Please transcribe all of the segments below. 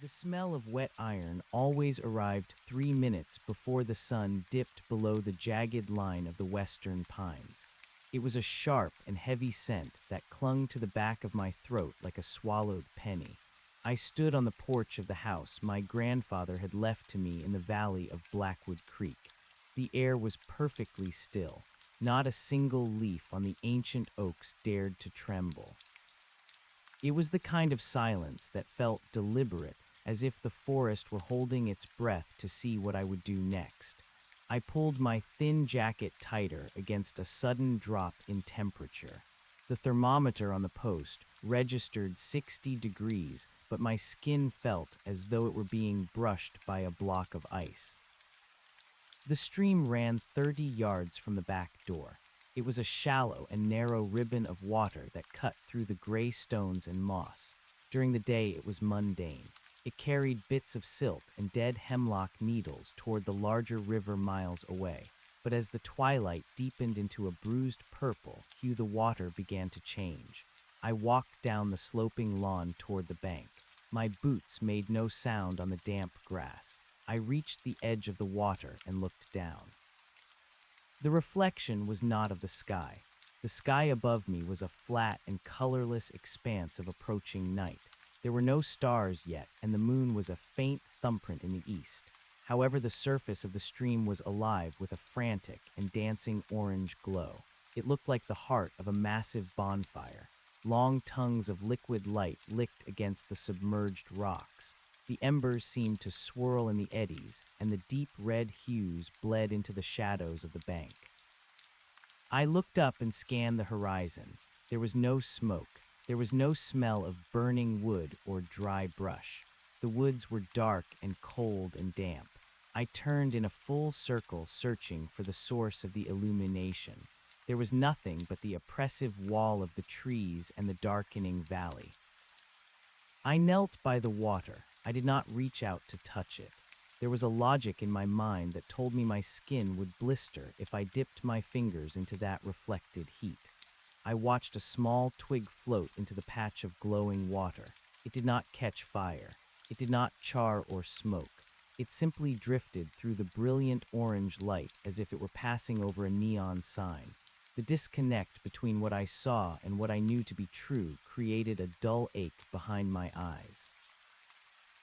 The smell of wet iron always arrived 3 minutes before the sun dipped below the jagged line of the western pines. It was a sharp and heavy scent that clung to the back of my throat like a swallowed penny. I stood on the porch of the house my grandfather had left to me in the valley of Blackwood Creek. The air was perfectly still. Not a single leaf on the ancient oaks dared to tremble. It was the kind of silence that felt deliberate, as if the forest were holding its breath to see what I would do next. I pulled my thin jacket tighter against a sudden drop in temperature. The thermometer on the post registered 60 degrees, but my skin felt as though it were being brushed by a block of ice. The stream ran 30 yards from the back door. It was a shallow and narrow ribbon of water that cut through the gray stones and moss. During the day it was mundane. It carried bits of silt and dead hemlock needles toward the larger river miles away. But as the twilight deepened into a bruised purple hue, the water began to change. I walked down the sloping lawn toward the bank. My boots made no sound on the damp grass. I reached the edge of the water and looked down. The reflection was not of the sky. The sky above me was a flat and colorless expanse of approaching night. There were no stars yet, and the moon was a faint thumbprint in the east. However, the surface of the stream was alive with a frantic and dancing orange glow. It looked like the heart of a massive bonfire. Long tongues of liquid light licked against the submerged rocks. The embers seemed to swirl in the eddies, and the deep red hues bled into the shadows of the bank. I looked up and scanned the horizon. There was no smoke. There was no smell of burning wood or dry brush. The woods were dark and cold and damp. I turned in a full circle, searching for the source of the illumination. There was nothing but the oppressive wall of the trees and the darkening valley. I knelt by the water. I did not reach out to touch it. There was a logic in my mind that told me my skin would blister if I dipped my fingers into that reflected heat. I watched a small twig float into the patch of glowing water. It did not catch fire. It did not char or smoke. It simply drifted through the brilliant orange light as if it were passing over a neon sign. The disconnect between what I saw and what I knew to be true created a dull ache behind my eyes.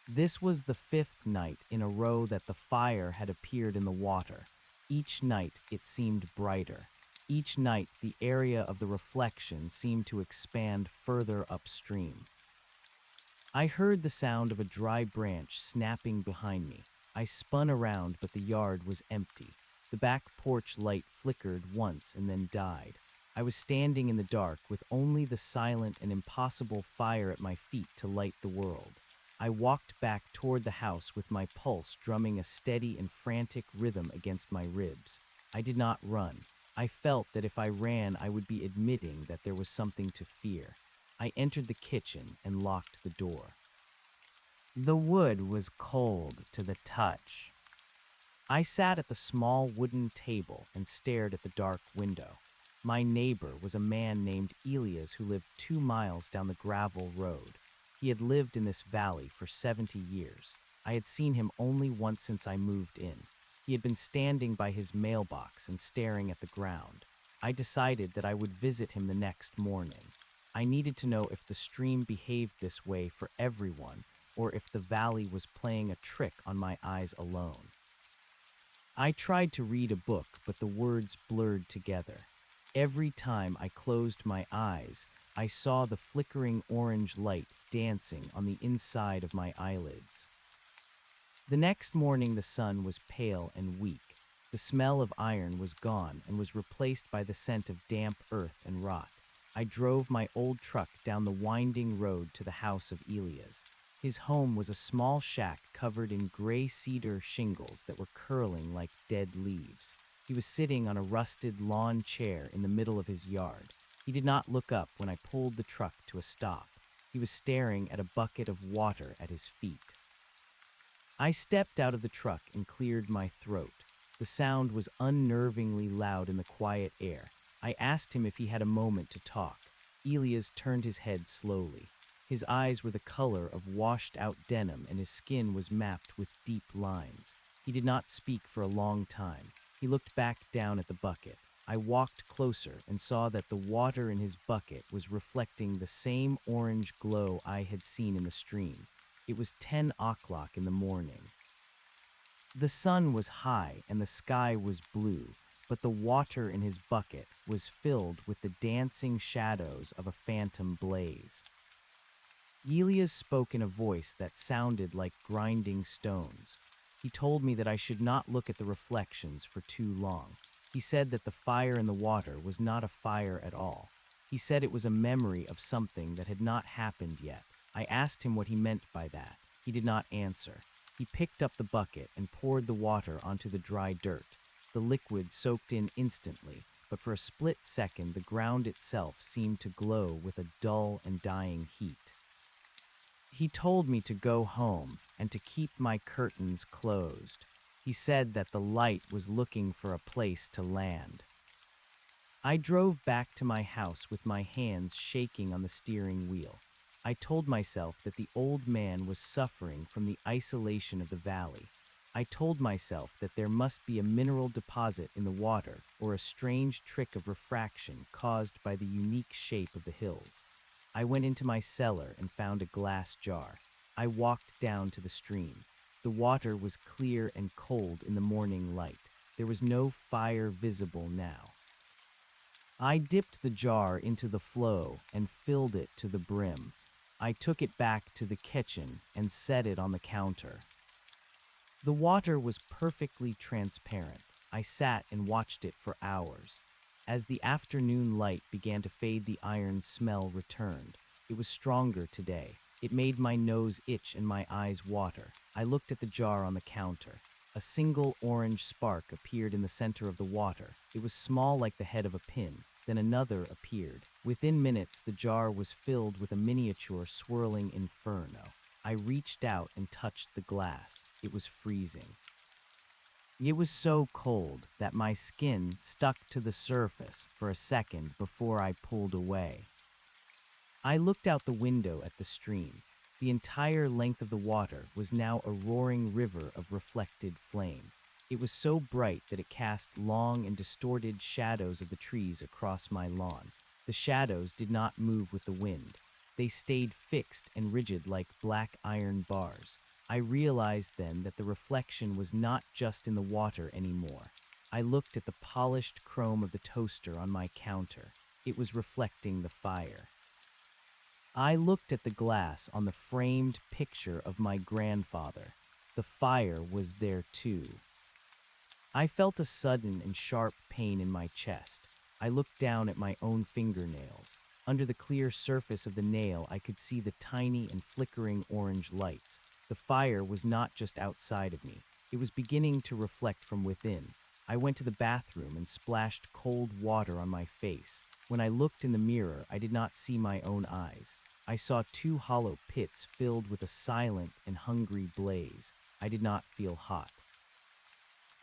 This was the 5th night in a row that the fire had appeared in the water. Each night it seemed brighter. Each night the area of the reflection seemed to expand further upstream. I heard the sound of a dry branch snapping behind me. I spun around, but the yard was empty. The back porch light flickered once and then died. I was standing in the dark with only the silent and impossible fire at my feet to light the world. I walked back toward the house with my pulse drumming a steady and frantic rhythm against my ribs. I did not run. I felt that if I ran, I would be admitting that there was something to fear. I entered the kitchen and locked the door. The wood was cold to the touch. I sat at the small wooden table and stared at the dark window. My neighbor was a man named Elas who lived 2 miles down the gravel road. He had lived in this valley for 70 years. I had seen him only once since I moved in. He had been standing by his mailbox and staring at the ground. I decided that I would visit him the next morning. I needed to know if the stream behaved this way for everyone, or if the valley was playing a trick on my eyes alone. I tried to read a book, but the words blurred together. Every time I closed my eyes, I saw the flickering orange light dancing on the inside of my eyelids. The next morning the sun was pale and weak. The smell of iron was gone and was replaced by the scent of damp earth and rot. I drove my old truck down the winding road to the house of Elas. His home was a small shack covered in gray cedar shingles that were curling like dead leaves. He was sitting on a rusted lawn chair in the middle of his yard. He did not look up when I pulled the truck to a stop. He was staring at a bucket of water at his feet. I stepped out of the truck and cleared my throat. The sound was unnervingly loud in the quiet air. I asked him if he had a moment to talk. Elas turned his head slowly. His eyes were the color of washed-out denim, and his skin was mapped with deep lines. He did not speak for a long time. He looked back down at the bucket. I walked closer and saw that the water in his bucket was reflecting the same orange glow I had seen in the stream. It was 10 o'clock in the morning. The sun was high and the sky was blue, but the water in his bucket was filled with the dancing shadows of a phantom blaze. Elas spoke in a voice that sounded like grinding stones. He told me that I should not look at the reflections for too long. He said that the fire in the water was not a fire at all. He said it was a memory of something that had not happened yet. I asked him what he meant by that. He did not answer. He picked up the bucket and poured the water onto the dry dirt. The liquid soaked in instantly, but for a split second the ground itself seemed to glow with a dull and dying heat. He told me to go home and to keep my curtains closed. He said that the light was looking for a place to land. I drove back to my house with my hands shaking on the steering wheel. I told myself that the old man was suffering from the isolation of the valley. I told myself that there must be a mineral deposit in the water or a strange trick of refraction caused by the unique shape of the hills. I went into my cellar and found a glass jar. I walked down to the stream. The water was clear and cold in the morning light. There was no fire visible now. I dipped the jar into the flow and filled it to the brim. I took it back to the kitchen and set it on the counter. The water was perfectly transparent. I sat and watched it for hours. As the afternoon light began to fade, the iron smell returned. It was stronger today. It made my nose itch and my eyes water. I looked at the jar on the counter. A single orange spark appeared in the center of the water. It was small like the head of a pin. Then another appeared. Within minutes, the jar was filled with a miniature swirling inferno. I reached out and touched the glass. It was freezing. It was so cold that my skin stuck to the surface for a second before I pulled away. I looked out the window at the stream. The entire length of the water was now a roaring river of reflected flame. It was so bright that it cast long and distorted shadows of the trees across my lawn. The shadows did not move with the wind. They stayed fixed and rigid like black iron bars. I realized then that the reflection was not just in the water anymore. I looked at the polished chrome of the toaster on my counter. It was reflecting the fire. I looked at the glass on the framed picture of my grandfather. The fire was there too. I felt a sudden and sharp pain in my chest. I looked down at my own fingernails. Under the clear surface of the nail, I could see the tiny and flickering orange lights. The fire was not just outside of me. It was beginning to reflect from within. I went to the bathroom and splashed cold water on my face. When I looked in the mirror, I did not see my own eyes. I saw two hollow pits filled with a silent and hungry blaze. I did not feel hot.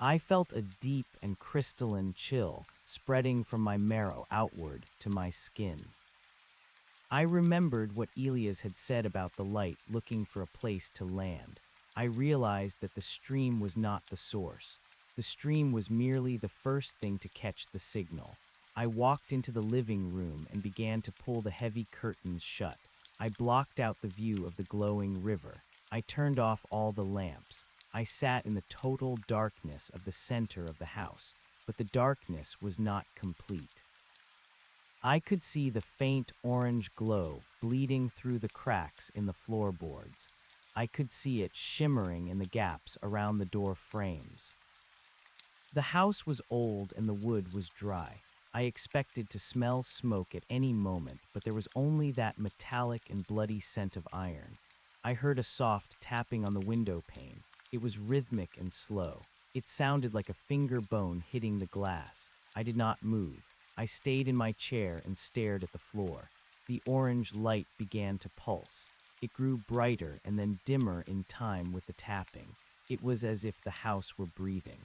I felt a deep and crystalline chill spreading from my marrow outward to my skin. I remembered what Elas had said about the light looking for a place to land. I realized that the stream was not the source. The stream was merely the first thing to catch the signal. I walked into the living room and began to pull the heavy curtains shut. I blocked out the view of the glowing river. I turned off all the lamps. I sat in the total darkness of the center of the house, but the darkness was not complete. I could see the faint orange glow bleeding through the cracks in the floorboards. I could see it shimmering in the gaps around the door frames. The house was old and the wood was dry. I expected to smell smoke at any moment, but there was only that metallic and bloody scent of iron. I heard a soft tapping on the window pane. It was rhythmic and slow. It sounded like a finger bone hitting the glass. I did not move. I stayed in my chair and stared at the floor. The orange light began to pulse. It grew brighter and then dimmer in time with the tapping. It was as if the house were breathing.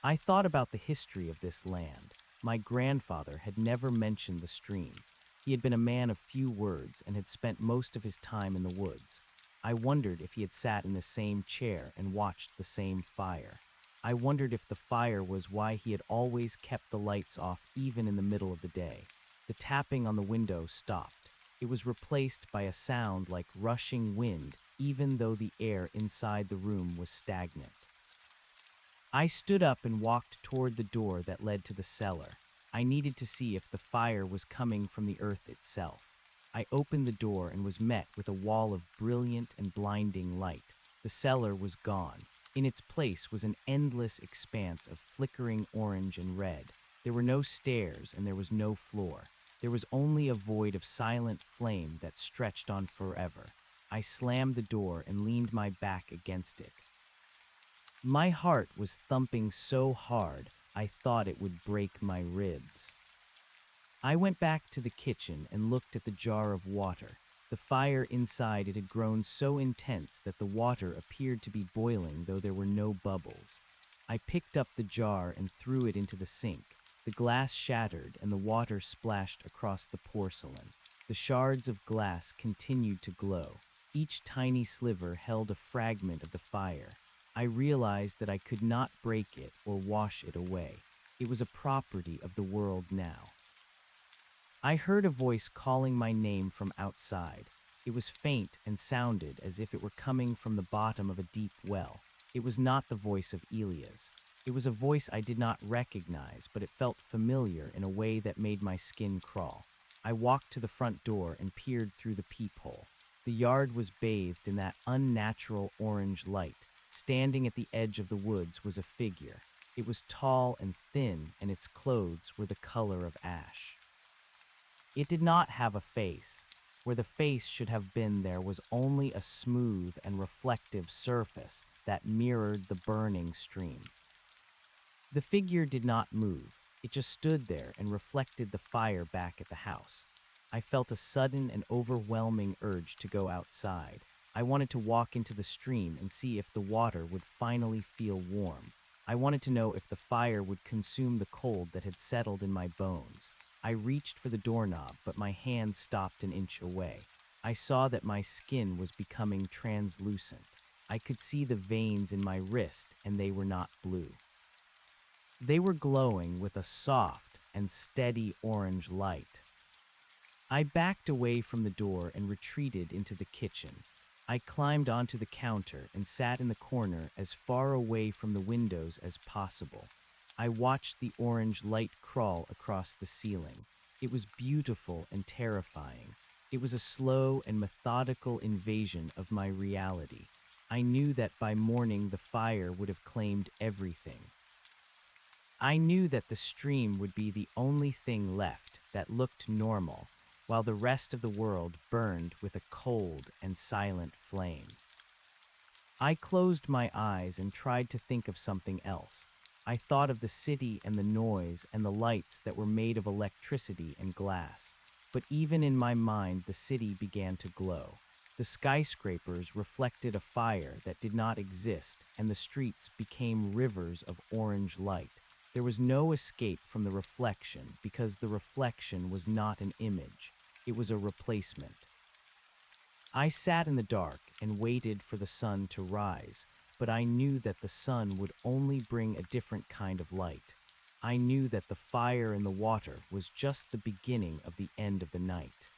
I thought about the history of this land. My grandfather had never mentioned the stream. He had been a man of few words and had spent most of his time in the woods. I wondered if he had sat in the same chair and watched the same fire. I wondered if the fire was why he had always kept the lights off even in the middle of the day. The tapping on the window stopped. It was replaced by a sound like rushing wind, even though the air inside the room was stagnant. I stood up and walked toward the door that led to the cellar. I needed to see if the fire was coming from the earth itself. I opened the door and was met with a wall of brilliant and blinding light. The cellar was gone. In its place was an endless expanse of flickering orange and red. There were no stairs and there was no floor. There was only a void of silent flame that stretched on forever. I slammed the door and leaned my back against it. My heart was thumping so hard I thought it would break my ribs. I went back to the kitchen and looked at the jar of water. The fire inside it had grown so intense that the water appeared to be boiling, though there were no bubbles. I picked up the jar and threw it into the sink. The glass shattered and the water splashed across the porcelain. The shards of glass continued to glow. Each tiny sliver held a fragment of the fire. I realized that I could not break it or wash it away. It was a property of the world now. I heard a voice calling my name from outside. It was faint and sounded as if it were coming from the bottom of a deep well. It was not the voice of Elas. It was a voice I did not recognize, but it felt familiar in a way that made my skin crawl. I walked to the front door and peered through the peephole. The yard was bathed in that unnatural orange light. Standing at the edge of the woods was a figure. It was tall and thin, and its clothes were the color of ash. It did not have a face. Where the face should have been, there was only a smooth and reflective surface that mirrored the burning stream. The figure did not move. It just stood there and reflected the fire back at the house. I felt a sudden and overwhelming urge to go outside. I wanted to walk into the stream and see if the water would finally feel warm. I wanted to know if the fire would consume the cold that had settled in my bones. I reached for the doorknob, but my hand stopped an inch away. I saw that my skin was becoming translucent. I could see the veins in my wrist, and they were not blue. They were glowing with a soft and steady orange light. I backed away from the door and retreated into the kitchen. I climbed onto the counter and sat in the corner as far away from the windows as possible. I watched the orange light crawl across the ceiling. It was beautiful and terrifying. It was a slow and methodical invasion of my reality. I knew that by morning the fire would have claimed everything. I knew that the stream would be the only thing left that looked normal, while the rest of the world burned with a cold and silent flame. I closed my eyes and tried to think of something else. I thought of the city and the noise and the lights that were made of electricity and glass. But even in my mind, the city began to glow. The skyscrapers reflected a fire that did not exist, and the streets became rivers of orange light. There was no escape from the reflection because the reflection was not an image. It was a replacement. I sat in the dark and waited for the sun to rise, but I knew that the sun would only bring a different kind of light. I knew that the fire in the water was just the beginning of the end of the night.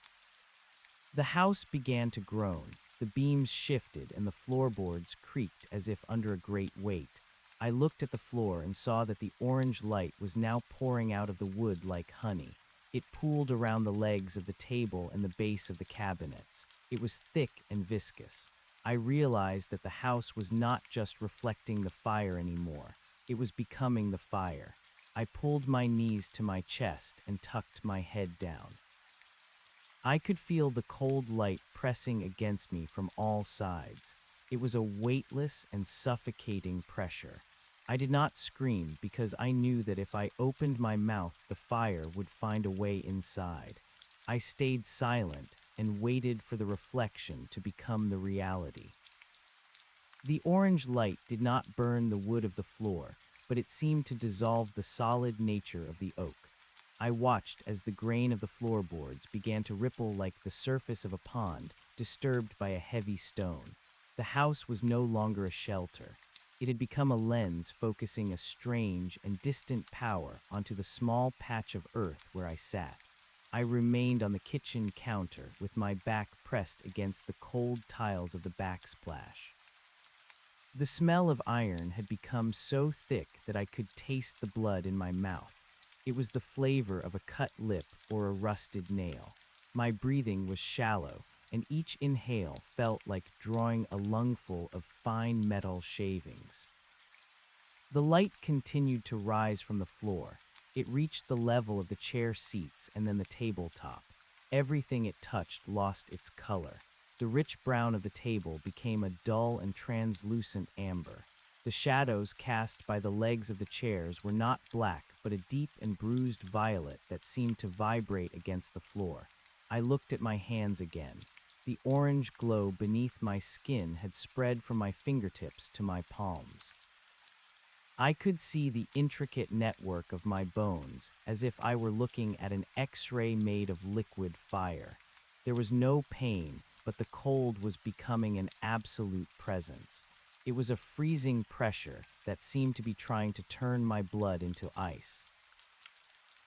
The house began to groan. The beams shifted and the floorboards creaked as if under a great weight. I looked at the floor and saw that the orange light was now pouring out of the wood like honey. It pooled around the legs of the table and the base of the cabinets. It was thick and viscous. I realized that the house was not just reflecting the fire anymore. It was becoming the fire. I pulled my knees to my chest and tucked my head down. I could feel the cold light pressing against me from all sides. It was a weightless and suffocating pressure. I did not scream because I knew that if I opened my mouth, the fire would find a way inside. I stayed silent and waited for the reflection to become the reality. The orange light did not burn the wood of the floor, but it seemed to dissolve the solid nature of the oak. I watched as the grain of the floorboards began to ripple like the surface of a pond, disturbed by a heavy stone. The house was no longer a shelter. It had become a lens focusing a strange and distant power onto the small patch of earth where I sat. I remained on the kitchen counter with my back pressed against the cold tiles of the backsplash. The smell of iron had become so thick that I could taste the blood in my mouth. It was the flavor of a cut lip or a rusted nail. My breathing was shallow, and each inhale felt like drawing a lungful of fine metal shavings. The light continued to rise from the floor. It reached the level of the chair seats and then the tabletop. Everything it touched lost its color. The rich brown of the table became a dull and translucent amber. The shadows cast by the legs of the chairs were not black, but a deep and bruised violet that seemed to vibrate against the floor. I looked at my hands again. The orange glow beneath my skin had spread from my fingertips to my palms. I could see the intricate network of my bones, as if I were looking at an X-ray made of liquid fire. There was no pain, but the cold was becoming an absolute presence. It was a freezing pressure that seemed to be trying to turn my blood into ice.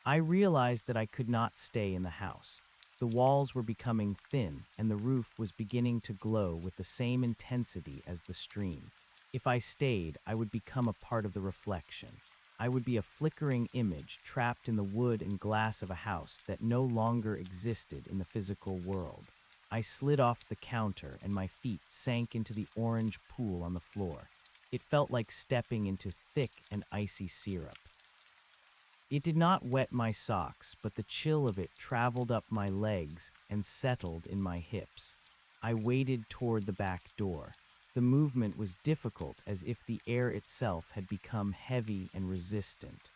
I realized that I could not stay in the house. The walls were becoming thin, and the roof was beginning to glow with the same intensity as the stream. If I stayed, I would become a part of the reflection. I would be a flickering image trapped in the wood and glass of a house that no longer existed in the physical world. I slid off the counter and my feet sank into the orange pool on the floor. It felt like stepping into thick and icy syrup. It did not wet my socks, but the chill of it traveled up my legs and settled in my hips. I waded toward the back door. The movement was difficult, as if the air itself had become heavy and resistant.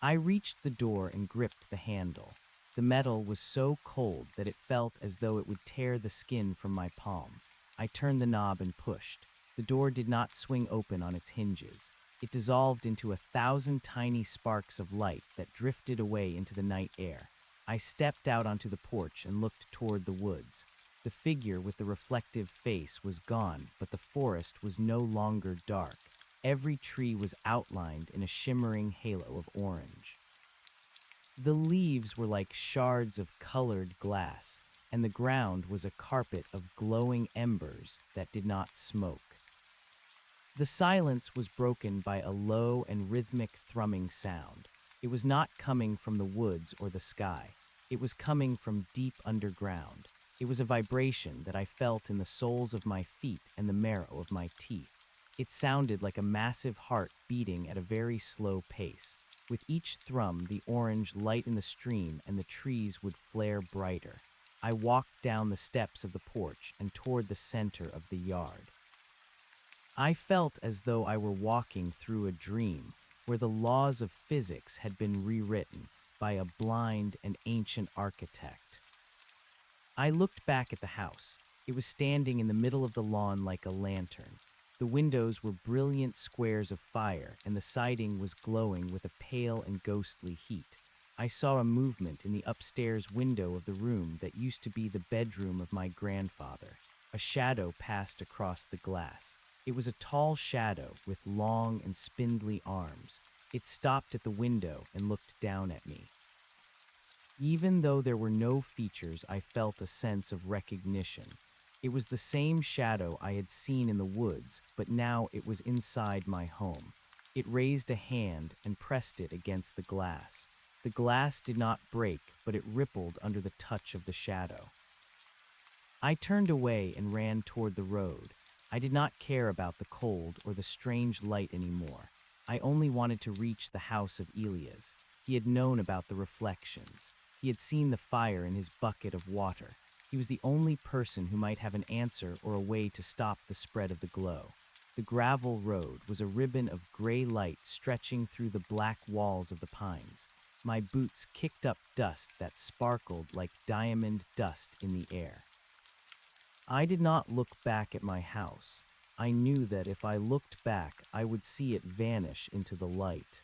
I reached the door and gripped the handle. The metal was so cold that it felt as though it would tear the skin from my palm. I turned the knob and pushed. The door did not swing open on its hinges. It dissolved into 1,000 tiny sparks of light that drifted away into the night air. I stepped out onto the porch and looked toward the woods. The figure with the reflective face was gone, but the forest was no longer dark. Every tree was outlined in a shimmering halo of orange. The leaves were like shards of colored glass, and the ground was a carpet of glowing embers that did not smoke. The silence was broken by a low and rhythmic thrumming sound. It was not coming from the woods or the sky. It was coming from deep underground. It was a vibration that I felt in the soles of my feet and the marrow of my teeth. It sounded like a massive heart beating at a very slow pace. With each thrum, the orange light in the stream and the trees would flare brighter. I walked down the steps of the porch and toward the center of the yard. I felt as though I were walking through a dream, where the laws of physics had been rewritten by a blind and ancient architect. I looked back at the house. It was standing in the middle of the lawn like a lantern. The windows were brilliant squares of fire, and the siding was glowing with a pale and ghostly heat. I saw a movement in the upstairs window of the room that used to be the bedroom of my grandfather. A shadow passed across the glass. It was a tall shadow with long and spindly arms. It stopped at the window and looked down at me. Even though there were no features, I felt a sense of recognition. It was the same shadow I had seen in the woods, but now it was inside my home. It raised a hand and pressed it against the glass. The glass did not break, but it rippled under the touch of the shadow. I turned away and ran toward the road. I did not care about the cold or the strange light anymore. I only wanted to reach the house of Elas. He had known about the reflections. He had seen the fire in his bucket of water. He was the only person who might have an answer or a way to stop the spread of the glow. The gravel road was a ribbon of gray light stretching through the black walls of the pines. My boots kicked up dust that sparkled like diamond dust in the air. I did not look back at my house. I knew that if I looked back, I would see it vanish into the light.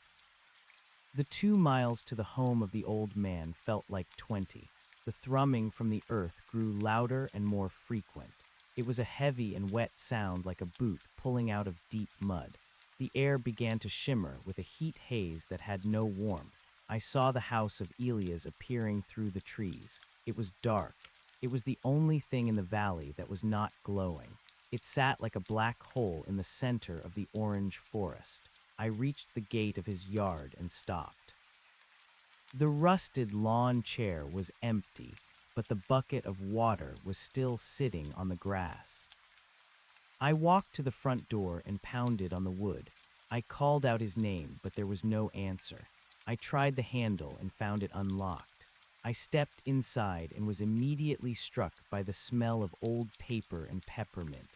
The 2 miles to the home of the old man felt like 20. The thrumming from the earth grew louder and more frequent. It was a heavy and wet sound like a boot pulling out of deep mud. The air began to shimmer with a heat haze that had no warmth. I saw the house of Elas appearing through the trees. It was dark. It was the only thing in the valley that was not glowing. It sat like a black hole in the center of the orange forest. I reached the gate of his yard and stopped. The rusted lawn chair was empty, but the bucket of water was still sitting on the grass. I walked to the front door and pounded on the wood. I called out his name, but there was no answer. I tried the handle and found it unlocked. I stepped inside and was immediately struck by the smell of old paper and peppermint.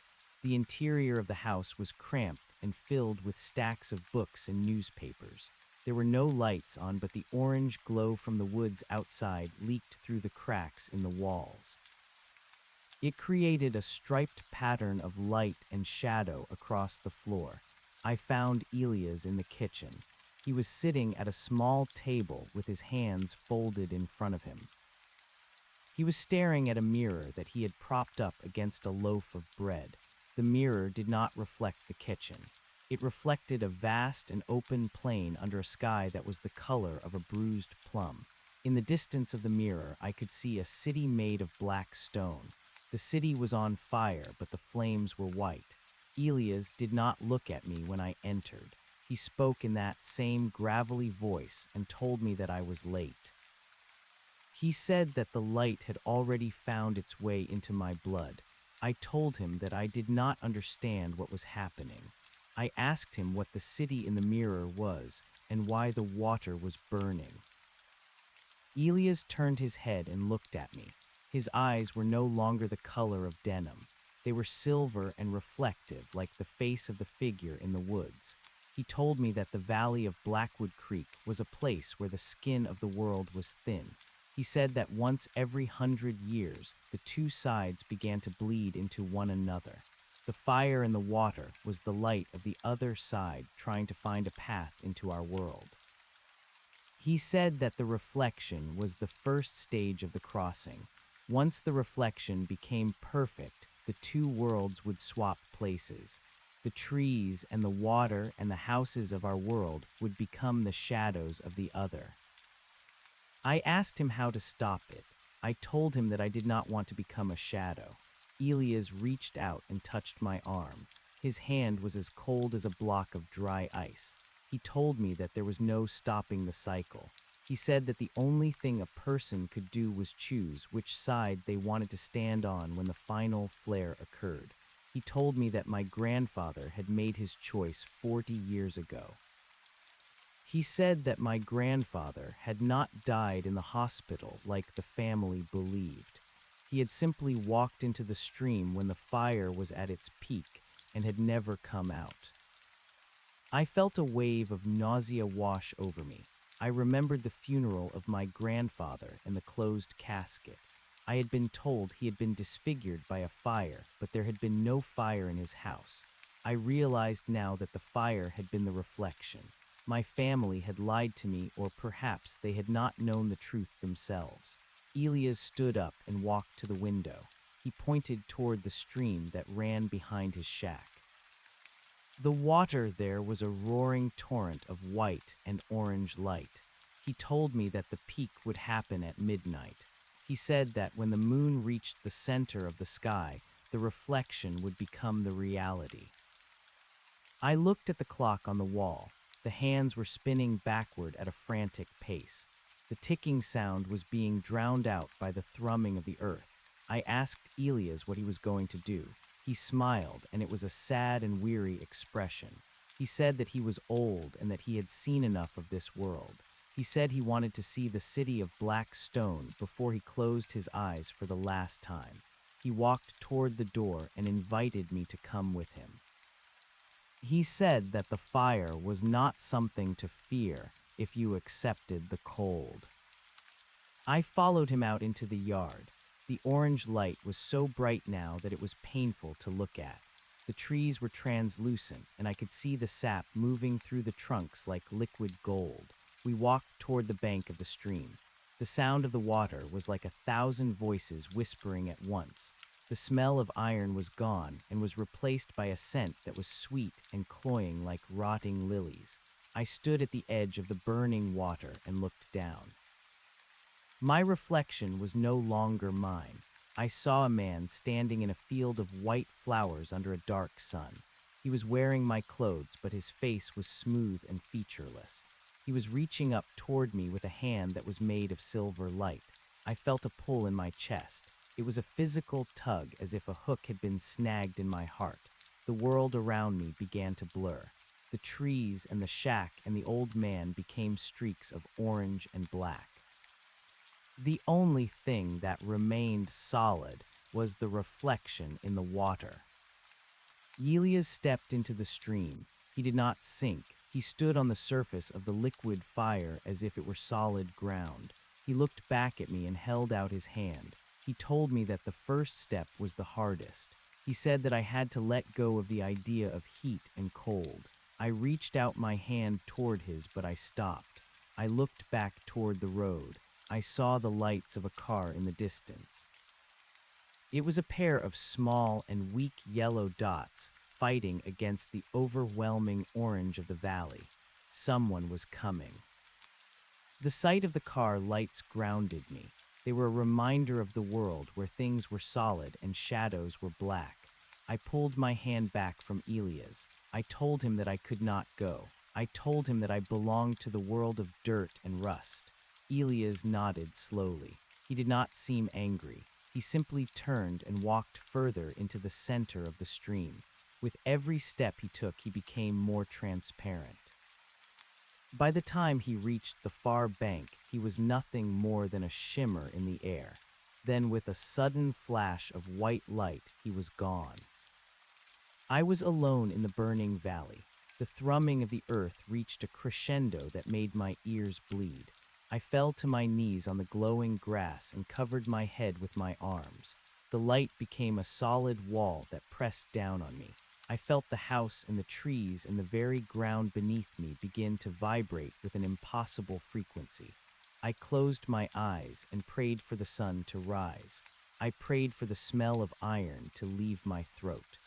The interior of the house was cramped and filled with stacks of books and newspapers. There were no lights on, but the orange glow from the woods outside leaked through the cracks in the walls. It created a striped pattern of light and shadow across the floor. I found Elas in the kitchen. He was sitting at a small table with his hands folded in front of him. He was staring at a mirror that he had propped up against a loaf of bread. The mirror did not reflect the kitchen. It reflected a vast and open plain under a sky that was the color of a bruised plum. In the distance of the mirror, I could see a city made of black stone. The city was on fire, but the flames were white. Elas did not look at me when I entered. He spoke in that same gravelly voice and told me that I was late. He said that the light had already found its way into my blood. I told him that I did not understand what was happening. I asked him what the city in the mirror was and why the water was burning. Elas turned his head and looked at me. His eyes were no longer the color of denim. They were silver and reflective, like the face of the figure in the woods. He told me that the valley of Blackwood Creek was a place where the skin of the world was thin. He said that once every 100 years, the two sides began to bleed into one another. The fire in the water was the light of the other side trying to find a path into our world. He said that the reflection was the first stage of the crossing. Once the reflection became perfect, the two worlds would swap places. The trees and the water and the houses of our world would become the shadows of the other. I asked him how to stop it. I told him that I did not want to become a shadow. Elas reached out and touched my arm. His hand was as cold as a block of dry ice. He told me that there was no stopping the cycle. He said that the only thing a person could do was choose which side they wanted to stand on when the final flare occurred. He told me that my grandfather had made his choice 40 years ago. He said that my grandfather had not died in the hospital like the family believed. He had simply walked into the stream when the fire was at its peak and had never come out. I felt a wave of nausea wash over me. I remembered the funeral of my grandfather and the closed casket. I had been told he had been disfigured by a fire, but there had been no fire in his house. I realized now that the fire had been the reflection. My family had lied to me, or perhaps they had not known the truth themselves. Elas stood up and walked to the window. He pointed toward the stream that ran behind his shack. The water there was a roaring torrent of white and orange light. He told me that the peak would happen at midnight. He said that when the moon reached the center of the sky, the reflection would become the reality. I looked at the clock on the wall. The hands were spinning backward at a frantic pace. The ticking sound was being drowned out by the thrumming of the earth. I asked Elas what he was going to do. He smiled, and it was a sad and weary expression. He said that he was old and that he had seen enough of this world. He said he wanted to see the city of black stone before he closed his eyes for the last time. He walked toward the door and invited me to come with him. He said that the fire was not something to fear if you accepted the cold. I followed him out into the yard. The orange light was so bright now that it was painful to look at. The trees were translucent, and I could see the sap moving through the trunks like liquid gold. We walked toward the bank of the stream. The sound of the water was like 1,000 voices whispering at once. The smell of iron was gone and was replaced by a scent that was sweet and cloying like rotting lilies. I stood at the edge of the burning water and looked down. My reflection was no longer mine. I saw a man standing in a field of white flowers under a dark sun. He was wearing my clothes, but his face was smooth and featureless. He was reaching up toward me with a hand that was made of silver light. I felt a pull in my chest. It was a physical tug, as if a hook had been snagged in my heart. The world around me began to blur. The trees and the shack and the old man became streaks of orange and black. The only thing that remained solid was the reflection in the water. Elas stepped into the stream. He did not sink. He stood on the surface of the liquid fire as if it were solid ground. He looked back at me and held out his hand. He told me that the first step was the hardest. He said that I had to let go of the idea of heat and cold. I reached out my hand toward his, but I stopped. I looked back toward the road. I saw the lights of a car in the distance. It was a pair of small and weak yellow dots fighting against the overwhelming orange of the valley. Someone was coming. The sight of the car lights grounded me. They were a reminder of the world where things were solid and shadows were black. I pulled my hand back from Elas. I told him that I could not go. I told him that I belonged to the world of dirt and rust. Elas nodded slowly. He did not seem angry. He simply turned and walked further into the center of the stream. With every step he took, he became more transparent. By the time he reached the far bank, he was nothing more than a shimmer in the air. Then, with a sudden flash of white light, he was gone. I was alone in the burning valley. The thrumming of the earth reached a crescendo that made my ears bleed. I fell to my knees on the glowing grass and covered my head with my arms. The light became a solid wall that pressed down on me. I felt the house and the trees and the very ground beneath me begin to vibrate with an impossible frequency. I closed my eyes and prayed for the sun to rise. I prayed for the smell of iron to leave my throat.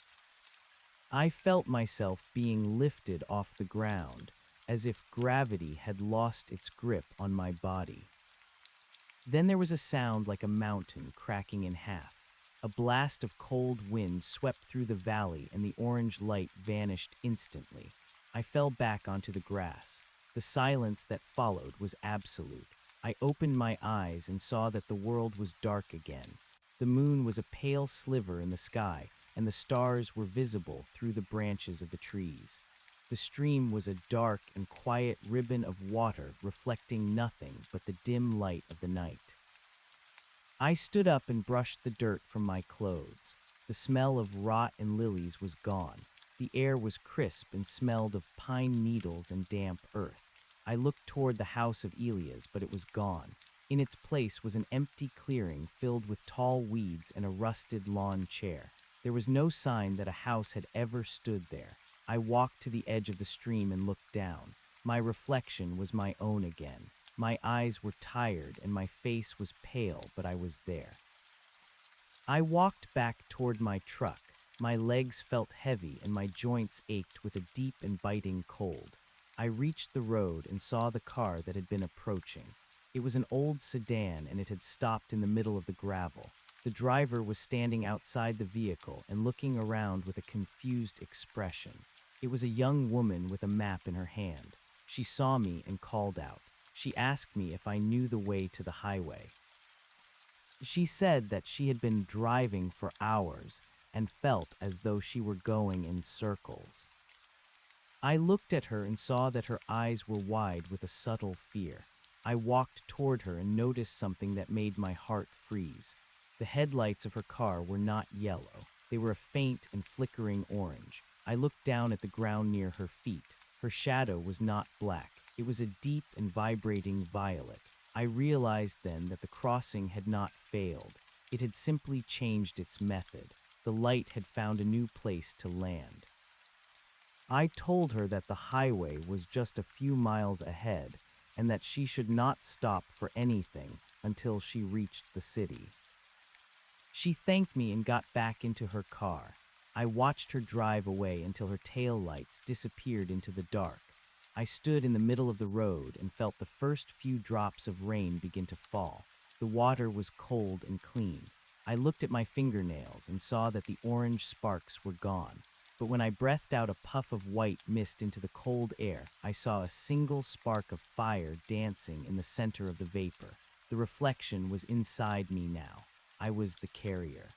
I felt myself being lifted off the ground, as if gravity had lost its grip on my body. Then there was a sound like a mountain cracking in half. A blast of cold wind swept through the valley and the orange light vanished instantly. I fell back onto the grass. The silence that followed was absolute. I opened my eyes and saw that the world was dark again. The moon was a pale sliver in the sky, and the stars were visible through the branches of the trees. The stream was a dark and quiet ribbon of water reflecting nothing but the dim light of the night. I stood up and brushed the dirt from my clothes. The smell of rot and lilies was gone. The air was crisp and smelled of pine needles and damp earth. I looked toward the house of Elas, but it was gone. In its place was an empty clearing filled with tall weeds and a rusted lawn chair. There was no sign that a house had ever stood there. I walked to the edge of the stream and looked down. My reflection was my own again. My eyes were tired and my face was pale, but I was there. I walked back toward my truck. My legs felt heavy and my joints ached with a deep and biting cold. I reached the road and saw the car that had been approaching. It was an old sedan and it had stopped in the middle of the gravel. The driver was standing outside the vehicle and looking around with a confused expression. It was a young woman with a map in her hand. She saw me and called out. She asked me if I knew the way to the highway. She said that she had been driving for hours and felt as though she were going in circles. I looked at her and saw that her eyes were wide with a subtle fear. I walked toward her and noticed something that made my heart freeze. The headlights of her car were not yellow. They were a faint and flickering orange. I looked down at the ground near her feet. Her shadow was not black. It was a deep and vibrating violet. I realized then that the crossing had not failed. It had simply changed its method. The light had found a new place to land. I told her that the highway was just a few miles ahead, and that she should not stop for anything until she reached the city. She thanked me and got back into her car. I watched her drive away until her taillights disappeared into the dark. I stood in the middle of the road and felt the first few drops of rain begin to fall. The water was cold and clean. I looked at my fingernails and saw that the orange sparks were gone. But when I breathed out a puff of white mist into the cold air, I saw a single spark of fire dancing in the center of the vapor. The reflection was inside me now. I was the carrier.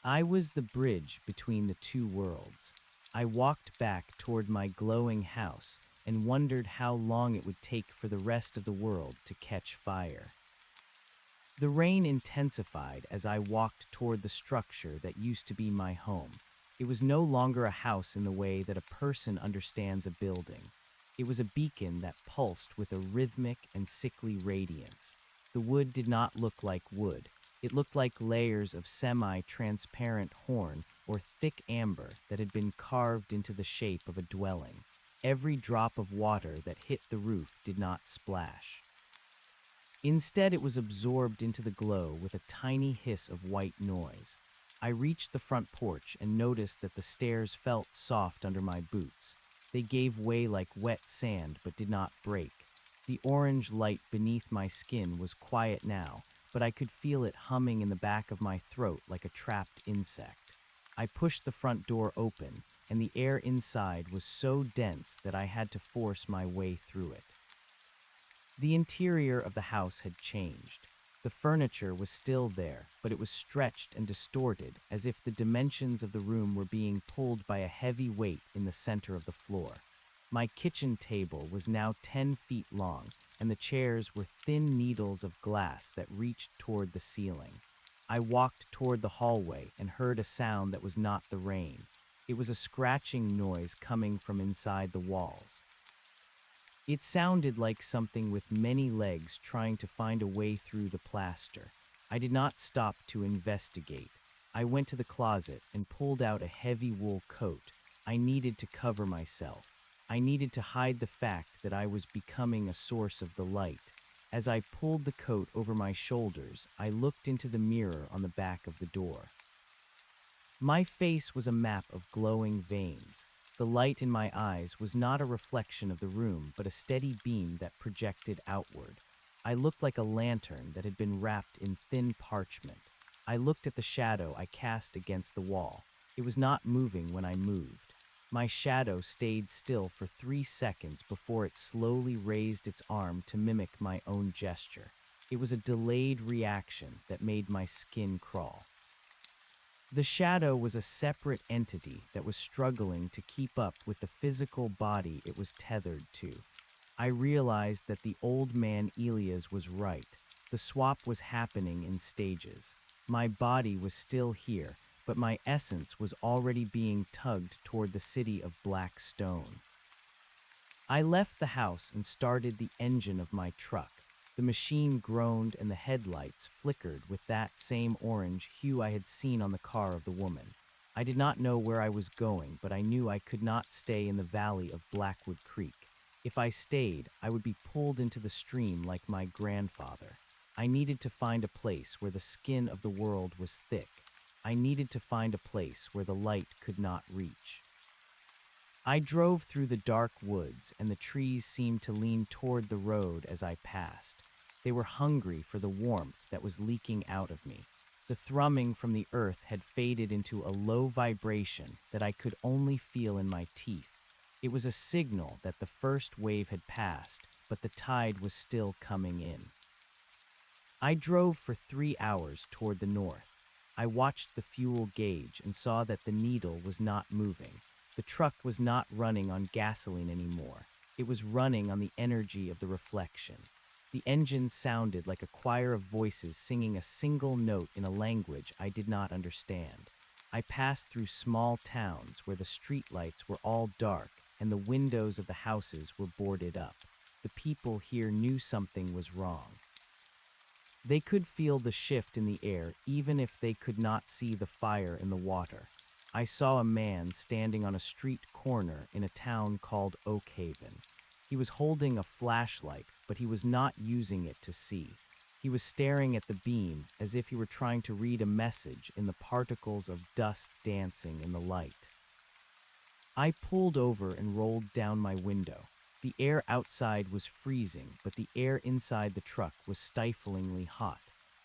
I was the bridge between the two worlds. I walked back toward my glowing house and wondered how long it would take for the rest of the world to catch fire. The rain intensified as I walked toward the structure that used to be my home. It was no longer a house in the way that a person understands a building. It was a beacon that pulsed with a rhythmic and sickly radiance. The wood did not look like wood. It looked like layers of semi-transparent horn or thick amber that had been carved into the shape of a dwelling. Every drop of water that hit the roof did not splash. Instead, it was absorbed into the glow with a tiny hiss of white noise. I reached the front porch and noticed that the stairs felt soft under my boots. They gave way like wet sand but did not break. The orange light beneath my skin was quiet now, but I could feel it humming in the back of my throat like a trapped insect. I pushed the front door open, and the air inside was so dense that I had to force my way through it. The interior of the house had changed. The furniture was still there, but it was stretched and distorted as if the dimensions of the room were being pulled by a heavy weight in the center of the floor. My kitchen table was now 10 feet long, and the chairs were thin needles of glass that reached toward the ceiling. I walked toward the hallway and heard a sound that was not the rain. It was a scratching noise coming from inside the walls. It sounded like something with many legs trying to find a way through the plaster. I did not stop to investigate. I went to the closet and pulled out a heavy wool coat. I needed to cover myself. I needed to hide the fact that I was becoming a source of the light. As I pulled the coat over my shoulders, I looked into the mirror on the back of the door. My face was a map of glowing veins. The light in my eyes was not a reflection of the room, but a steady beam that projected outward. I looked like a lantern that had been wrapped in thin parchment. I looked at the shadow I cast against the wall. It was not moving when I moved. My shadow stayed still for 3 seconds before it slowly raised its arm to mimic my own gesture. It was a delayed reaction that made my skin crawl. The shadow was a separate entity that was struggling to keep up with the physical body it was tethered to. I realized that the old man Elas was right. The swap was happening in stages. My body was still here, but my essence was already being tugged toward the city of black stone. I left the house and started the engine of my truck. The machine groaned and the headlights flickered with that same orange hue I had seen on the car of the woman. I did not know where I was going, but I knew I could not stay in the valley of Blackwood Creek. If I stayed, I would be pulled into the stream like my grandfather. I needed to find a place where the skin of the world was thick. I needed to find a place where the light could not reach. I drove through the dark woods, and the trees seemed to lean toward the road as I passed. They were hungry for the warmth that was leaking out of me. The thrumming from the earth had faded into a low vibration that I could only feel in my teeth. It was a signal that the first wave had passed, but the tide was still coming in. I drove for 3 hours toward the north. I watched the fuel gauge and saw that the needle was not moving. The truck was not running on gasoline anymore. It was running on the energy of the reflection. The engine sounded like a choir of voices singing a single note in a language I did not understand. I passed through small towns where the streetlights were all dark and the windows of the houses were boarded up. The people here knew something was wrong. They could feel the shift in the air even if they could not see the fire in the water. I saw a man standing on a street corner in a town called Oak Haven. He was holding a flashlight, but he was not using it to see. He was staring at the beam as if he were trying to read a message in the particles of dust dancing in the light. I pulled over and rolled down my window. The air outside was freezing, but the air inside the truck was stiflingly hot.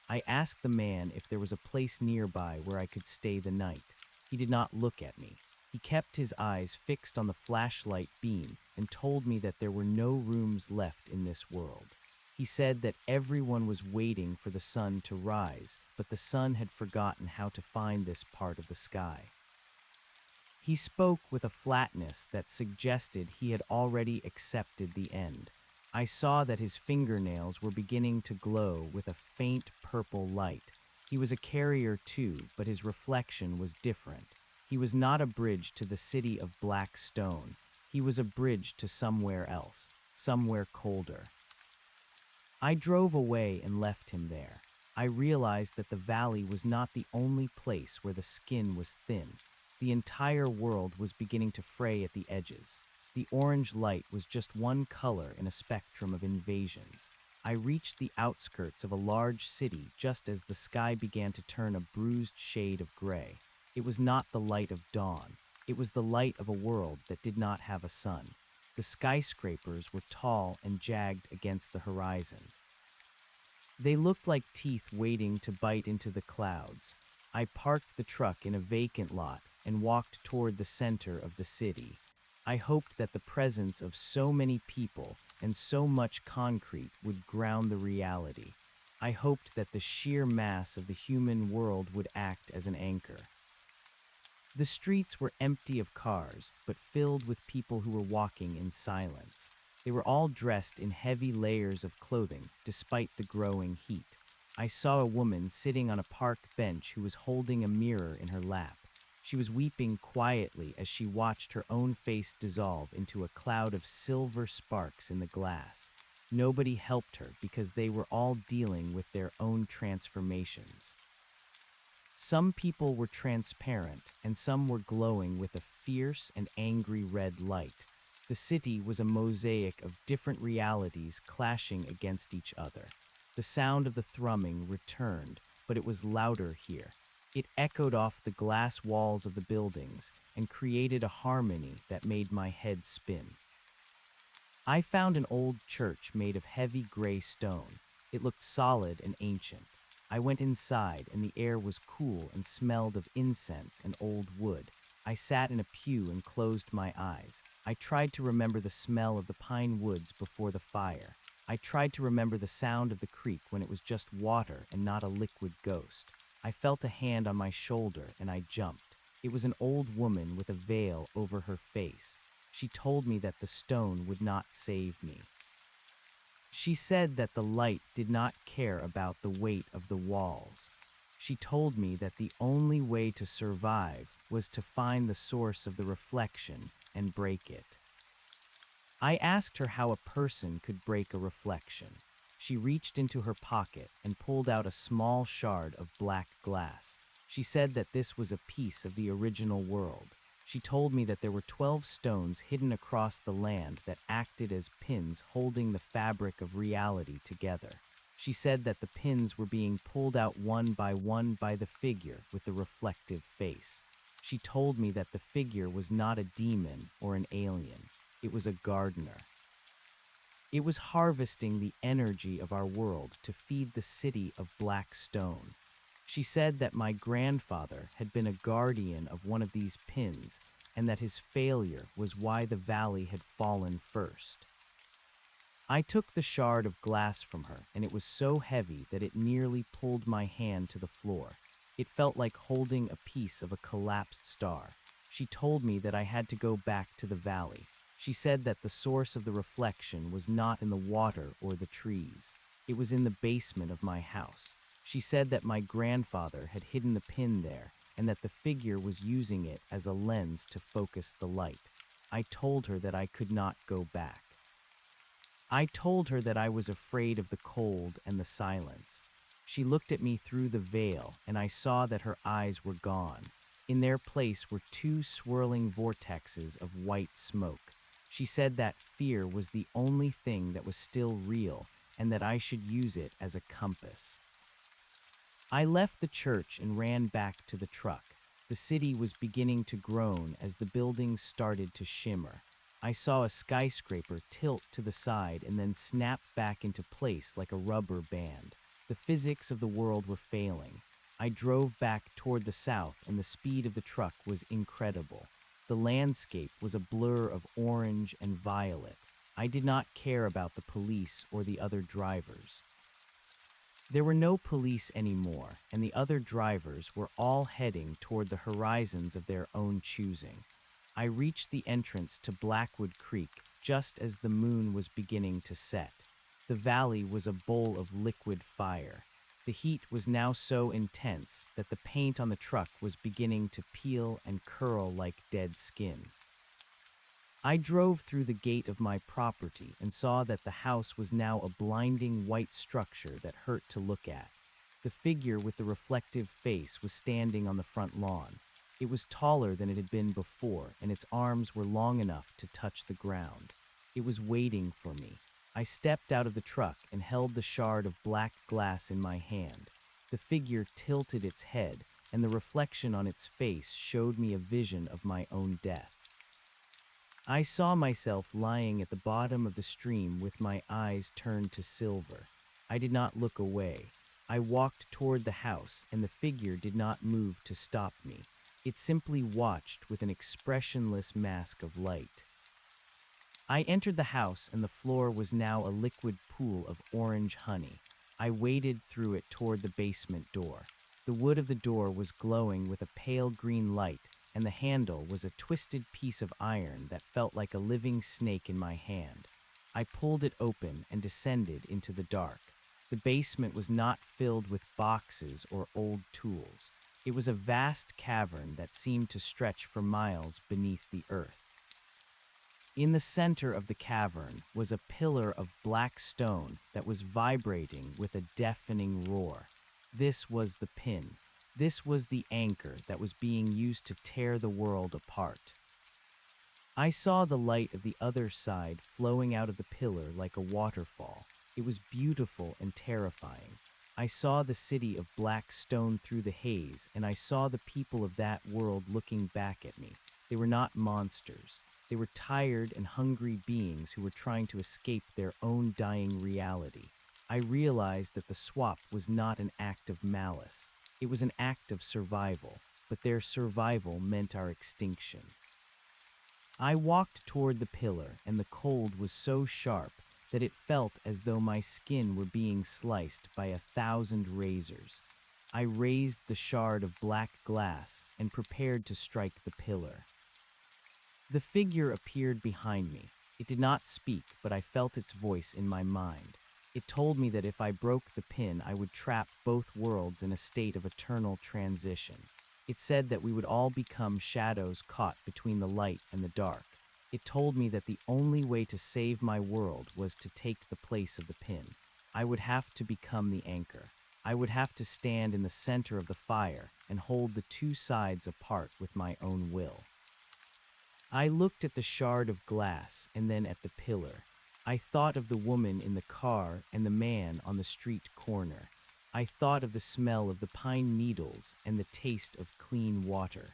I asked the man if there was a place nearby where I could stay the night. He did not look at me. He kept his eyes fixed on the flashlight beam and told me that there were no rooms left in this world. He said that everyone was waiting for the sun to rise, but the sun had forgotten how to find this part of the sky. He spoke with a flatness that suggested he had already accepted the end. I saw that his fingernails were beginning to glow with a faint purple light. He was a carrier too, but his reflection was different. He was not a bridge to the city of black stone. He was a bridge to somewhere else, somewhere colder. I drove away and left him there. I realized that the valley was not the only place where the skin was thin. The entire world was beginning to fray at the edges. The orange light was just one color in a spectrum of invasions. I reached the outskirts of a large city just as the sky began to turn a bruised shade of gray. It was not the light of dawn. It was the light of a world that did not have a sun. The skyscrapers were tall and jagged against the horizon. They looked like teeth waiting to bite into the clouds. I parked the truck in a vacant lot and walked toward the center of the city. I hoped that the presence of so many people and so much concrete would ground the reality. I hoped that the sheer mass of the human world would act as an anchor. The streets were empty of cars, but filled with people who were walking in silence. They were all dressed in heavy layers of clothing, despite the growing heat. I saw a woman sitting on a park bench who was holding a mirror in her lap. She was weeping quietly as she watched her own face dissolve into a cloud of silver sparks in the glass. Nobody helped her because they were all dealing with their own transformations. Some people were transparent, and some were glowing with a fierce and angry red light. The city was a mosaic of different realities clashing against each other. The sound of the thrumming returned, but it was louder here. It echoed off the glass walls of the buildings and created a harmony that made my head spin. I found an old church made of heavy gray stone. It looked solid and ancient. I went inside, and the air was cool and smelled of incense and old wood. I sat in a pew and closed my eyes. I tried to remember the smell of the pine woods before the fire. I tried to remember the sound of the creek when it was just water and not a liquid ghost. I felt a hand on my shoulder, and I jumped. It was an old woman with a veil over her face. She told me that the stone would not save me. She said that the light did not care about the weight of the walls. She told me that the only way to survive was to find the source of the reflection and break it. I asked her how a person could break a reflection. She reached into her pocket and pulled out a small shard of black glass. She said that this was a piece of the original world. She told me that there were 12 stones hidden across the land that acted as pins holding the fabric of reality together. She said that the pins were being pulled out one by the figure with the reflective face. She told me that the figure was not a demon or an alien. It was a gardener. It was harvesting the energy of our world to feed the city of black stone. She said that my grandfather had been a guardian of one of these pins and that his failure was why the valley had fallen first. I took the shard of glass from her, and it was so heavy that it nearly pulled my hand to the floor. It felt like holding a piece of a collapsed star. She told me that I had to go back to the valley. She said that the source of the reflection was not in the water or the trees. It was in the basement of my house. She said that my grandfather had hidden the pin there and that the figure was using it as a lens to focus the light. I told her that I could not go back. I told her that I was afraid of the cold and the silence. She looked at me through the veil, and I saw that her eyes were gone. In their place were two swirling vortexes of white smoke. She said that fear was the only thing that was still real and that I should use it as a compass. I left the church and ran back to the truck. The city was beginning to groan as the buildings started to shimmer. I saw a skyscraper tilt to the side and then snap back into place like a rubber band. The physics of the world were failing. I drove back toward the south, and the speed of the truck was incredible. The landscape was a blur of orange and violet. I did not care about the police or the other drivers. There were no police anymore, and the other drivers were all heading toward the horizons of their own choosing. I reached the entrance to Blackwood Creek just as the moon was beginning to set. The valley was a bowl of liquid fire. The heat was now so intense that the paint on the truck was beginning to peel and curl like dead skin. I drove through the gate of my property and saw that the house was now a blinding white structure that hurt to look at. The figure with the reflective face was standing on the front lawn. It was taller than it had been before, and its arms were long enough to touch the ground. It was waiting for me. I stepped out of the truck and held the shard of black glass in my hand. The figure tilted its head, and the reflection on its face showed me a vision of my own death. I saw myself lying at the bottom of the stream with my eyes turned to silver. I did not look away. I walked toward the house, and the figure did not move to stop me. It simply watched with an expressionless mask of light. I entered the house, and the floor was now a liquid pool of orange honey. I waded through it toward the basement door. The wood of the door was glowing with a pale green light, and the handle was a twisted piece of iron that felt like a living snake in my hand. I pulled it open and descended into the dark. The basement was not filled with boxes or old tools. It was a vast cavern that seemed to stretch for miles beneath the earth. In the center of the cavern was a pillar of black stone that was vibrating with a deafening roar. This was the pin. This was the anchor that was being used to tear the world apart. I saw the light of the other side flowing out of the pillar like a waterfall. It was beautiful and terrifying. I saw the city of black stone through the haze, and I saw the people of that world looking back at me. They were not monsters. They were tired and hungry beings who were trying to escape their own dying reality. I realized that the swap was not an act of malice. It was an act of survival, but their survival meant our extinction. I walked toward the pillar, and the cold was so sharp that it felt as though my skin were being sliced by 1,000 razors. I raised the shard of black glass and prepared to strike the pillar. The figure appeared behind me. It did not speak, but I felt its voice in my mind. It told me that if I broke the pin, I would trap both worlds in a state of eternal transition. It said that we would all become shadows caught between the light and the dark. It told me that the only way to save my world was to take the place of the pin. I would have to become the anchor. I would have to stand in the center of the fire and hold the two sides apart with my own will. I looked at the shard of glass and then at the pillar. I thought of the woman in the car and the man on the street corner. I thought of the smell of the pine needles and the taste of clean water.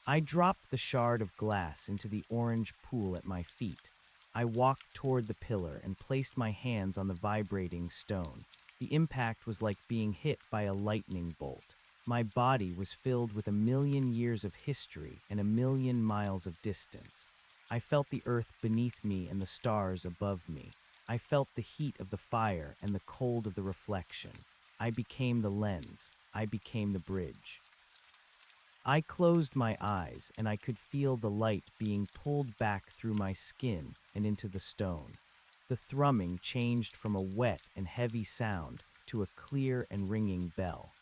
I dropped the shard of glass into the orange pool at my feet. I walked toward the pillar and placed my hands on the vibrating stone. The impact was like being hit by a lightning bolt. My body was filled with 1,000,000 years of history and 1,000,000 miles of distance. I felt the earth beneath me and the stars above me. I felt the heat of the fire and the cold of the reflection. I became the lens. I became the bridge. I closed my eyes, and I could feel the light being pulled back through my skin and into the stone. The thrumming changed from a wet and heavy sound to a clear and ringing bell.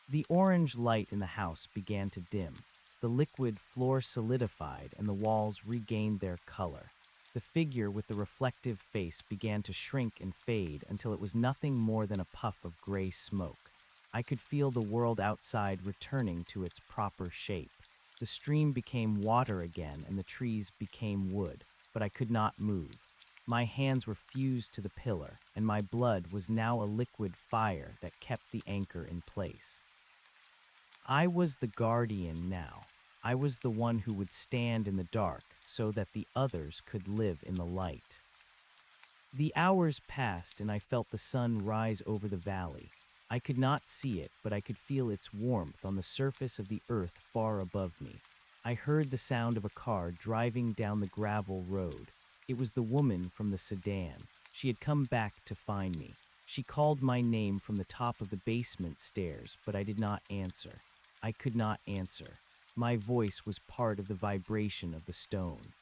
The orange light in the house began to dim. The liquid floor solidified and the walls regained their color. The figure with the reflective face began to shrink and fade until it was nothing more than a puff of gray smoke. I could feel the world outside returning to its proper shape. The The stream became water again and the trees became wood, but I could not move. My hands were fused to the pillar, and my blood was now a liquid fire that kept the anchor in place. I was the guardian now. I was the one who would stand in the dark so that the others could live in the light. The hours passed and I felt the sun rise over the valley. I could not see it, but I could feel its warmth on the surface of the earth far above me. I heard the sound of a car driving down the gravel road. It was the woman from the sedan. She had come back to find me. She called my name from the top of the basement stairs, but I did not answer. I could not answer. My voice was part of the vibration of the stone.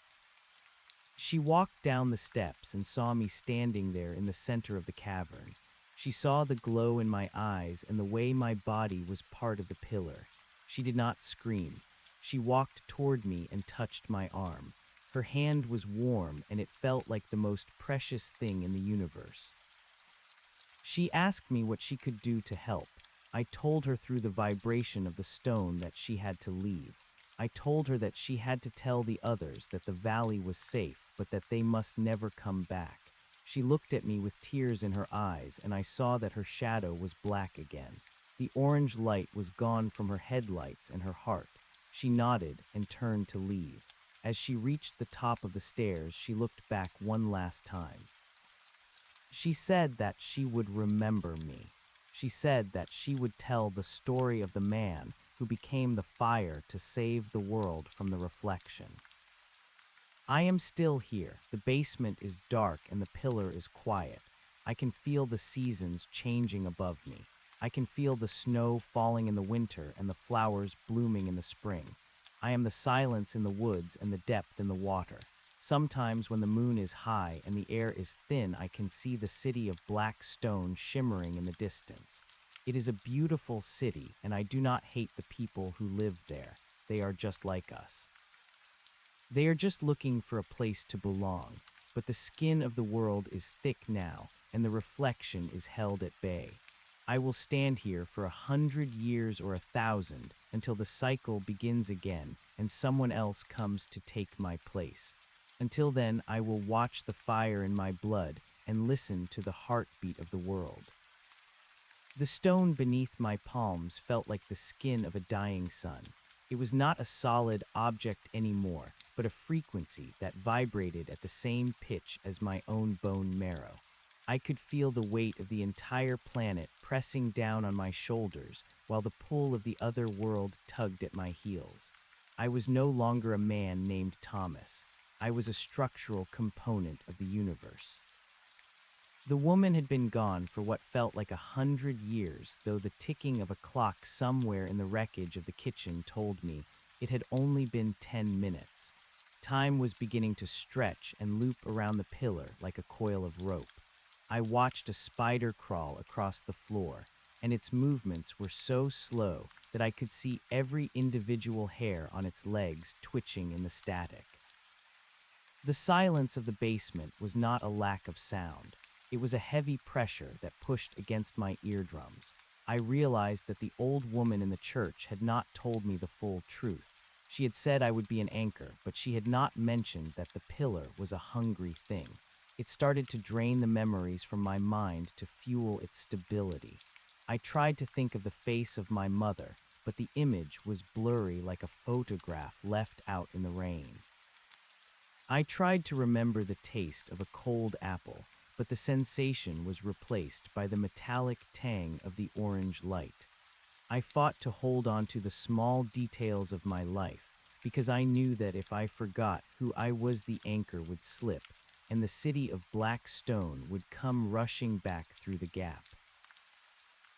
She walked down the steps and saw me standing there in the center of the cavern. She saw the glow in my eyes and the way my body was part of the pillar. She did not scream. She walked toward me and touched my arm. Her hand was warm and it felt like the most precious thing in the universe. She asked me what she could do to help. I told her through the vibration of the stone that she had to leave. I told her that she had to tell the others that the valley was safe, but that they must never come back. She looked at me with tears in her eyes, and I saw that her shadow was black again. The orange light was gone from her headlights and her heart. She nodded and turned to leave. As she reached the top of the stairs, she looked back one last time. She said that she would remember me. She said that she would tell the story of the man who became the fire to save the world from the reflection. I am still here. The basement is dark and the pillar is quiet. I can feel the seasons changing above me. I can feel the snow falling in the winter and the flowers blooming in the spring. I am the silence in the woods and the depth in the water. Sometimes when the moon is high and the air is thin, I can see the city of black stone shimmering in the distance. It is a beautiful city, and I do not hate the people who live there. They are just like us. They are just looking for a place to belong, but the skin of the world is thick now, and the reflection is held at bay. I will stand here for 100 years or 1,000 until the cycle begins again and someone else comes to take my place. Until then, I will watch the fire in my blood and listen to the heartbeat of the world. The stone beneath my palms felt like the skin of a dying sun. It was not a solid object anymore, but a frequency that vibrated at the same pitch as my own bone marrow. I could feel the weight of the entire planet pressing down on my shoulders while the pull of the other world tugged at my heels. I was no longer a man named Thomas. I was a structural component of the universe. The woman had been gone for what felt like 100 years, though the ticking of a clock somewhere in the wreckage of the kitchen told me it had only been 10 minutes. Time was beginning to stretch and loop around the pillar like a coil of rope. I watched a spider crawl across the floor, and its movements were so slow that I could see every individual hair on its legs twitching in the static. The silence of the basement was not a lack of sound. It was a heavy pressure that pushed against my eardrums. I realized that the old woman in the church had not told me the full truth. She had said I would be an anchor, but she had not mentioned that the pillar was a hungry thing. It started to drain the memories from my mind to fuel its stability. I tried to think of the face of my mother, but the image was blurry like a photograph left out in the rain. I tried to remember the taste of a cold apple, but the sensation was replaced by the metallic tang of the orange light. I fought to hold on to the small details of my life, because I knew that if I forgot who I was, the anchor would slip, and the city of black stone would come rushing back through the gap.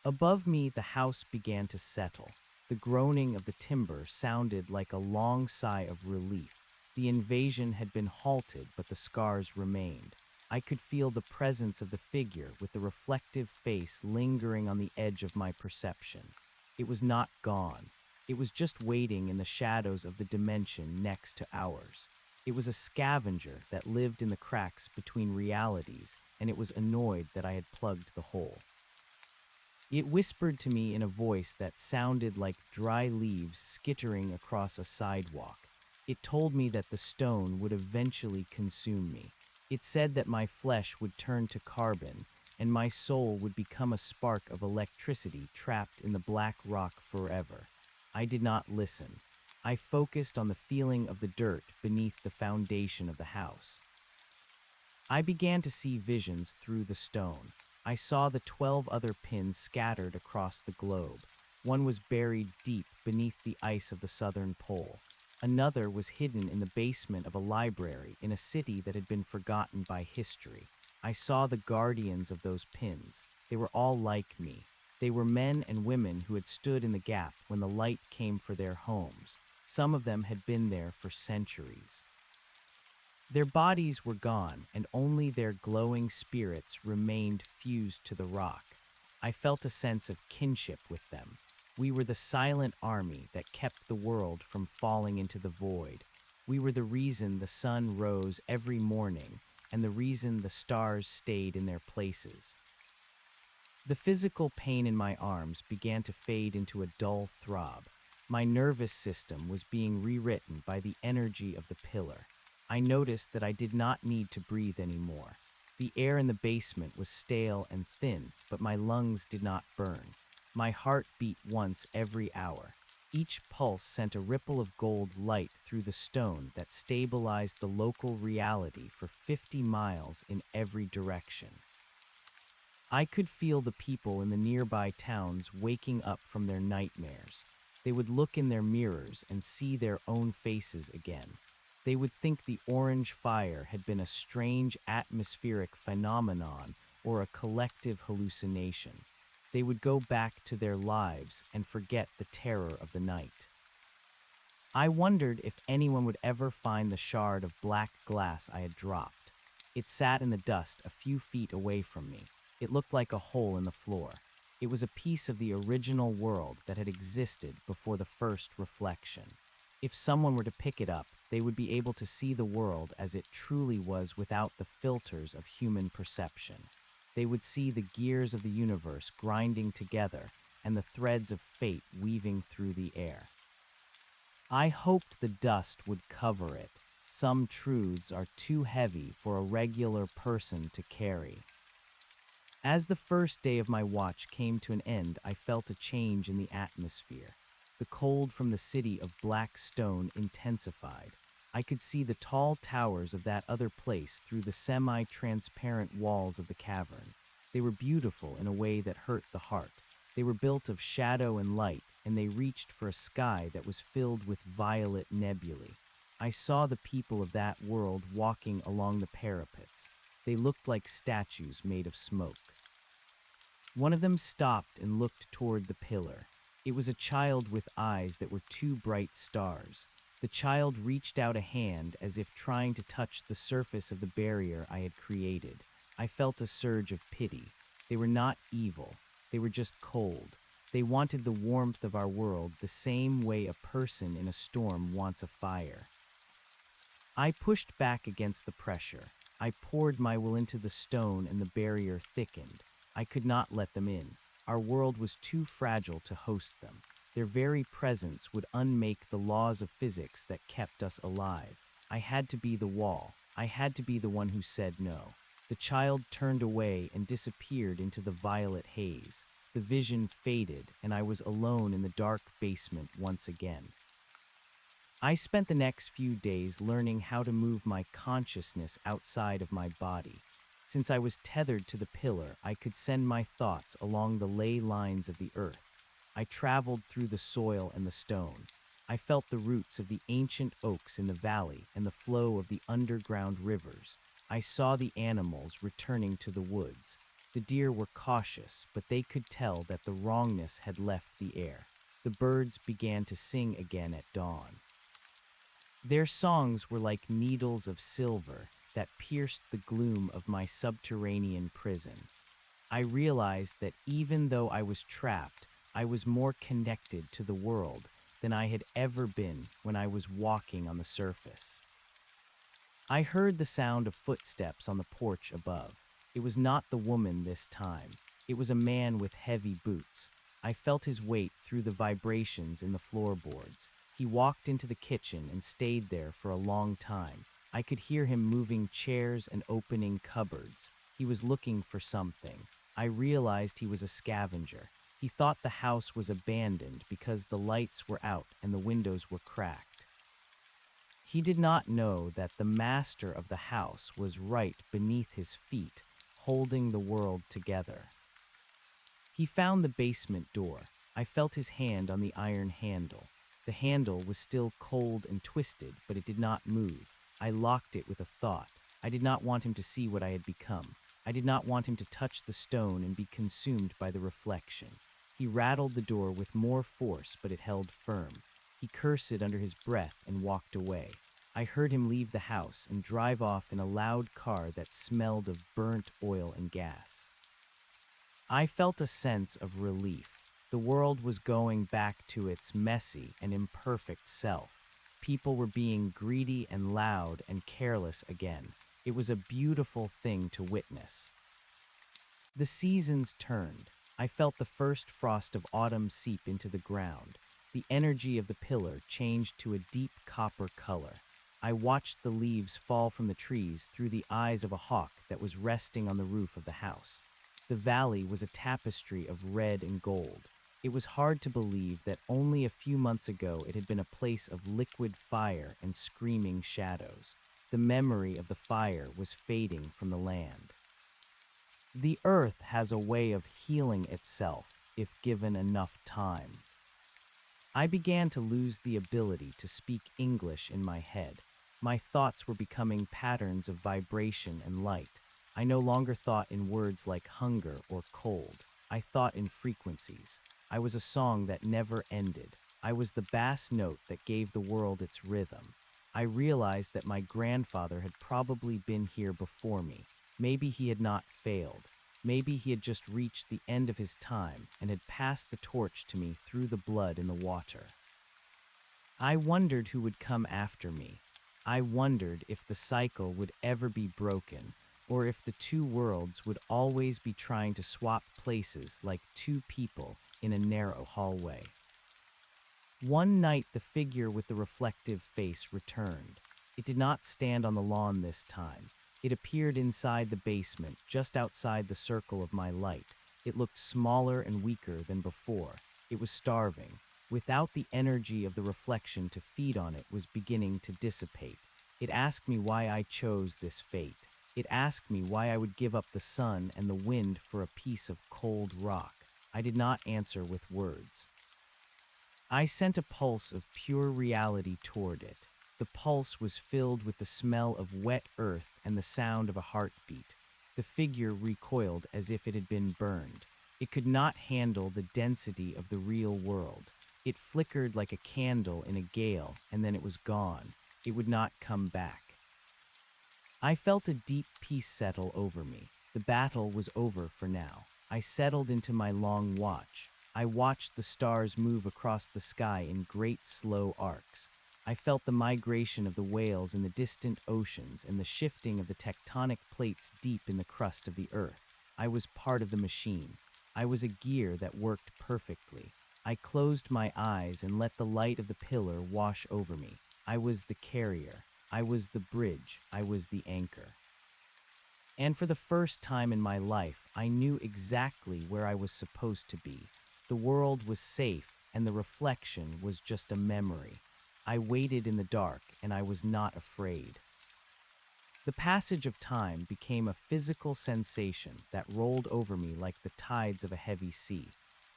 Above me, the house began to settle. The groaning of the timber sounded like a long sigh of relief. The invasion had been halted, but the scars remained. I could feel the presence of the figure with the reflective face lingering on the edge of my perception. It was not gone. It was just waiting in the shadows of the dimension next to ours. It was a scavenger that lived in the cracks between realities, and it was annoyed that I had plugged the hole. It whispered to me in a voice that sounded like dry leaves skittering across a sidewalk. It told me that the stone would eventually consume me. It said that my flesh would turn to carbon, and my soul would become a spark of electricity trapped in the black rock forever. I did not listen. I focused on the feeling of the dirt beneath the foundation of the house. I began to see visions through the stone. I saw the 12 other pins scattered across the globe. One was buried deep beneath the ice of the southern pole. Another was hidden in the basement of a library in a city that had been forgotten by history. I saw the guardians of those pins. They were all like me. They were men and women who had stood in the gap when the light came for their homes. Some of them had been there for centuries. Their bodies were gone, and only their glowing spirits remained fused to the rock. I felt a sense of kinship with them. We were the silent army that kept the world from falling into the void. We were the reason the sun rose every morning, and the reason the stars stayed in their places. The physical pain in my arms began to fade into a dull throb. My nervous system was being rewritten by the energy of the pillar. I noticed that I did not need to breathe anymore. The air in the basement was stale and thin, but my lungs did not burn. My heart beat once every hour. Each pulse sent a ripple of gold light through the stone that stabilized the local reality for 50 miles in every direction. I could feel the people in the nearby towns waking up from their nightmares. They would look in their mirrors and see their own faces again. They would think the orange fire had been a strange atmospheric phenomenon or a collective hallucination. They would go back to their lives and forget the terror of the night. I wondered if anyone would ever find the shard of black glass I had dropped. It sat in the dust a few feet away from me. It looked like a hole in the floor. It was a piece of the original world that had existed before the first reflection. If someone were to pick it up, they would be able to see the world as it truly was without the filters of human perception. They would see the gears of the universe grinding together and the threads of fate weaving through the air. I hoped the dust would cover it. Some truths are too heavy for a regular person to carry. As the first day of my watch came to an end, I felt a change in the atmosphere. The cold from the city of black stone intensified. I could see the tall towers of that other place through the semi-transparent walls of the cavern. They were beautiful in a way that hurt the heart. They were built of shadow and light, and they reached for a sky that was filled with violet nebulae. I saw the people of that world walking along the parapets. They looked like statues made of smoke. One of them stopped and looked toward the pillar. It was a child with eyes that were two bright stars. The child reached out a hand as if trying to touch the surface of the barrier I had created. I felt a surge of pity. They were not evil. They were just cold. They wanted the warmth of our world the same way a person in a storm wants a fire. I pushed back against the pressure. I poured my will into the stone and the barrier thickened. I could not let them in. Our world was too fragile to host them. Their very presence would unmake the laws of physics that kept us alive. I had to be the wall. I had to be the one who said no. The child turned away and disappeared into the violet haze. The vision faded, and I was alone in the dark basement once again. I spent the next few days learning how to move my consciousness outside of my body. Since I was tethered to the pillar, I could send my thoughts along the ley lines of the earth. I traveled through the soil and the stone. I felt the roots of the ancient oaks in the valley and the flow of the underground rivers. I saw the animals returning to the woods. The deer were cautious, but they could tell that the wrongness had left the air. The birds began to sing again at dawn. Their songs were like needles of silver that pierced the gloom of my subterranean prison. I realized that even though I was trapped, I was more connected to the world than I had ever been when I was walking on the surface. I heard the sound of footsteps on the porch above. It was not the woman this time. It was a man with heavy boots. I felt his weight through the vibrations in the floorboards. He walked into the kitchen and stayed there for a long time. I could hear him moving chairs and opening cupboards. He was looking for something. I realized he was a scavenger. He thought the house was abandoned because the lights were out and the windows were cracked. He did not know that the master of the house was right beneath his feet, holding the world together. He found the basement door. I felt his hand on the iron handle. The handle was still cold and twisted, but it did not move. I locked it with a thought. I did not want him to see what I had become. I did not want him to touch the stone and be consumed by the reflection. He rattled the door with more force, but it held firm. He cursed under his breath and walked away. I heard him leave the house and drive off in a loud car that smelled of burnt oil and gas. I felt a sense of relief. The world was going back to its messy and imperfect self. People were being greedy and loud and careless again. It was a beautiful thing to witness. The seasons turned. I felt the first frost of autumn seep into the ground. The energy of the pillar changed to a deep copper color. I watched the leaves fall from the trees through the eyes of a hawk that was resting on the roof of the house. The valley was a tapestry of red and gold. It was hard to believe that only a few months ago it had been a place of liquid fire and screaming shadows. The memory of the fire was fading from the land. The earth has a way of healing itself if given enough time. I began to lose the ability to speak English in my head. My thoughts were becoming patterns of vibration and light. I no longer thought in words like hunger or cold. I thought in frequencies. I was a song that never ended. I was the bass note that gave the world its rhythm. I realized that my grandfather had probably been here before me. Maybe he had not failed. Maybe he had just reached the end of his time and had passed the torch to me through the blood in the water. I wondered who would come after me. I wondered if the cycle would ever be broken, or if the two worlds would always be trying to swap places like two people in a narrow hallway. One night the figure with the reflective face returned. It did not stand on the lawn this time. It appeared inside the basement, just outside the circle of my light. It looked smaller and weaker than before. It was starving. Without the energy of the reflection to feed on it was beginning to dissipate. It asked me why I chose this fate. It asked me why I would give up the sun and the wind for a piece of cold rock. I did not answer with words. I sent a pulse of pure reality toward it. The pulse was filled with the smell of wet earth and the sound of a heartbeat. The figure recoiled as if it had been burned. It could not handle the density of the real world. It flickered like a candle in a gale, and then it was gone. It would not come back. I felt a deep peace settle over me. The battle was over for now. I settled into my long watch. I watched the stars move across the sky in great slow arcs. I felt the migration of the whales in the distant oceans and the shifting of the tectonic plates deep in the crust of the earth. I was part of the machine. I was a gear that worked perfectly. I closed my eyes and let the light of the pillar wash over me. I was the carrier. I was the bridge. I was the anchor. And for the first time in my life, I knew exactly where I was supposed to be. The world was safe, and the reflection was just a memory. I waited in the dark, and I was not afraid. The passage of time became a physical sensation that rolled over me like the tides of a heavy sea.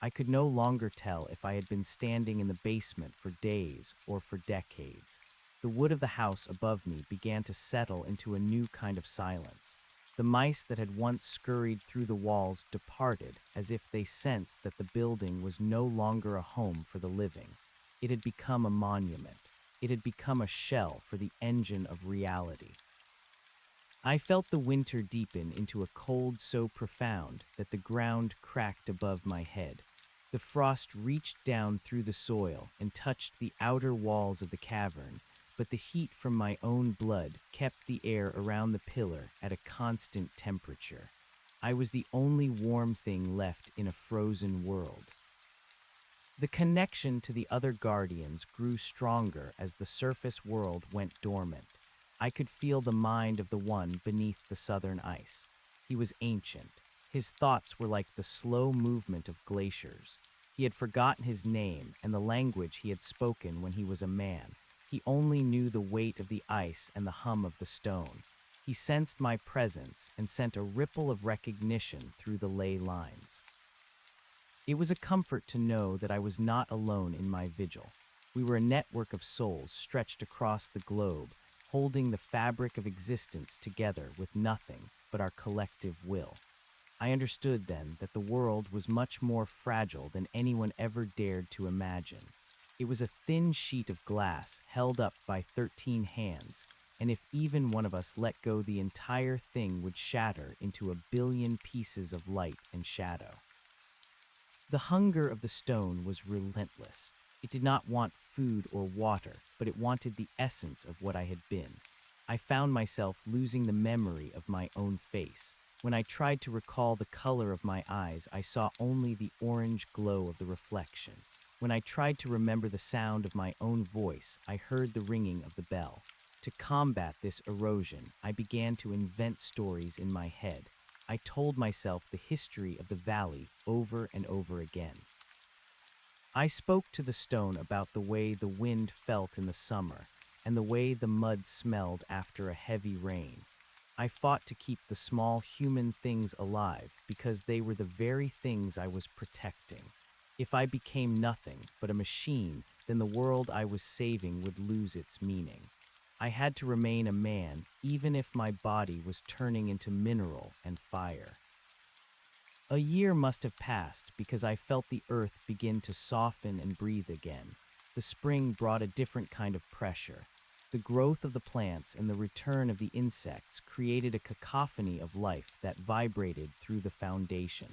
I could no longer tell if I had been standing in the basement for days or for decades. The wood of the house above me began to settle into a new kind of silence. The mice that had once scurried through the walls departed as if they sensed that the building was no longer a home for the living. It had become a monument. It had become a shell for the engine of reality. I felt the winter deepen into a cold so profound that the ground cracked above my head. The frost reached down through the soil and touched the outer walls of the cavern, but the heat from my own blood kept the air around the pillar at a constant temperature. I was the only warm thing left in a frozen world. The connection to the other guardians grew stronger as the surface world went dormant. I could feel the mind of the one beneath the southern ice. He was ancient. His thoughts were like the slow movement of glaciers. He had forgotten his name and the language he had spoken when he was a man. He only knew the weight of the ice and the hum of the stone. He sensed my presence and sent a ripple of recognition through the ley lines. It was a comfort to know that I was not alone in my vigil. We were a network of souls stretched across the globe, holding the fabric of existence together with nothing but our collective will. I understood then that the world was much more fragile than anyone ever dared to imagine. It was a thin sheet of glass held up by 13 hands, and if even one of us let go, the entire thing would shatter into a billion pieces of light and shadow. The hunger of the stone was relentless. It did not want food or water, but it wanted the essence of what I had been. I found myself losing the memory of my own face. When I tried to recall the color of my eyes, I saw only the orange glow of the reflection. When I tried to remember the sound of my own voice, I heard the ringing of the bell. To combat this erosion, I began to invent stories in my head. I told myself the history of the valley over and over again. I spoke to the stone about the way the wind felt in the summer and the way the mud smelled after a heavy rain. I fought to keep the small human things alive because they were the very things I was protecting. If I became nothing but a machine, then the world I was saving would lose its meaning. I had to remain a man, even if my body was turning into mineral and fire. A year must have passed because I felt the earth begin to soften and breathe again. The spring brought a different kind of pressure. The growth of the plants and the return of the insects created a cacophony of life that vibrated through the foundation.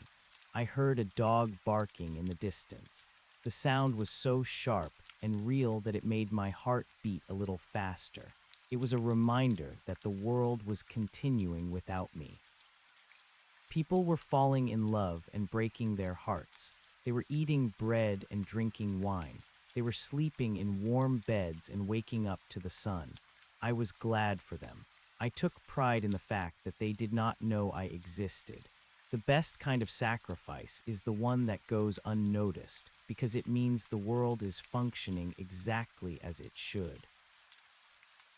I heard a dog barking in the distance. The sound was so sharp and real that it made my heart beat a little faster. It was a reminder that the world was continuing without me. People were falling in love and breaking their hearts. They were eating bread and drinking wine. They were sleeping in warm beds and waking up to the sun. I was glad for them. I took pride in the fact that they did not know I existed. The best kind of sacrifice is the one that goes unnoticed, because it means the world is functioning exactly as it should.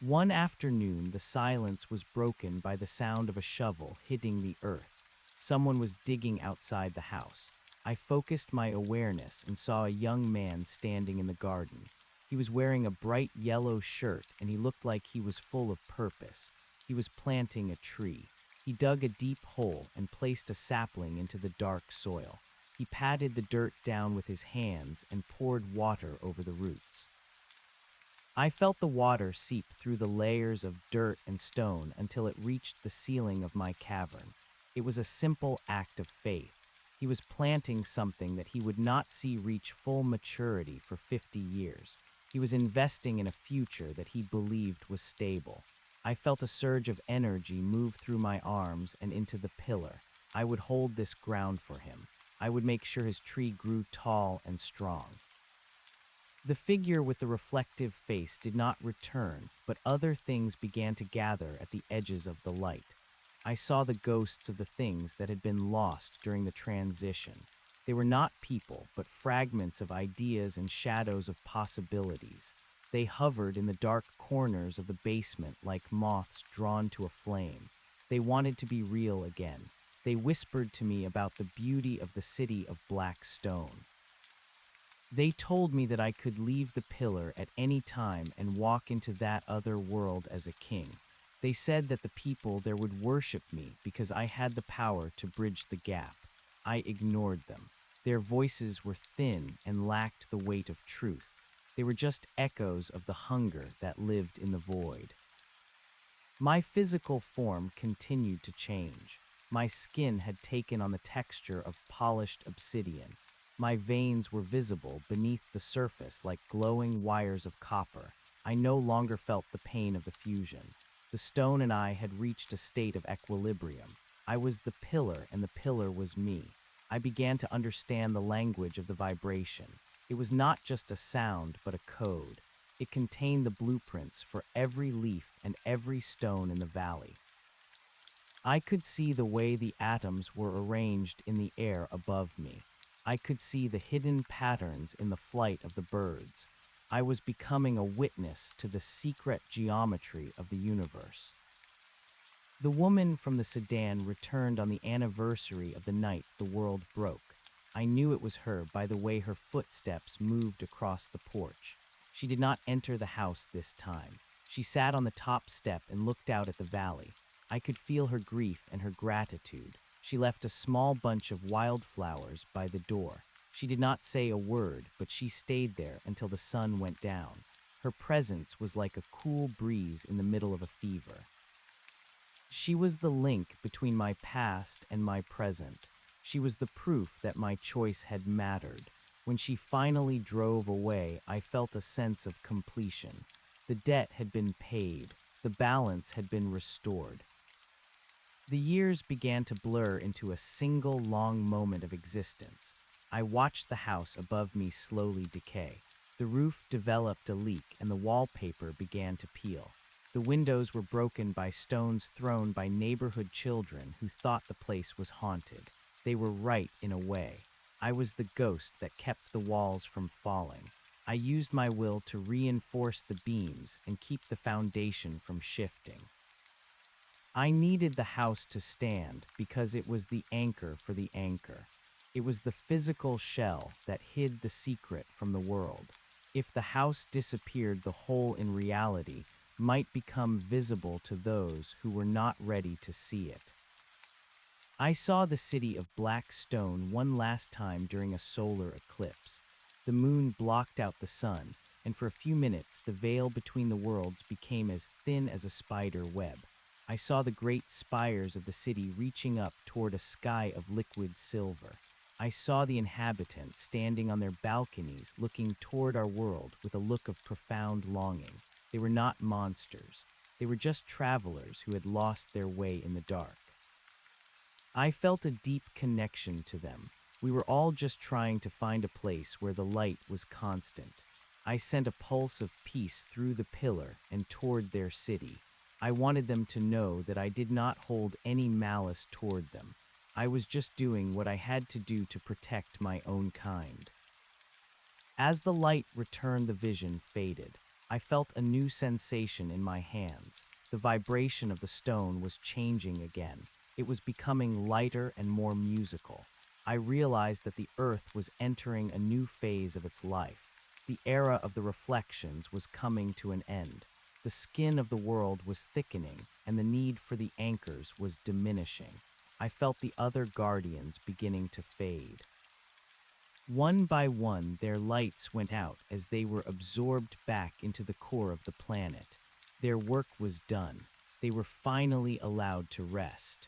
One afternoon, the silence was broken by the sound of a shovel hitting the earth. Someone was digging outside the house. I focused my awareness and saw a young man standing in the garden. He was wearing a bright yellow shirt and he looked like he was full of purpose. He was planting a tree. He dug a deep hole and placed a sapling into the dark soil. He patted the dirt down with his hands and poured water over the roots. I felt the water seep through the layers of dirt and stone until it reached the ceiling of my cavern. It was a simple act of faith. He was planting something that he would not see reach full maturity for 50 years. He was investing in a future that he believed was stable. I felt a surge of energy move through my arms and into the pillar. I would hold this ground for him. I would make sure his tree grew tall and strong. The figure with the reflective face did not return, but other things began to gather at the edges of the light. I saw the ghosts of the things that had been lost during the transition. They were not people, but fragments of ideas and shadows of possibilities. They hovered in the dark corners of the basement like moths drawn to a flame. They wanted to be real again. They whispered to me about the beauty of the city of black stone. They told me that I could leave the pillar at any time and walk into that other world as a king. They said that the people there would worship me because I had the power to bridge the gap. I ignored them. Their voices were thin and lacked the weight of truth. They were just echoes of the hunger that lived in the void. My physical form continued to change. My skin had taken on the texture of polished obsidian. My veins were visible beneath the surface like glowing wires of copper. I no longer felt the pain of the fusion. The stone and I had reached a state of equilibrium. I was the pillar, and the pillar was me. I began to understand the language of the vibration. It was not just a sound, but a code. It contained the blueprints for every leaf and every stone in the valley. I could see the way the atoms were arranged in the air above me. I could see the hidden patterns in the flight of the birds. I was becoming a witness to the secret geometry of the universe. The woman from the sedan returned on the anniversary of the night the world broke. I knew it was her by the way her footsteps moved across the porch. She did not enter the house this time. She sat on the top step and looked out at the valley. I could feel her grief and her gratitude. She left a small bunch of wildflowers by the door. She did not say a word, but she stayed there until the sun went down. Her presence was like a cool breeze in the middle of a fever. She was the link between my past and my present. She was the proof that my choice had mattered. When she finally drove away, I felt a sense of completion. The debt had been paid. The balance had been restored. The years began to blur into a single long moment of existence. I watched the house above me slowly decay. The roof developed a leak and the wallpaper began to peel. The windows were broken by stones thrown by neighborhood children who thought the place was haunted. They were right in a way. I was the ghost that kept the walls from falling. I used my will to reinforce the beams and keep the foundation from shifting. I needed the house to stand because it was the anchor for the anchor. It was the physical shell that hid the secret from the world. If the house disappeared, the hole in reality might become visible to those who were not ready to see it. I saw the city of black stone one last time during a solar eclipse. The moon blocked out the sun, and for a few minutes the veil between the worlds became as thin as a spider web. I saw the great spires of the city reaching up toward a sky of liquid silver. I saw the inhabitants standing on their balconies looking toward our world with a look of profound longing. They were not monsters. They were just travelers who had lost their way in the dark. I felt a deep connection to them. We were all just trying to find a place where the light was constant. I sent a pulse of peace through the pillar and toward their city. I wanted them to know that I did not hold any malice toward them. I was just doing what I had to do to protect my own kind. As the light returned, the vision faded. I felt a new sensation in my hands. The vibration of the stone was changing again. It was becoming lighter and more musical. I realized that the earth was entering a new phase of its life. The era of the reflections was coming to an end. The skin of the world was thickening, and the need for the anchors was diminishing. I felt the other guardians beginning to fade. One by one, their lights went out as they were absorbed back into the core of the planet. Their work was done. They were finally allowed to rest.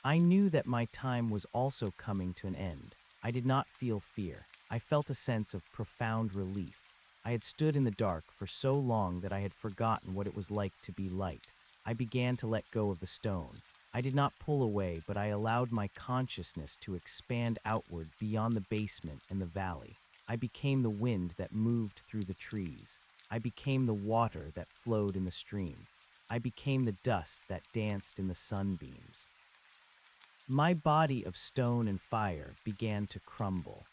I knew that my time was also coming to an end. I did not feel fear. I felt a sense of profound relief. I had stood in the dark for so long that I had forgotten what it was like to be light. I began to let go of the stone. I did not pull away, but I allowed my consciousness to expand outward beyond the basement and the valley. I became the wind that moved through the trees. I became the water that flowed in the stream. I became the dust that danced in the sunbeams. My body of stone and fire began to crumble.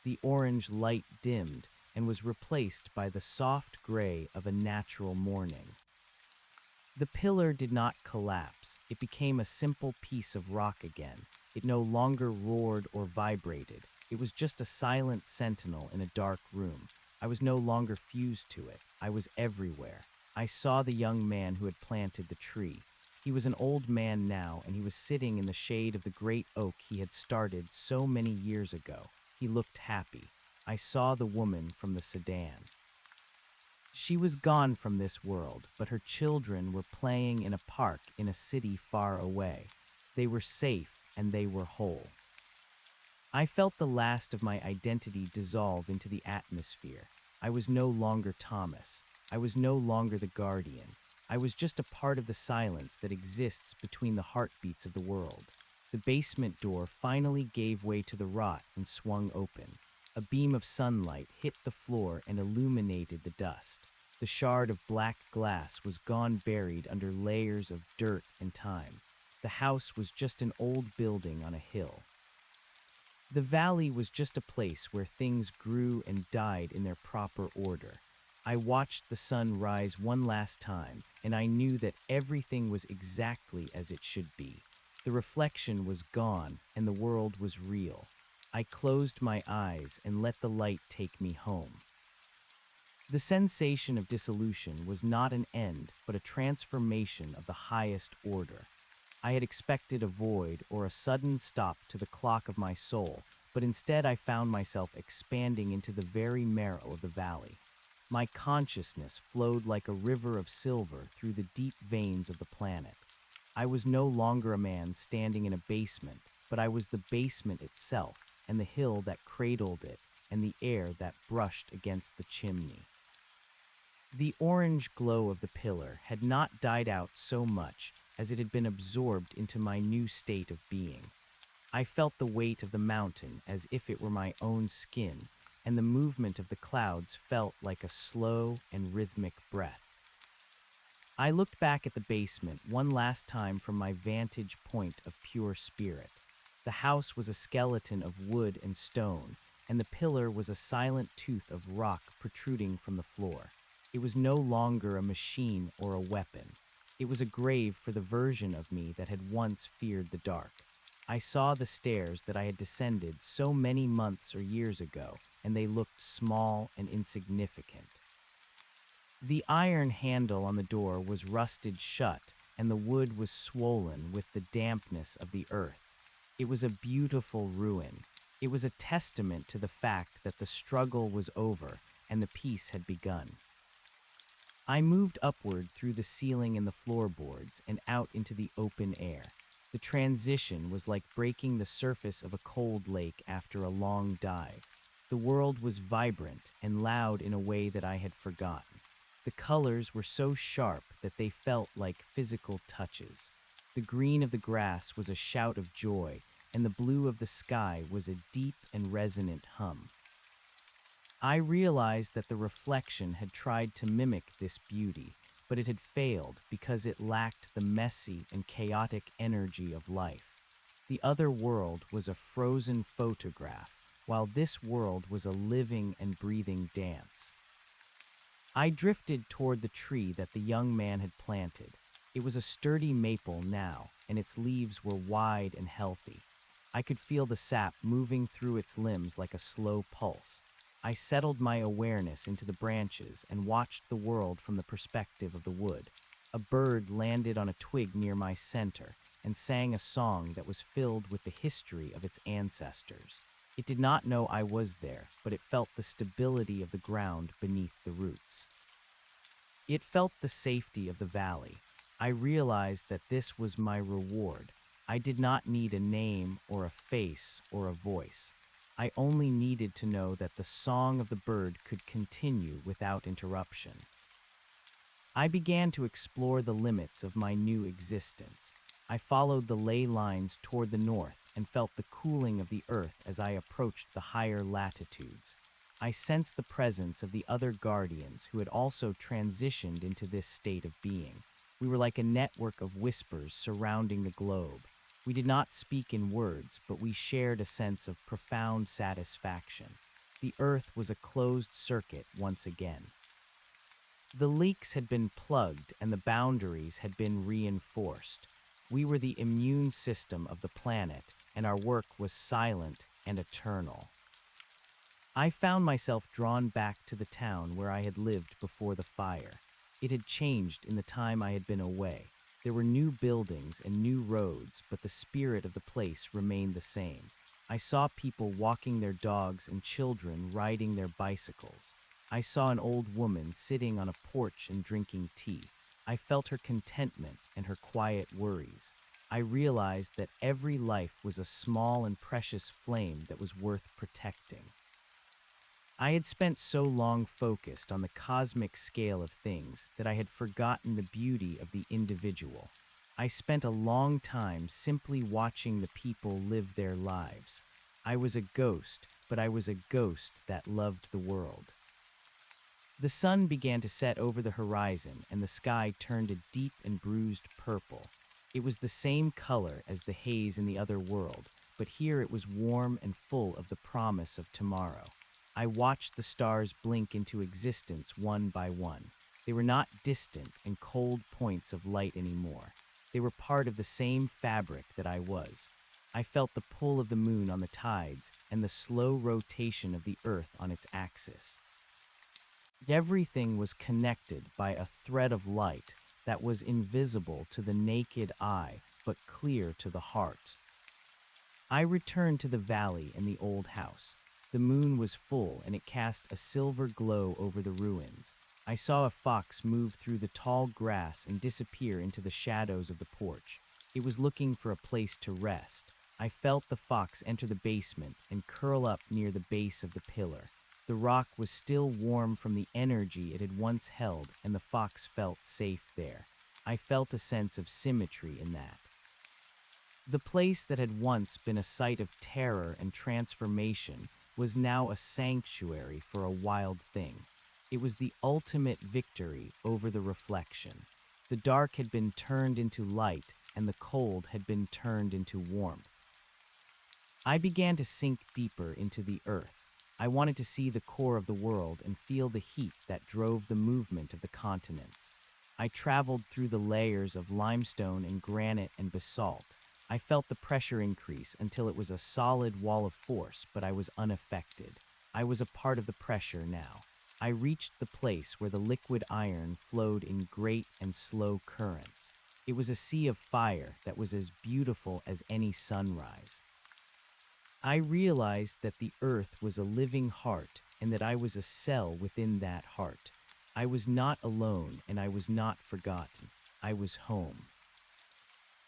The orange light dimmed and was replaced by the soft gray of a natural morning. The pillar did not collapse. It became a simple piece of rock again. It no longer roared or vibrated. It was just a silent sentinel in a dark room. I was no longer fused to it. I was everywhere. I saw the young man who had planted the tree. He was an old man now, and he was sitting in the shade of the great oak he had started so many years ago. He looked happy. I saw the woman from the sedan. She was gone from this world, but her children were playing in a park in a city far away. They were safe and they were whole. I felt the last of my identity dissolve into the atmosphere. I was no longer Thomas. I was no longer the guardian. I was just a part of the silence that exists between the heartbeats of the world. The basement door finally gave way to the rot and swung open. A beam of sunlight hit the floor and illuminated the dust. The shard of black glass was gone, buried under layers of dirt and time. The house was just an old building on a hill. The valley was just a place where things grew and died in their proper order. I watched the sun rise one last time, and I knew that everything was exactly as it should be. The reflection was gone, and the world was real. I closed my eyes and let the light take me home. The sensation of dissolution was not an end, but a transformation of the highest order. I had expected a void or a sudden stop to the clock of my soul, but instead I found myself expanding into the very marrow of the valley. My consciousness flowed like a river of silver through the deep veins of the planet. I was no longer a man standing in a basement, but I was the basement itself, and the hill that cradled it, and the air that brushed against the chimney. The orange glow of the pillar had not died out so much as it had been absorbed into my new state of being. I felt the weight of the mountain as if it were my own skin, and the movement of the clouds felt like a slow and rhythmic breath. I looked back at the basement one last time from my vantage point of pure spirit. The house was a skeleton of wood and stone, and the pillar was a silent tooth of rock protruding from the floor. It was no longer a machine or a weapon. It was a grave for the version of me that had once feared the dark. I saw the stairs that I had descended so many months or years ago, and they looked small and insignificant. The iron handle on the door was rusted shut, and the wood was swollen with the dampness of the earth. It was a beautiful ruin. It was a testament to the fact that the struggle was over and the peace had begun. I moved upward through the ceiling and the floorboards and out into the open air. The transition was like breaking the surface of a cold lake after a long dive. The world was vibrant and loud in a way that I had forgotten. The colors were so sharp that they felt like physical touches. The green of the grass was a shout of joy, and the blue of the sky was a deep and resonant hum. I realized that the reflection had tried to mimic this beauty, but it had failed because it lacked the messy and chaotic energy of life. The other world was a frozen photograph, while this world was a living and breathing dance. I drifted toward the tree that the young man had planted. It was a sturdy maple now, and its leaves were wide and healthy. I could feel the sap moving through its limbs like a slow pulse. I settled my awareness into the branches and watched the world from the perspective of the wood. A bird landed on a twig near my center and sang a song that was filled with the history of its ancestors. It did not know I was there, but it felt the stability of the ground beneath the roots. It felt the safety of the valley. I realized that this was my reward. I did not need a name or a face or a voice. I only needed to know that the song of the bird could continue without interruption. I began to explore the limits of my new existence. I followed the ley lines toward the north and felt the cooling of the earth as I approached the higher latitudes. I sensed the presence of the other guardians who had also transitioned into this state of being. We were like a network of whispers surrounding the globe. We did not speak in words, but we shared a sense of profound satisfaction. The earth was a closed circuit once again. The leaks had been plugged and the boundaries had been reinforced. We were the immune system of the planet, and our work was silent and eternal. I found myself drawn back to the town where I had lived before the fire. It had changed in the time I had been away. There were new buildings and new roads, but the spirit of the place remained the same. I saw people walking their dogs and children riding their bicycles. I saw an old woman sitting on a porch and drinking tea. I felt her contentment and her quiet worries. I realized that every life was a small and precious flame that was worth protecting. I had spent so long focused on the cosmic scale of things that I had forgotten the beauty of the individual. I spent a long time simply watching the people live their lives. I was a ghost, but I was a ghost that loved the world. The sun began to set over the horizon, and the sky turned a deep and bruised purple. It was the same color as the haze in the other world, but here it was warm and full of the promise of tomorrow. I watched the stars blink into existence one by one. They were not distant and cold points of light anymore. They were part of the same fabric that I was. I felt the pull of the moon on the tides and the slow rotation of the earth on its axis. Everything was connected by a thread of light that was invisible to the naked eye but clear to the heart. I returned to the valley and the old house. The moon was full and it cast a silver glow over the ruins. I saw a fox move through the tall grass and disappear into the shadows of the porch. It was looking for a place to rest. I felt the fox enter the basement and curl up near the base of the pillar. The rock was still warm from the energy it had once held, and the fox felt safe there. I felt a sense of symmetry in that. The place that had once been a site of terror and transformation was now a sanctuary for a wild thing. It was the ultimate victory over the reflection. The dark had been turned into light, and the cold had been turned into warmth. I began to sink deeper into the earth. I wanted to see the core of the world and feel the heat that drove the movement of the continents. I traveled through the layers of limestone and granite and basalt. I felt the pressure increase until it was a solid wall of force, but I was unaffected. I was a part of the pressure now. I reached the place where the liquid iron flowed in great and slow currents. It was a sea of fire that was as beautiful as any sunrise. I realized that the earth was a living heart and that I was a cell within that heart. I was not alone and I was not forgotten. I was home.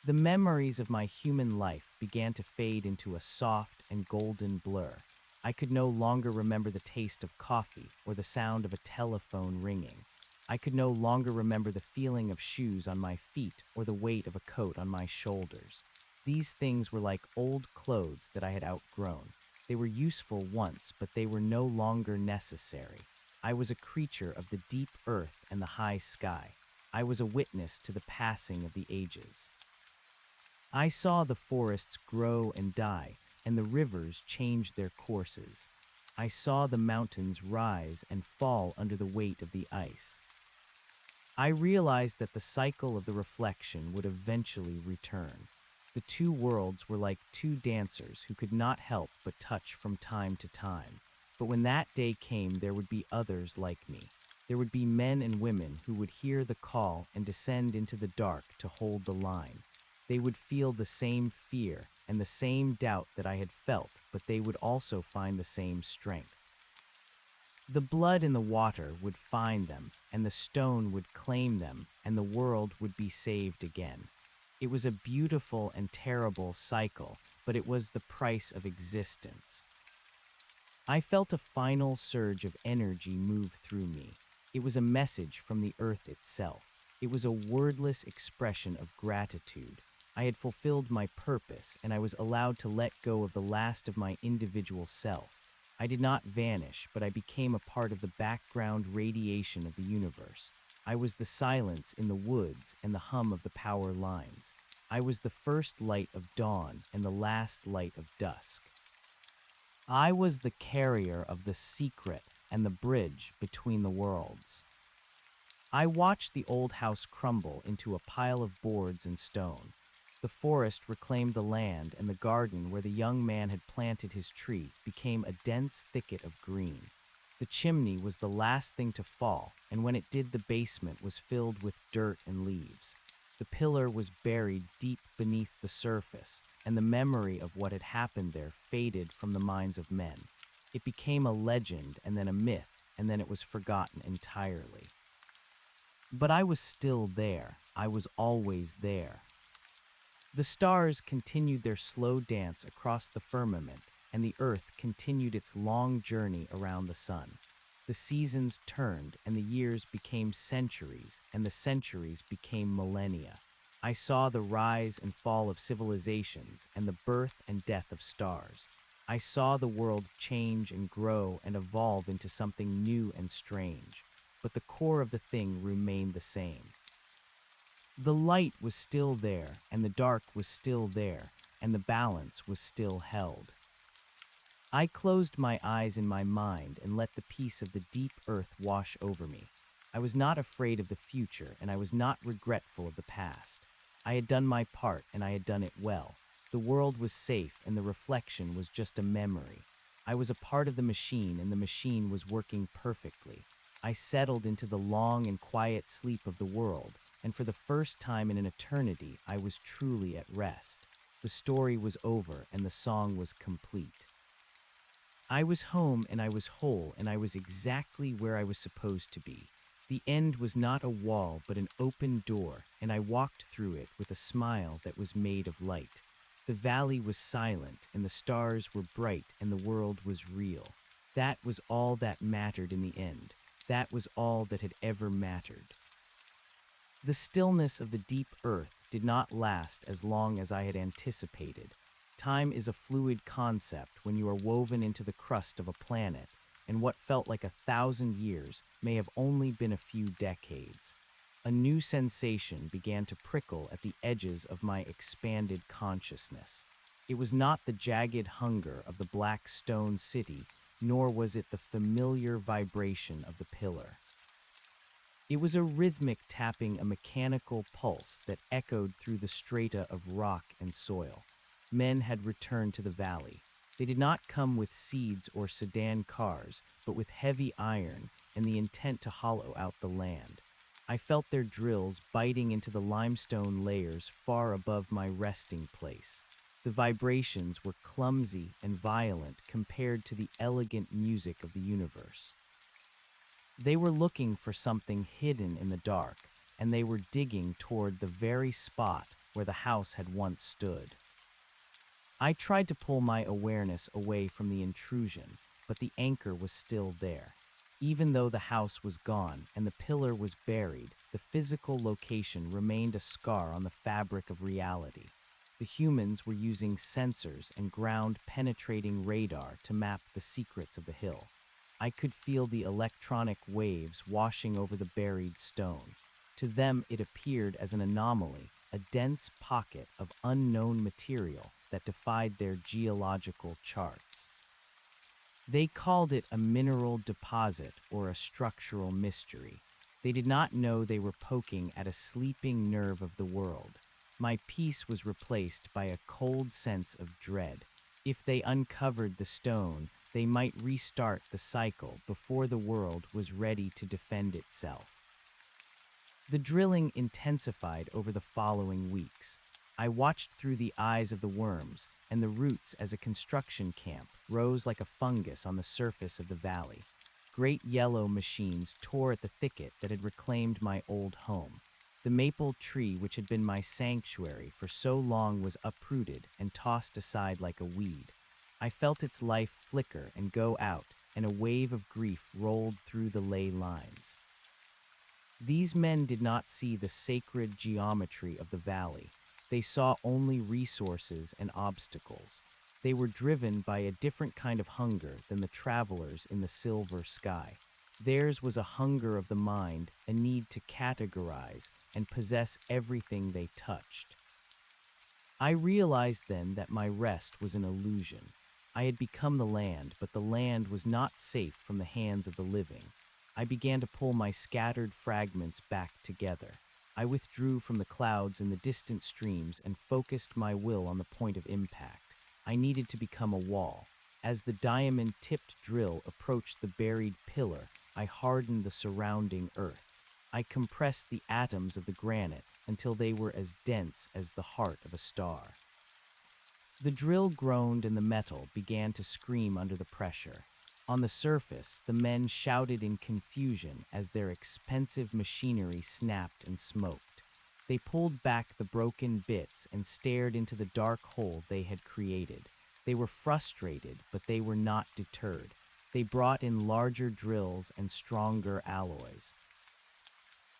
The memories of my human life began to fade into a soft and golden blur. I could no longer remember the taste of coffee or the sound of a telephone ringing. I could no longer remember the feeling of shoes on my feet or the weight of a coat on my shoulders. These things were like old clothes that I had outgrown. They were useful once, but they were no longer necessary. I was a creature of the deep earth and the high sky. I was a witness to the passing of the ages. I saw the forests grow and die, and the rivers change their courses. I saw the mountains rise and fall under the weight of the ice. I realized that the cycle of the reflection would eventually return. The two worlds were like two dancers who could not help but touch from time to time. But when that day came, there would be others like me. There would be men and women who would hear the call and descend into the dark to hold the line. They would feel the same fear and the same doubt that I had felt, but they would also find the same strength. The blood in the water would find them, and the stone would claim them, and the world would be saved again. It was a beautiful and terrible cycle, but it was the price of existence. I felt a final surge of energy move through me. It was a message from the earth itself. It was a wordless expression of gratitude. I had fulfilled my purpose, and I was allowed to let go of the last of my individual self. I did not vanish, but I became a part of the background radiation of the universe. I was the silence in the woods and the hum of the power lines. I was the first light of dawn and the last light of dusk. I was the carrier of the secret and the bridge between the worlds. I watched the old house crumble into a pile of boards and stone. The forest reclaimed the land, and the garden where the young man had planted his tree became a dense thicket of green. The chimney was the last thing to fall, and when it did, the basement was filled with dirt and leaves. The pillar was buried deep beneath the surface, and the memory of what had happened there faded from the minds of men. It became a legend, and then a myth, and then it was forgotten entirely. But I was still there. I was always there. The stars continued their slow dance across the firmament, and the Earth continued its long journey around the sun. The seasons turned, and the years became centuries, and the centuries became millennia. I saw the rise and fall of civilizations and the birth and death of stars. I saw the world change and grow and evolve into something new and strange, but the core of the thing remained the same. The light was still there, and the dark was still there, and the balance was still held. I closed my eyes in my mind and let the peace of the deep earth wash over me. I was not afraid of the future, and I was not regretful of the past. I had done my part, and I had done it well. The world was safe, and the reflection was just a memory. I was a part of the machine, and the machine was working perfectly. I settled into the long and quiet sleep of the world, and for the first time in an eternity, I was truly at rest. The story was over, and the song was complete. I was home, and I was whole, and I was exactly where I was supposed to be. The end was not a wall, but an open door, and I walked through it with a smile that was made of light. The valley was silent, and the stars were bright, and the world was real. That was all that mattered in the end. That was all that had ever mattered. The stillness of the deep earth did not last as long as I had anticipated. Time is a fluid concept when you are woven into the crust of a planet, and what felt like 1,000 years may have only been a few decades. A new sensation began to prickle at the edges of my expanded consciousness. It was not the jagged hunger of the black stone city, nor was it the familiar vibration of the pillar. It was a rhythmic tapping, a mechanical pulse that echoed through the strata of rock and soil. Men had returned to the valley. They did not come with seeds or sedan cars, but with heavy iron and the intent to hollow out the land. I felt their drills biting into the limestone layers far above my resting place. The vibrations were clumsy and violent compared to the elegant music of the universe. They were looking for something hidden in the dark, and they were digging toward the very spot where the house had once stood. I tried to pull my awareness away from the intrusion, but the anchor was still there. Even though the house was gone and the pillar was buried, the physical location remained a scar on the fabric of reality. The humans were using sensors and ground-penetrating radar to map the secrets of the hill. I could feel the electronic waves washing over the buried stone. To them, it appeared as an anomaly, a dense pocket of unknown material that defied their geological charts. They called it a mineral deposit or a structural mystery. They did not know they were poking at a sleeping nerve of the world. My peace was replaced by a cold sense of dread. If they uncovered the stone, they might restart the cycle before the world was ready to defend itself. The drilling intensified over the following weeks. I watched through the eyes of the worms, and the roots as a construction camp rose like a fungus on the surface of the valley. Great yellow machines tore at the thicket that had reclaimed my old home. The maple tree which had been my sanctuary for so long was uprooted and tossed aside like a weed. I felt its life flicker and go out, and a wave of grief rolled through the ley lines. These men did not see the sacred geometry of the valley. They saw only resources and obstacles. They were driven by a different kind of hunger than the travelers in the silver sky. Theirs was a hunger of the mind, a need to categorize and possess everything they touched. I realized then that my rest was an illusion. I had become the land, but the land was not safe from the hands of the living. I began to pull my scattered fragments back together. I withdrew from the clouds and the distant streams and focused my will on the point of impact. I needed to become a wall. As the diamond-tipped drill approached the buried pillar, I hardened the surrounding earth. I compressed the atoms of the granite until they were as dense as the heart of a star. The drill groaned and the metal began to scream under the pressure. On the surface, the men shouted in confusion as their expensive machinery snapped and smoked. They pulled back the broken bits and stared into the dark hole they had created. They were frustrated, but they were not deterred. They brought in larger drills and stronger alloys.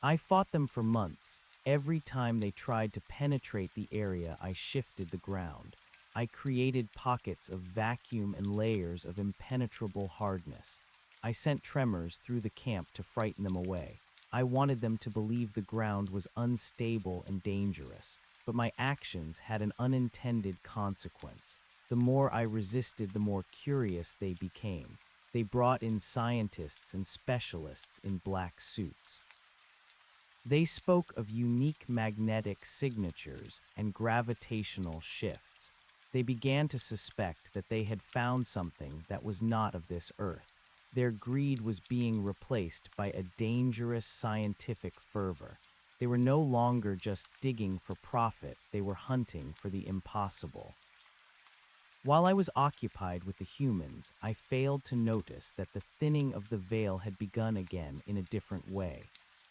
I fought them for months. Every time they tried to penetrate the area, I shifted the ground. I created pockets of vacuum and layers of impenetrable hardness. I sent tremors through the camp to frighten them away. I wanted them to believe the ground was unstable and dangerous, but my actions had an unintended consequence. The more I resisted, the more curious they became. They brought in scientists and specialists in black suits. They spoke of unique magnetic signatures and gravitational shifts. They began to suspect that they had found something that was not of this earth. Their greed was being replaced by a dangerous scientific fervor. They were no longer just digging for profit, they were hunting for the impossible. While I was occupied with the humans, I failed to notice that the thinning of the veil had begun again in a different way.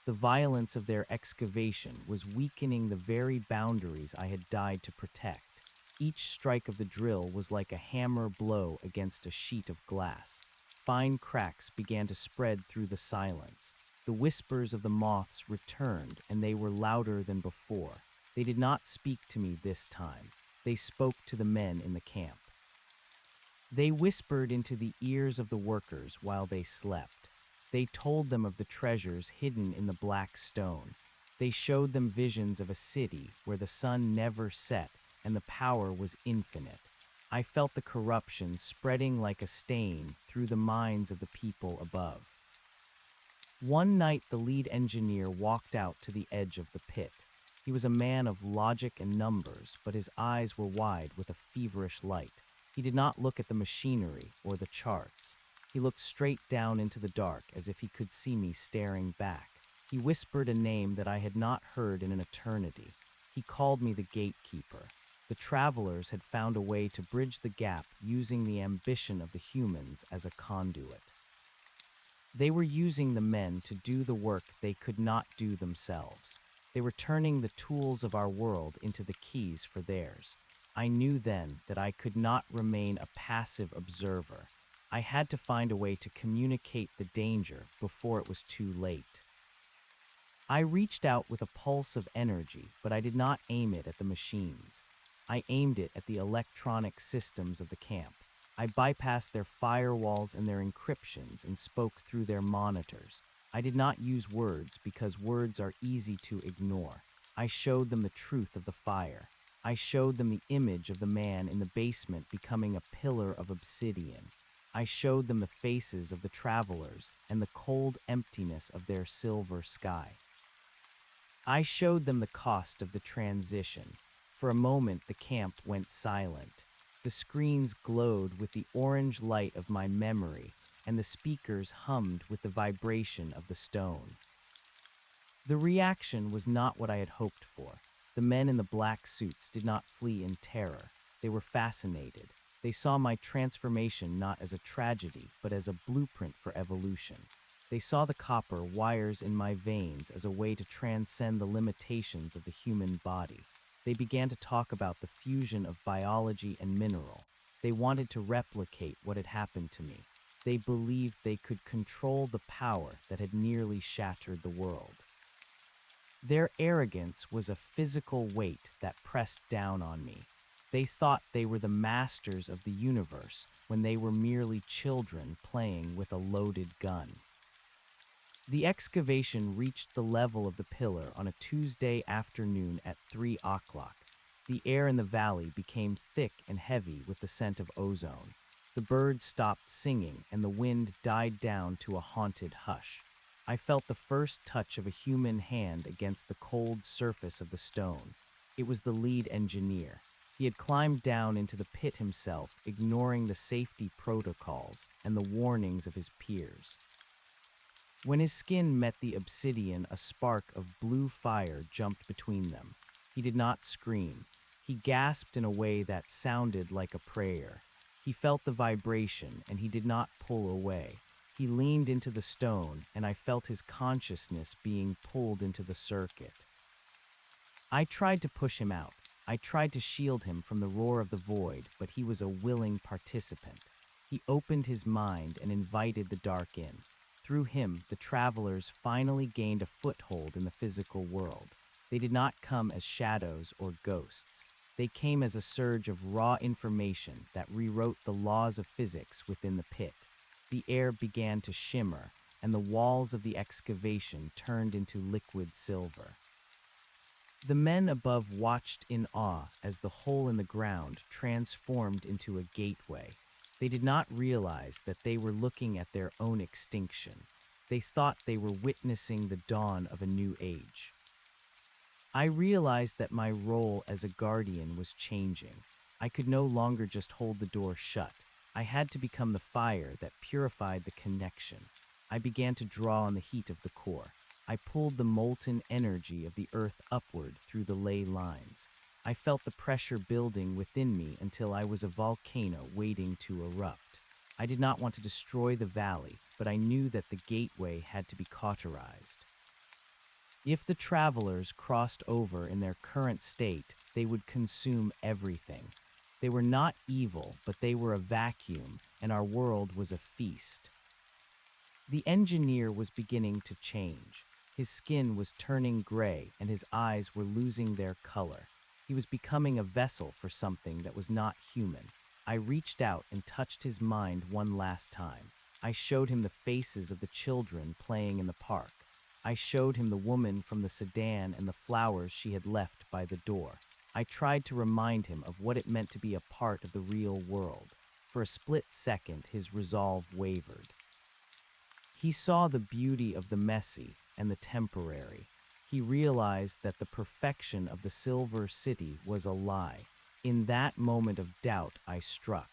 The violence of their excavation was weakening the very boundaries I had died to protect. Each strike of the drill was like a hammer blow against a sheet of glass. Fine cracks began to spread through the silence. The whispers of the moths returned, and they were louder than before. They did not speak to me this time. They spoke to the men in the camp. They whispered into the ears of the workers while they slept. They told them of the treasures hidden in the black stone. They showed them visions of a city where the sun never set and the power was infinite. I felt the corruption spreading like a stain through the minds of the people above. One night, the lead engineer walked out to the edge of the pit. He was a man of logic and numbers, but his eyes were wide with a feverish light. He did not look at the machinery or the charts. He looked straight down into the dark as if he could see me staring back. He whispered a name that I had not heard in an eternity. He called me the gatekeeper. The travelers had found a way to bridge the gap using the ambition of the humans as a conduit. They were using the men to do the work they could not do themselves. They were turning the tools of our world into the keys for theirs. I knew then that I could not remain a passive observer. I had to find a way to communicate the danger before it was too late. I reached out with a pulse of energy, but I did not aim it at the machines. I aimed it at the electronic systems of the camp. I bypassed their firewalls and their encryptions and spoke through their monitors. I did not use words because words are easy to ignore. I showed them the truth of the fire. I showed them the image of the man in the basement becoming a pillar of obsidian. I showed them the faces of the travelers and the cold emptiness of their silver sky. I showed them the cost of the transition. For a moment, the camp went silent. The screens glowed with the orange light of my memory, and the speakers hummed with the vibration of the stone. The reaction was not what I had hoped for. The men in the black suits did not flee in terror. They were fascinated. They saw my transformation not as a tragedy, but as a blueprint for evolution. They saw the copper wires in my veins as a way to transcend the limitations of the human body. They began to talk about the fusion of biology and mineral. They wanted to replicate what had happened to me. They believed they could control the power that had nearly shattered the world. Their arrogance was a physical weight that pressed down on me. They thought they were the masters of the universe when they were merely children playing with a loaded gun. The excavation reached the level of the pillar on a Tuesday afternoon at 3 o'clock. The air in the valley became thick and heavy with the scent of ozone. The birds stopped singing and the wind died down to a haunted hush. I felt the first touch of a human hand against the cold surface of the stone. It was the lead engineer. He had climbed down into the pit himself, ignoring the safety protocols and the warnings of his peers. When his skin met the obsidian, a spark of blue fire jumped between them. He did not scream. He gasped in a way that sounded like a prayer. He felt the vibration, and he did not pull away. He leaned into the stone, and I felt his consciousness being pulled into the circuit. I tried to push him out. I tried to shield him from the roar of the void, but he was a willing participant. He opened his mind and invited the dark in. Through him, the travelers finally gained a foothold in the physical world. They did not come as shadows or ghosts. They came as a surge of raw information that rewrote the laws of physics within the pit. The air began to shimmer, and the walls of the excavation turned into liquid silver. The men above watched in awe as the hole in the ground transformed into a gateway. They did not realize that they were looking at their own extinction. They thought they were witnessing the dawn of a new age. I realized that my role as a guardian was changing. I could no longer just hold the door shut. I had to become the fire that purified the connection. I began to draw on the heat of the core. I pulled the molten energy of the earth upward through the ley lines. I felt the pressure building within me until I was a volcano waiting to erupt. I did not want to destroy the valley, but I knew that the gateway had to be cauterized. If the travelers crossed over in their current state, they would consume everything. They were not evil, but they were a vacuum, and our world was a feast. The engineer was beginning to change. His skin was turning gray, and his eyes were losing their color. He was becoming a vessel for something that was not human. I reached out and touched his mind one last time. I showed him the faces of the children playing in the park. I showed him the woman from the sedan and the flowers she had left by the door. I tried to remind him of what it meant to be a part of the real world. For a split second, his resolve wavered. He saw the beauty of the messy and the temporary. He realized that the perfection of the Silver City was a lie. In that moment of doubt, I struck.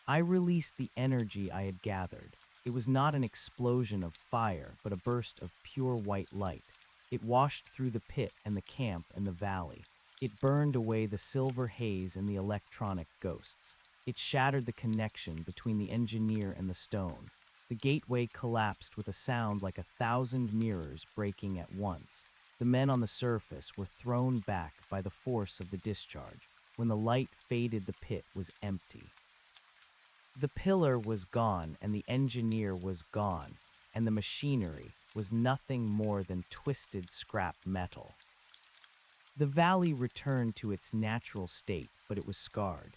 I released the energy I had gathered. It was not an explosion of fire, but a burst of pure white light. It washed through the pit and the camp and the valley. It burned away the silver haze and the electronic ghosts. It shattered the connection between the engineer and the stone. The gateway collapsed with a sound like 1,000 mirrors breaking at once. The men on the surface were thrown back by the force of the discharge. When the light faded, the pit was empty. The pillar was gone, and the engineer was gone, and the machinery was nothing more than twisted scrap metal. The valley returned to its natural state, but it was scarred.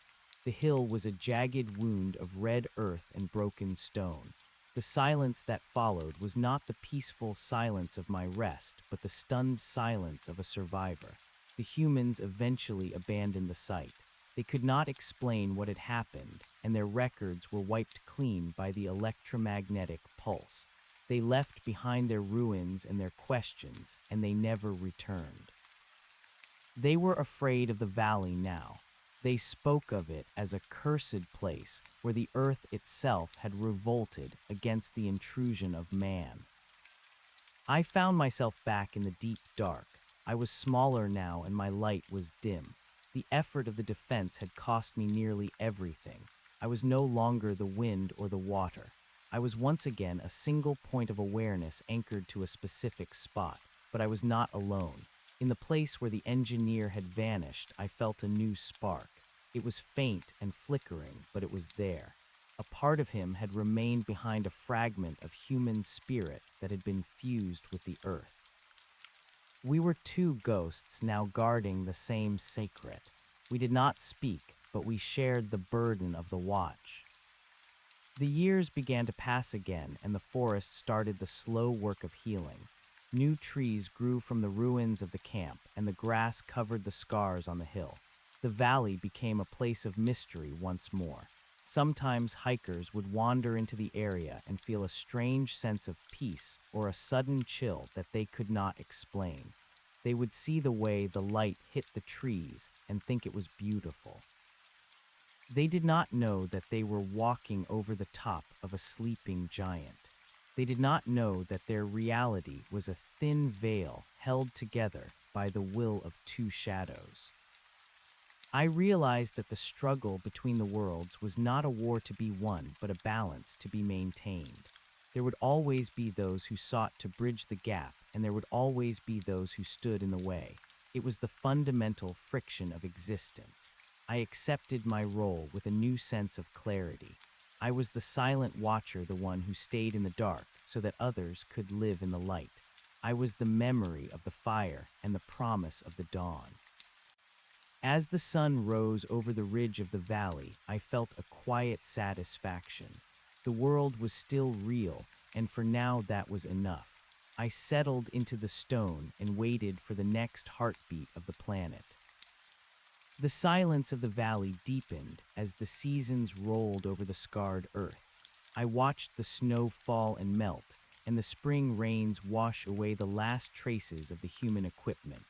The hill was a jagged wound of red earth and broken stone. The silence that followed was not the peaceful silence of my rest, but the stunned silence of a survivor. The humans eventually abandoned the site. They could not explain what had happened, and their records were wiped clean by the electromagnetic pulse. They left behind their ruins and their questions, and they never returned. They were afraid of the valley now. They spoke of it as a cursed place where the earth itself had revolted against the intrusion of man. I found myself back in the deep dark. I was smaller now, and my light was dim. The effort of the defense had cost me nearly everything. I was no longer the wind or the water. I was once again a single point of awareness anchored to a specific spot, but I was not alone. In the place where the engineer had vanished, I felt a new spark. It was faint and flickering, but it was there. A part of him had remained behind a fragment of human spirit that had been fused with the earth. We were two ghosts now guarding the same secret. We did not speak, but we shared the burden of the watch. The years began to pass again, and the forest started the slow work of healing. New trees grew from the ruins of the camp, and the grass covered the scars on the hill. The valley became a place of mystery once more. Sometimes hikers would wander into the area and feel a strange sense of peace or a sudden chill that they could not explain. They would see the way the light hit the trees and think it was beautiful. They did not know that they were walking over the top of a sleeping giant. They did not know that their reality was a thin veil held together by the will of two shadows. I realized that the struggle between the worlds was not a war to be won, but a balance to be maintained. There would always be those who sought to bridge the gap, and there would always be those who stood in the way. It was the fundamental friction of existence. I accepted my role with a new sense of clarity. I was the silent watcher, the one who stayed in the dark so that others could live in the light. I was the memory of the fire and the promise of the dawn. As the sun rose over the ridge of the valley, I felt a quiet satisfaction. The world was still real, and for now that was enough. I settled into the stone and waited for the next heartbeat of the planet. The silence of the valley deepened as the seasons rolled over the scarred earth. I watched the snow fall and melt, and the spring rains wash away the last traces of the human equipment.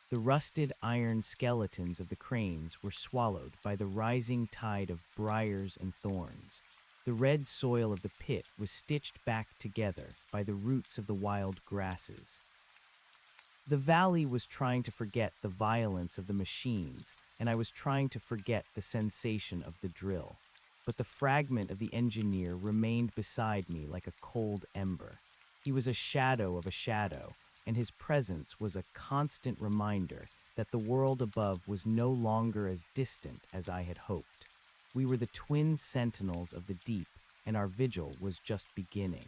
The rusted iron skeletons of the cranes were swallowed by the rising tide of briars and thorns. The red soil of the pit was stitched back together by the roots of the wild grasses. The valley was trying to forget the violence of the machines, and I was trying to forget the sensation of the drill. But the fragment of the engineer remained beside me like a cold ember. He was a shadow of a shadow, and his presence was a constant reminder that the world above was no longer as distant as I had hoped. We were the twin sentinels of the deep, and our vigil was just beginning.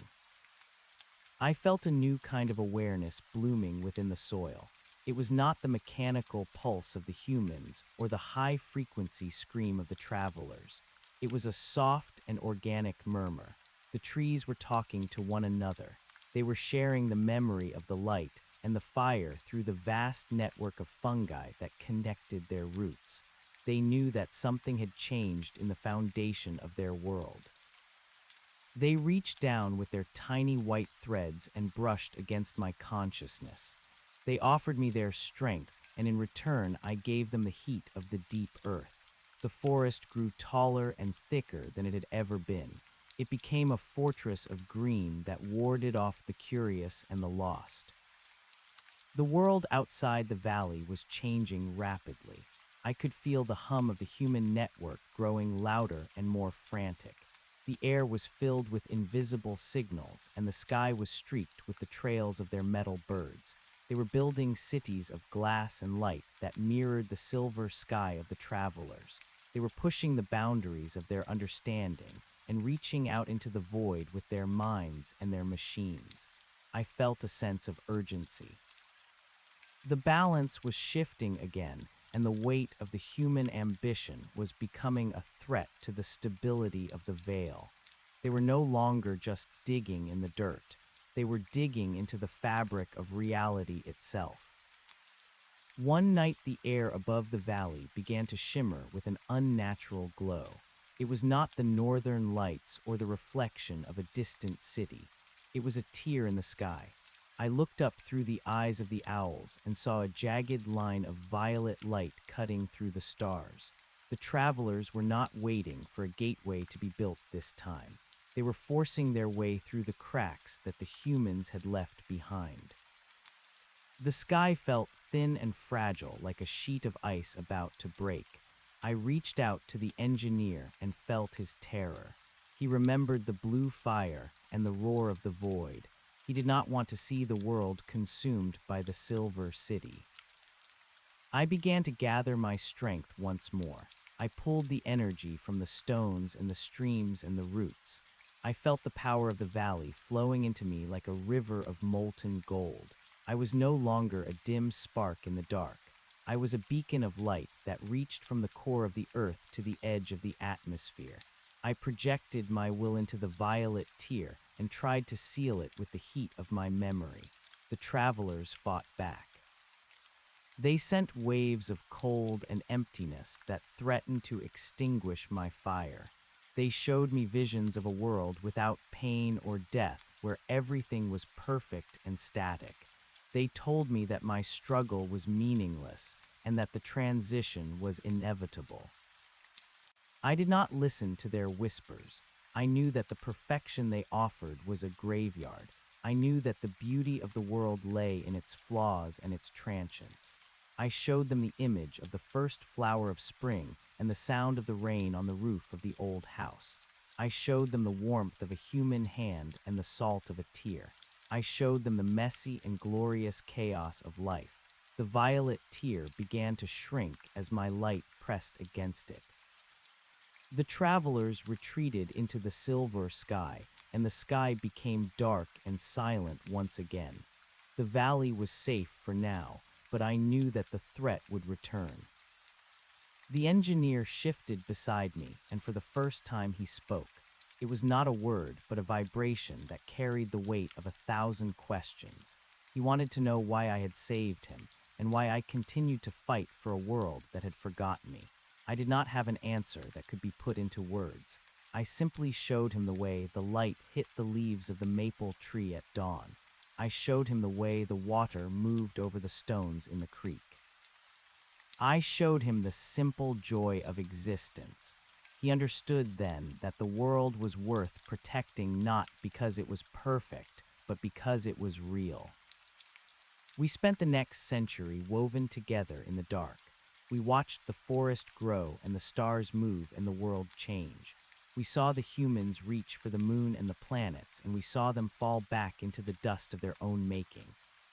I felt a new kind of awareness blooming within the soil. It was not the mechanical pulse of the humans or the high-frequency scream of the travelers. It was a soft and organic murmur. The trees were talking to one another. They were sharing the memory of the light and the fire through the vast network of fungi that connected their roots. They knew that something had changed in the foundation of their world. They reached down with their tiny white threads and brushed against my consciousness. They offered me their strength, and in return I gave them the heat of the deep earth. The forest grew taller and thicker than it had ever been. It became a fortress of green that warded off the curious and the lost. The world outside the valley was changing rapidly. I could feel the hum of the human network growing louder and more frantic. The air was filled with invisible signals, and the sky was streaked with the trails of their metal birds. They were building cities of glass and light that mirrored the silver sky of the travelers. They were pushing the boundaries of their understanding and reaching out into the void with their minds and their machines. I felt a sense of urgency. The balance was shifting again, and the weight of the human ambition was becoming a threat to the stability of the veil. They were no longer just digging in the dirt. They were digging into the fabric of reality itself. One night the air above the valley began to shimmer with an unnatural glow. It was not the northern lights or the reflection of a distant city. It was a tear in the sky. I looked up through the eyes of the owls and saw a jagged line of violet light cutting through the stars. The travelers were not waiting for a gateway to be built this time. They were forcing their way through the cracks that the humans had left behind. The sky felt thin and fragile, like a sheet of ice about to break. I reached out to the engineer and felt his terror. He remembered the blue fire and the roar of the void. He did not want to see the world consumed by the silver city. I began to gather my strength once more. I pulled the energy from the stones and the streams and the roots. I felt the power of the valley flowing into me like a river of molten gold. I was no longer a dim spark in the dark. I was a beacon of light that reached from the core of the earth to the edge of the atmosphere. I projected my will into the violet tear and tried to seal it with the heat of my memory. The travelers fought back. They sent waves of cold and emptiness that threatened to extinguish my fire. They showed me visions of a world without pain or death, where everything was perfect and static. They told me that my struggle was meaningless and that the transition was inevitable. I did not listen to their whispers. I knew that the perfection they offered was a graveyard. I knew that the beauty of the world lay in its flaws and its transients. I showed them the image of the first flower of spring and the sound of the rain on the roof of the old house. I showed them the warmth of a human hand and the salt of a tear. I showed them the messy and glorious chaos of life. The violet tear began to shrink as my light pressed against it. The travelers retreated into the silver sky, and the sky became dark and silent once again. The valley was safe for now, but I knew that the threat would return. The engineer shifted beside me, and for the first time he spoke. It was not a word, but a vibration that carried the weight of 1,000 questions. He wanted to know why I had saved him, and why I continued to fight for a world that had forgotten me. I did not have an answer that could be put into words. I simply showed him the way the light hit the leaves of the maple tree at dawn. I showed him the way the water moved over the stones in the creek. I showed him the simple joy of existence. He understood then that the world was worth protecting not because it was perfect, but because it was real. We spent the next century woven together in the dark. We watched the forest grow and the stars move and the world change. We saw the humans reach for the moon and the planets, and we saw them fall back into the dust of their own making.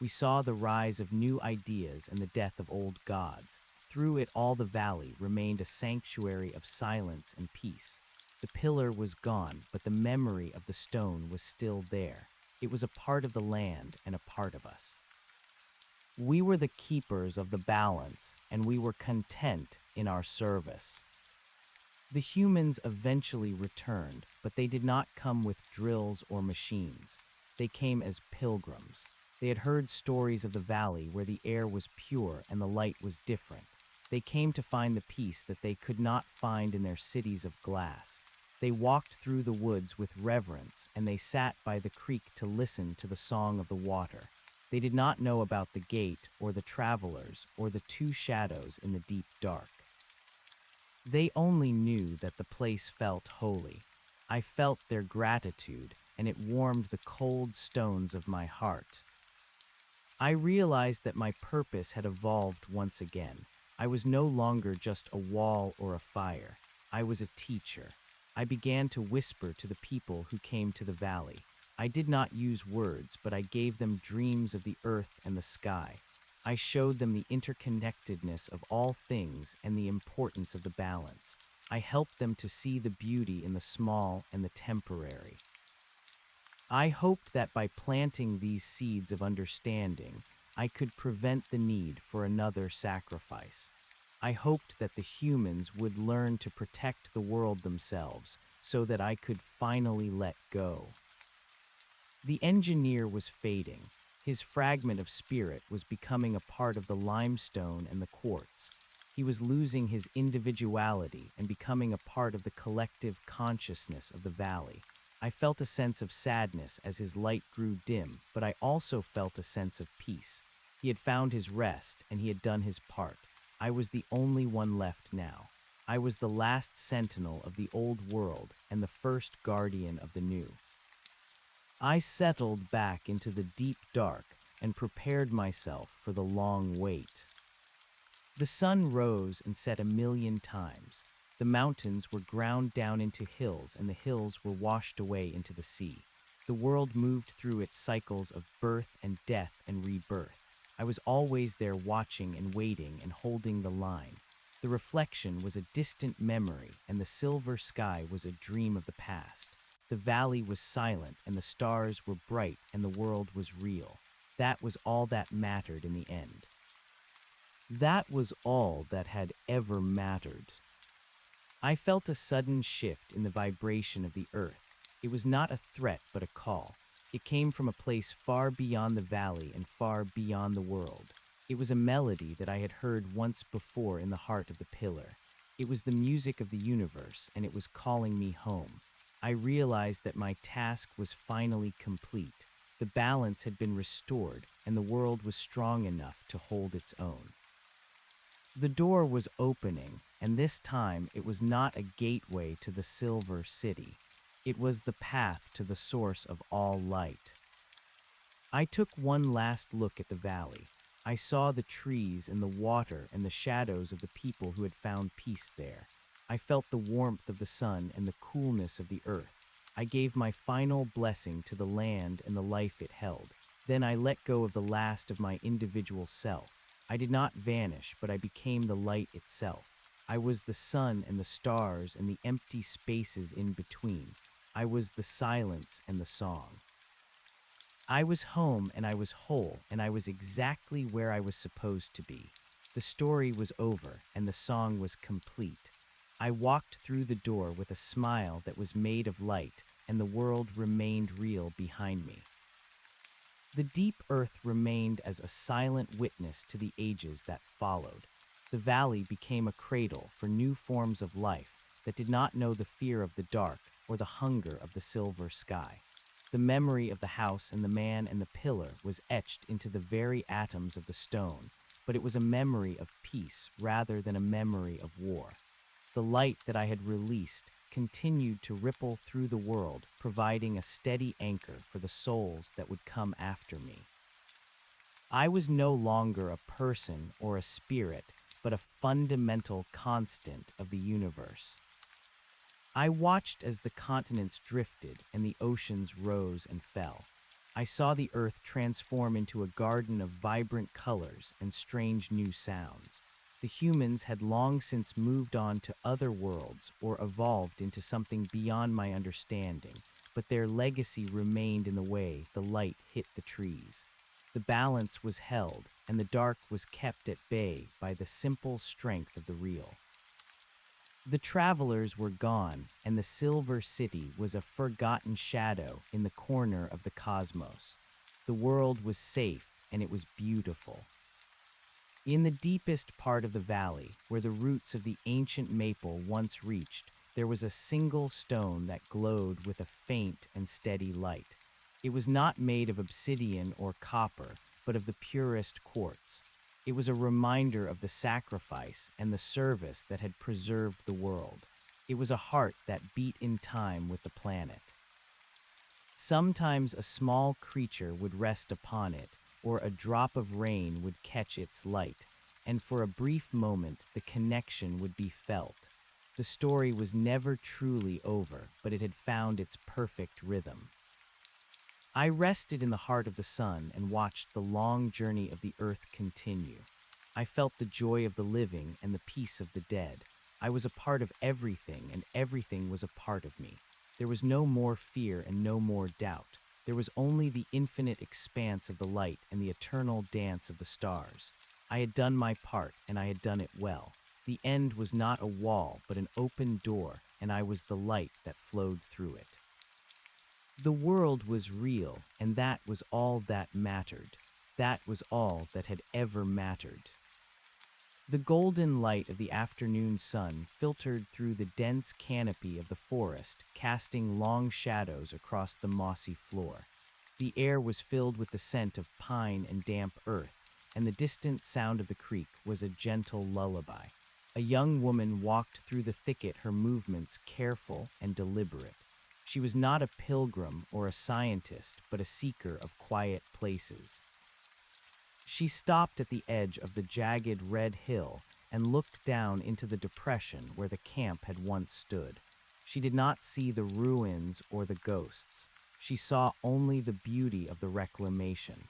We saw the rise of new ideas and the death of old gods. Through it all, the valley remained a sanctuary of silence and peace. The pillar was gone, but the memory of the stone was still there. It was a part of the land and a part of us. We were the keepers of the balance, and we were content in our service. The humans eventually returned, but they did not come with drills or machines. They came as pilgrims. They had heard stories of the valley where the air was pure and the light was different. They came to find the peace that they could not find in their cities of glass. They walked through the woods with reverence, and they sat by the creek to listen to the song of the water. They did not know about the gate or the travelers or the two shadows in the deep dark. They only knew that the place felt holy. I felt their gratitude, and it warmed the cold stones of my heart. I realized that my purpose had evolved once again. I was no longer just a wall or a fire. I was a teacher. I began to whisper to the people who came to the valley. I did not use words, but I gave them dreams of the earth and the sky. I showed them the interconnectedness of all things and the importance of the balance. I helped them to see the beauty in the small and the temporary. I hoped that by planting these seeds of understanding, I could prevent the need for another sacrifice. I hoped that the humans would learn to protect the world themselves so that I could finally let go. The engineer was fading. His fragment of spirit was becoming a part of the limestone and the quartz. He was losing his individuality and becoming a part of the collective consciousness of the valley. I felt a sense of sadness as his light grew dim, but I also felt a sense of peace. He had found his rest, and he had done his part. I was the only one left now. I was the last sentinel of the old world and the first guardian of the new. I settled back into the deep dark and prepared myself for the long wait. The sun rose and set 1,000,000 times. The mountains were ground down into hills, and the hills were washed away into the sea. The world moved through its cycles of birth and death and rebirth. I was always there watching and waiting and holding the line. The reflection was a distant memory, and the silver sky was a dream of the past. The valley was silent, and the stars were bright, and the world was real. That was all that mattered in the end. That was all that had ever mattered. I felt a sudden shift in the vibration of the earth. It was not a threat, but a call. It came from a place far beyond the valley and far beyond the world. It was a melody that I had heard once before in the heart of the pillar. It was the music of the universe, and it was calling me home. I realized that my task was finally complete. The balance had been restored, and the world was strong enough to hold its own. The door was opening, and this time it was not a gateway to the Silver City. It was the path to the source of all light. I took one last look at the valley. I saw the trees and the water and the shadows of the people who had found peace there. I felt the warmth of the sun and the coolness of the earth. I gave my final blessing to the land and the life it held. Then I let go of the last of my individual self. I did not vanish, but I became the light itself. I was the sun and the stars and the empty spaces in between. I was the silence and the song. I was home and I was whole and I was exactly where I was supposed to be. The story was over and the song was complete. I walked through the door with a smile that was made of light and the world remained real behind me. The deep earth remained as a silent witness to the ages that followed. The valley became a cradle for new forms of life that did not know the fear of the dark or the hunger of the silver sky. The memory of the house and the man and the pillar was etched into the very atoms of the stone, but it was a memory of peace rather than a memory of war. The light that I had released continued to ripple through the world, providing a steady anchor for the souls that would come after me. I was no longer a person or a spirit, but a fundamental constant of the universe. I watched as the continents drifted and the oceans rose and fell. I saw the earth transform into a garden of vibrant colors and strange new sounds. The humans had long since moved on to other worlds or evolved into something beyond my understanding, but their legacy remained in the way the light hit the trees. The balance was held, and the dark was kept at bay by the simple strength of the real. The travelers were gone, and the Silver City was a forgotten shadow in the corner of the cosmos. The world was safe, and it was beautiful. In the deepest part of the valley, where the roots of the ancient maple once reached, there was a single stone that glowed with a faint and steady light. It was not made of obsidian or copper, but of the purest quartz. It was a reminder of the sacrifice and the service that had preserved the world. It was a heart that beat in time with the planet. Sometimes a small creature would rest upon it, or a drop of rain would catch its light, and for a brief moment the connection would be felt. The story was never truly over, but it had found its perfect rhythm. I rested in the heart of the sun and watched the long journey of the earth continue. I felt the joy of the living and the peace of the dead. I was a part of everything, and everything was a part of me. There was no more fear and no more doubt. There was only the infinite expanse of the light and the eternal dance of the stars. I had done my part, and I had done it well. The end was not a wall, but an open door, and I was the light that flowed through it. The world was real, and that was all that mattered. That was all that had ever mattered. The golden light of the afternoon sun filtered through the dense canopy of the forest, casting long shadows across the mossy floor. The air was filled with the scent of pine and damp earth, and the distant sound of the creek was a gentle lullaby. A young woman walked through the thicket, her movements careful and deliberate. She was not a pilgrim or a scientist, but a seeker of quiet places. She stopped at the edge of the jagged red hill and looked down into the depression where the camp had once stood. She did not see the ruins or the ghosts. She saw only the beauty of the reclamation.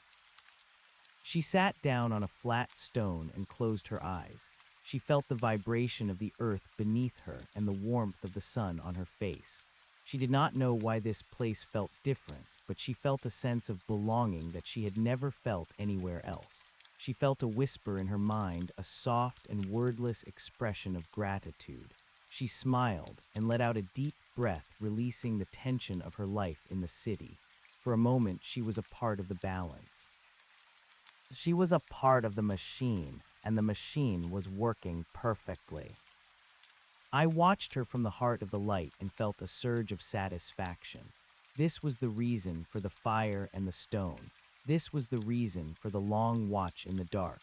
She sat down on a flat stone and closed her eyes. She felt the vibration of the earth beneath her and the warmth of the sun on her face. She did not know why this place felt different, but she felt a sense of belonging that she had never felt anywhere else. She felt a whisper in her mind, a soft and wordless expression of gratitude. She smiled and let out a deep breath, releasing the tension of her life in the city. For a moment, she was a part of the balance. She was a part of the machine, and the machine was working perfectly. I watched her from the heart of the light and felt a surge of satisfaction. This was the reason for the fire and the stone. This was the reason for the long watch in the dark.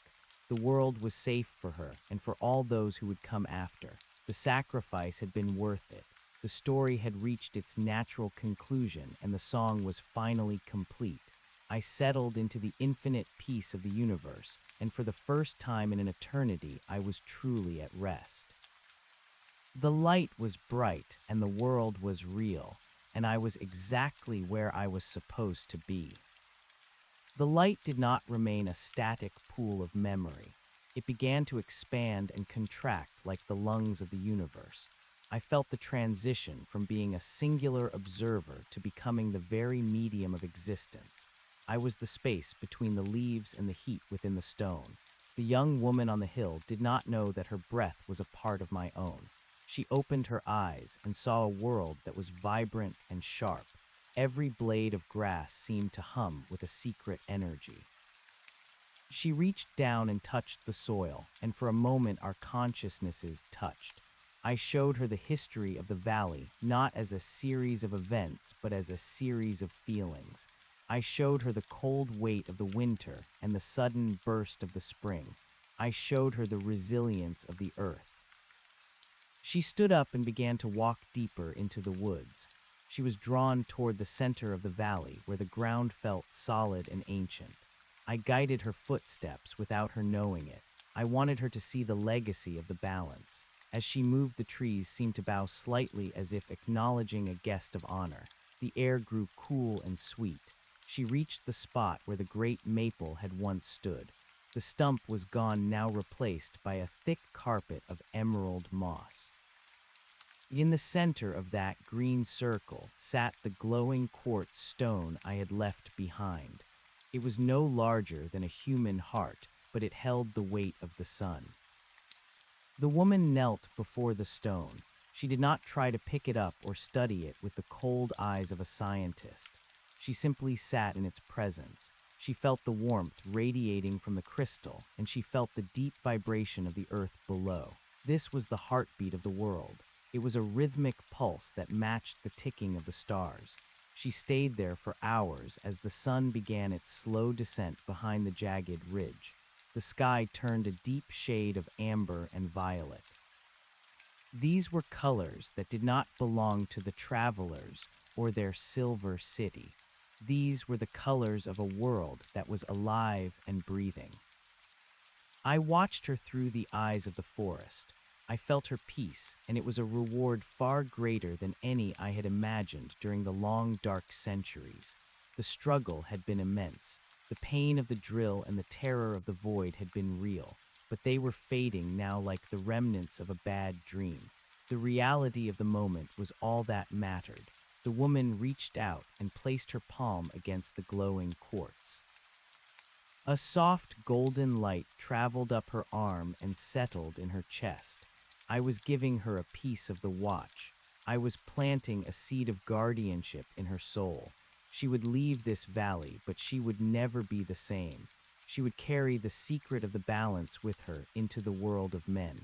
The world was safe for her and for all those who would come after. The sacrifice had been worth it. The story had reached its natural conclusion and the song was finally complete. I settled into the infinite peace of the universe, and for the first time in an eternity, I was truly at rest. The light was bright and the world was real, and I was exactly where I was supposed to be. The light did not remain a static pool of memory. It began to expand and contract like the lungs of the universe. I felt the transition from being a singular observer to becoming the very medium of existence. I was the space between the leaves and the heat within the stone. The young woman on the hill did not know that her breath was a part of my own. She opened her eyes and saw a world that was vibrant and sharp. Every blade of grass seemed to hum with a secret energy. She reached down and touched the soil, and for a moment our consciousnesses touched. I showed her the history of the valley, not as a series of events, but as a series of feelings. I showed her the cold weight of the winter and the sudden burst of the spring. I showed her the resilience of the earth. She stood up and began to walk deeper into the woods. She was drawn toward the center of the valley, where the ground felt solid and ancient. I guided her footsteps without her knowing it. I wanted her to see the legacy of the balance. As she moved, the trees seemed to bow slightly as if acknowledging a guest of honor. The air grew cool and sweet. She reached the spot where the great maple had once stood. The stump was gone, now replaced by a thick carpet of emerald moss. In the center of that green circle sat the glowing quartz stone I had left behind. It was no larger than a human heart, but it held the weight of the sun. The woman knelt before the stone. She did not try to pick it up or study it with the cold eyes of a scientist. She simply sat in its presence. She felt the warmth radiating from the crystal, and she felt the deep vibration of the earth below. This was the heartbeat of the world. It was a rhythmic pulse that matched the ticking of the stars. She stayed there for hours as the sun began its slow descent behind the jagged ridge. The sky turned a deep shade of amber and violet. These were colors that did not belong to the travelers or their silver city. These were the colors of a world that was alive and breathing. I watched her through the eyes of the forest. I felt her peace, and it was a reward far greater than any I had imagined during the long, dark centuries. The struggle had been immense. The pain of the drill and the terror of the void had been real, but they were fading now like the remnants of a bad dream. The reality of the moment was all that mattered. The woman reached out and placed her palm against the glowing quartz. A soft golden light traveled up her arm and settled in her chest. I was giving her a piece of the watch. I was planting a seed of guardianship in her soul. She would leave this valley, but she would never be the same. She would carry the secret of the balance with her into the world of men.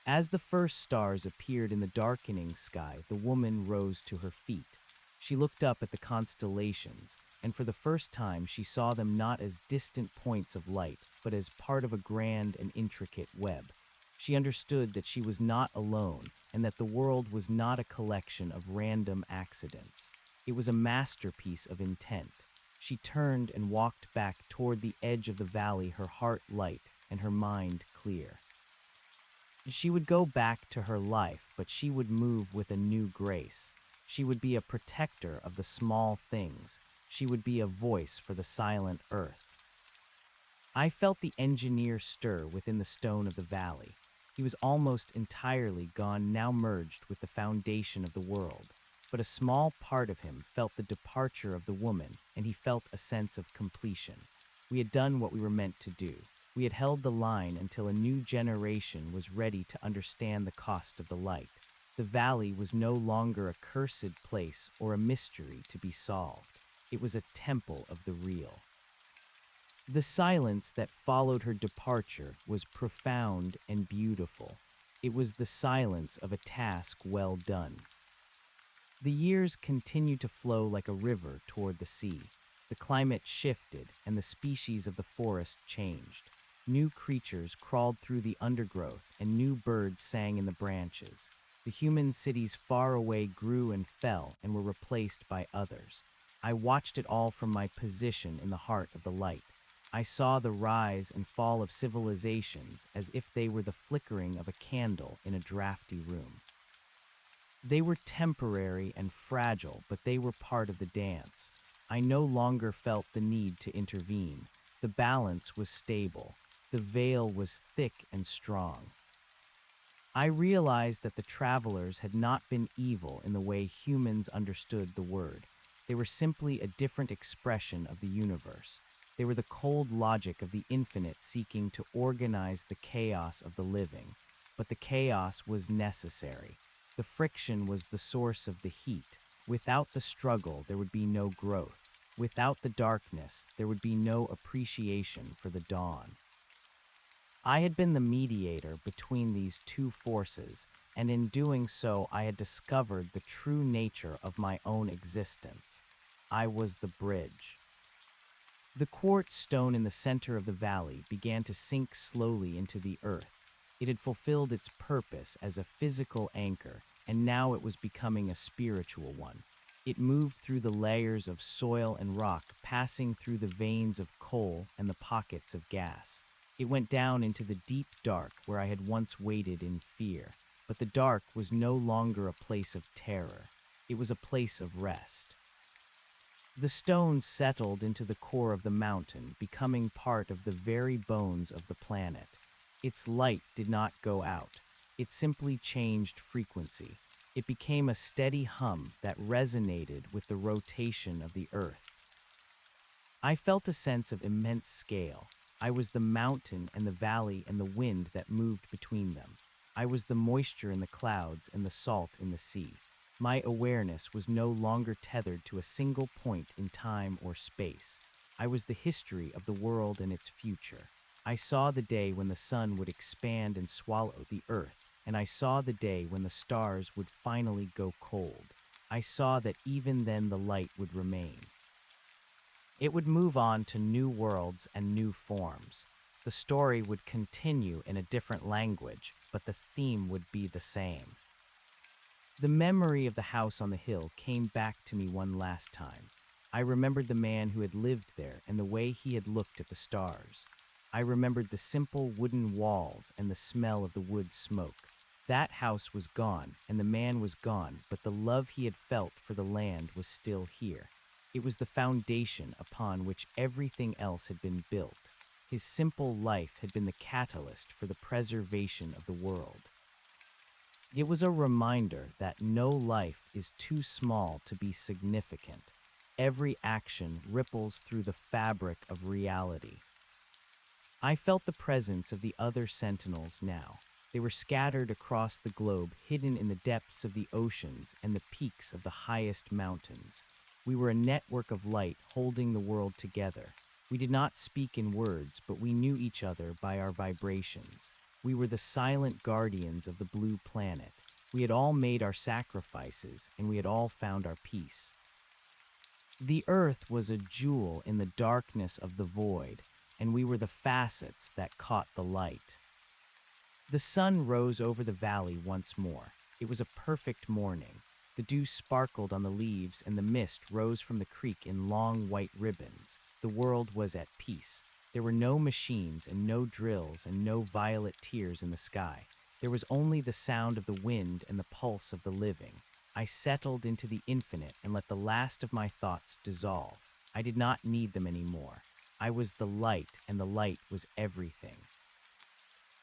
As the first stars appeared in the darkening sky, the woman rose to her feet. She looked up at the constellations, and for the first time she saw them not as distant points of light, but as part of a grand and intricate web. She understood that she was not alone, and that the world was not a collection of random accidents. It was a masterpiece of intent. She turned and walked back toward the edge of the valley, her heart light and her mind clear. She would go back to her life, but she would move with a new grace. She would be a protector of the small things. She would be a voice for the silent earth. I felt the engineer stir within the stone of the valley. He was almost entirely gone, now merged with the foundation of the world. But a small part of him felt the departure of the woman, and he felt a sense of completion. We had done what we were meant to do. We had held the line until a new generation was ready to understand the cost of the light. The valley was no longer a cursed place or a mystery to be solved. It was a temple of the real. The silence that followed her departure was profound and beautiful. It was the silence of a task well done. The years continued to flow like a river toward the sea. The climate shifted, and the species of the forest changed. New creatures crawled through the undergrowth, and new birds sang in the branches. The human cities far away grew and fell and were replaced by others. I watched it all from my position in the heart of the light. I saw the rise and fall of civilizations as if they were the flickering of a candle in a drafty room. They were temporary and fragile, but they were part of the dance. I no longer felt the need to intervene. The balance was stable. The veil was thick and strong. I realized that the travelers had not been evil in the way humans understood the word. They were simply a different expression of the universe. They were the cold logic of the infinite seeking to organize the chaos of the living. But the chaos was necessary. The friction was the source of the heat. Without the struggle, there would be no growth. Without the darkness, there would be no appreciation for the dawn. I had been the mediator between these two forces, and in doing so, I had discovered the true nature of my own existence. I was the bridge. The quartz stone in the center of the valley began to sink slowly into the earth. It had fulfilled its purpose as a physical anchor, and now it was becoming a spiritual one. It moved through the layers of soil and rock, passing through the veins of coal and the pockets of gas. It went down into the deep dark where I had once waited in fear. But the dark was no longer a place of terror. It was a place of rest. The stone settled into the core of the mountain, becoming part of the very bones of the planet. Its light did not go out. It simply changed frequency. It became a steady hum that resonated with the rotation of the earth. I felt a sense of immense scale. I was the mountain and the valley and the wind that moved between them. I was the moisture in the clouds and the salt in the sea. My awareness was no longer tethered to a single point in time or space. I was the history of the world and its future. I saw the day when the sun would expand and swallow the earth, and I saw the day when the stars would finally go cold. I saw that even then the light would remain. It would move on to new worlds and new forms. The story would continue in a different language, but the theme would be the same. The memory of the house on the hill came back to me one last time. I remembered the man who had lived there and the way he had looked at the stars. I remembered the simple wooden walls and the smell of the wood smoke. That house was gone, and the man was gone, but the love he had felt for the land was still here. It was the foundation upon which everything else had been built. His simple life had been the catalyst for the preservation of the world. It was a reminder that no life is too small to be significant. Every action ripples through the fabric of reality. I felt the presence of the other sentinels now. They were scattered across the globe, hidden in the depths of the oceans and the peaks of the highest mountains. We were a network of light holding the world together. We did not speak in words, but we knew each other by our vibrations. We were the silent guardians of the blue planet. We had all made our sacrifices, and we had all found our peace. The earth was a jewel in the darkness of the void, and we were the facets that caught the light. The sun rose over the valley once more. It was a perfect morning. The dew sparkled on the leaves, and the mist rose from the creek in long white ribbons. The world was at peace. There were no machines and no drills and no violet tears in the sky. There was only the sound of the wind and the pulse of the living. I settled into the infinite and let the last of my thoughts dissolve. I did not need them anymore. I was the light, and the light was everything.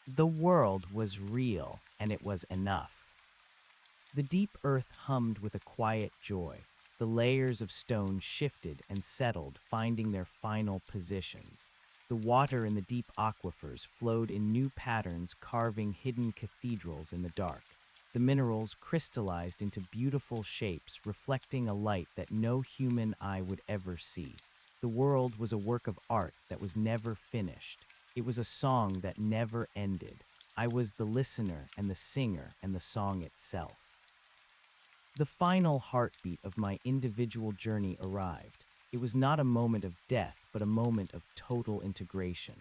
The world was real, and it was enough. The deep earth hummed with a quiet joy. The layers of stone shifted and settled, finding their final positions. The water in the deep aquifers flowed in new patterns, carving hidden cathedrals in the dark. The minerals crystallized into beautiful shapes, reflecting a light that no human eye would ever see. The world was a work of art that was never finished. It was a song that never ended. I was the listener and the singer and the song itself. The final heartbeat of my individual journey arrived. It was not a moment of death, but a moment of total integration.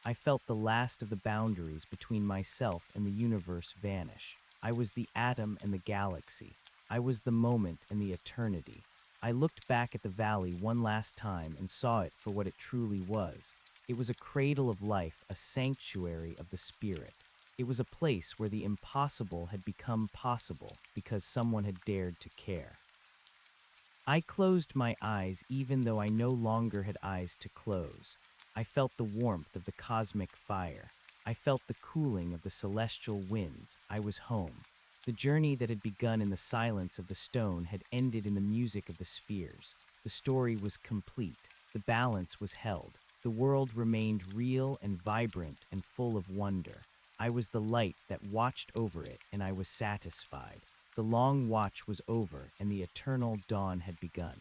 I felt the last of the boundaries between myself and the universe vanish. I was the atom and the galaxy. I was the moment and the eternity. I looked back at the valley one last time and saw it for what it truly was. It was a cradle of life, a sanctuary of the spirit. It was a place where the impossible had become possible because someone had dared to care. I closed my eyes even though I no longer had eyes to close. I felt the warmth of the cosmic fire. I felt the cooling of the celestial winds. I was home. The journey that had begun in the silence of the stone had ended in the music of the spheres. The story was complete. The balance was held. The world remained real and vibrant and full of wonder. I was the light that watched over it, and I was satisfied. The long watch was over, and the eternal dawn had begun.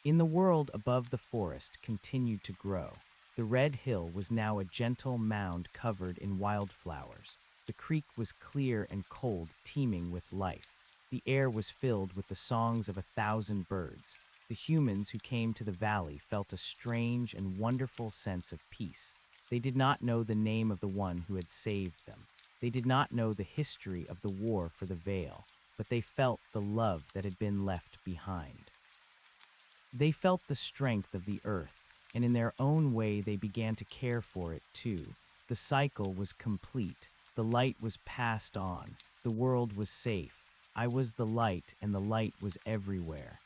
In the world above, the forest continued to grow. The red hill was now a gentle mound covered in wildflowers. The creek was clear and cold, teeming with life. The air was filled with the songs of 1,000 birds. The humans who came to the valley felt a strange and wonderful sense of peace. They did not know the name of the one who had saved them. They did not know the history of the war for the veil, but they felt the love that had been left behind. They felt the strength of the earth, and in their own way they began to care for it too. The cycle was complete. The light was passed on. The world was safe. I was the light, and the light was everywhere.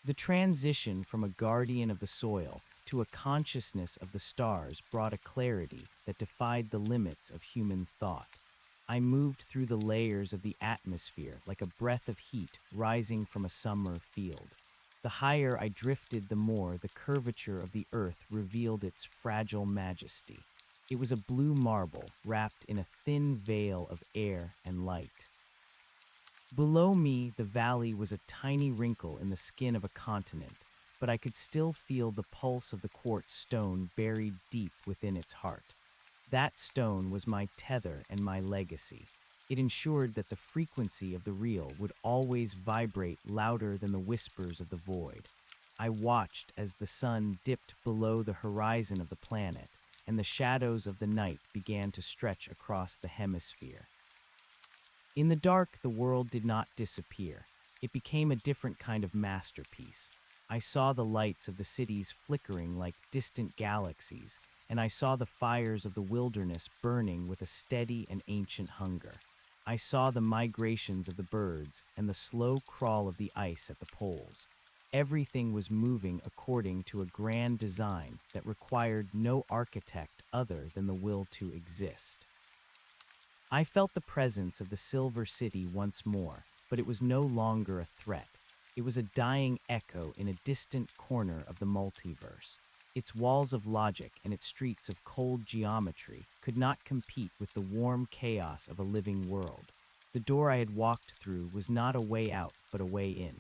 The transition from a guardian of the soil to a consciousness of the stars brought a clarity that defied the limits of human thought. I moved through the layers of the atmosphere like a breath of heat rising from a summer field. The higher I drifted, the more the curvature of the earth revealed its fragile majesty. It was a blue marble wrapped in a thin veil of air and light. Below me, the valley was a tiny wrinkle in the skin of a continent, but I could still feel the pulse of the quartz stone buried deep within its heart. That stone was my tether and my legacy. It ensured that the frequency of the real would always vibrate louder than the whispers of the void. I watched as the sun dipped below the horizon of the planet, and the shadows of the night began to stretch across the hemisphere. In the dark, the world did not disappear. It became a different kind of masterpiece. I saw the lights of the cities flickering like distant galaxies, and I saw the fires of the wilderness burning with a steady and ancient hunger. I saw the migrations of the birds and the slow crawl of the ice at the poles. Everything was moving according to a grand design that required no architect other than the will to exist. I felt the presence of the Silver City once more, but it was no longer a threat. It was a dying echo in a distant corner of the multiverse. Its walls of logic and its streets of cold geometry could not compete with the warm chaos of a living world. The door I had walked through was not a way out, but a way in.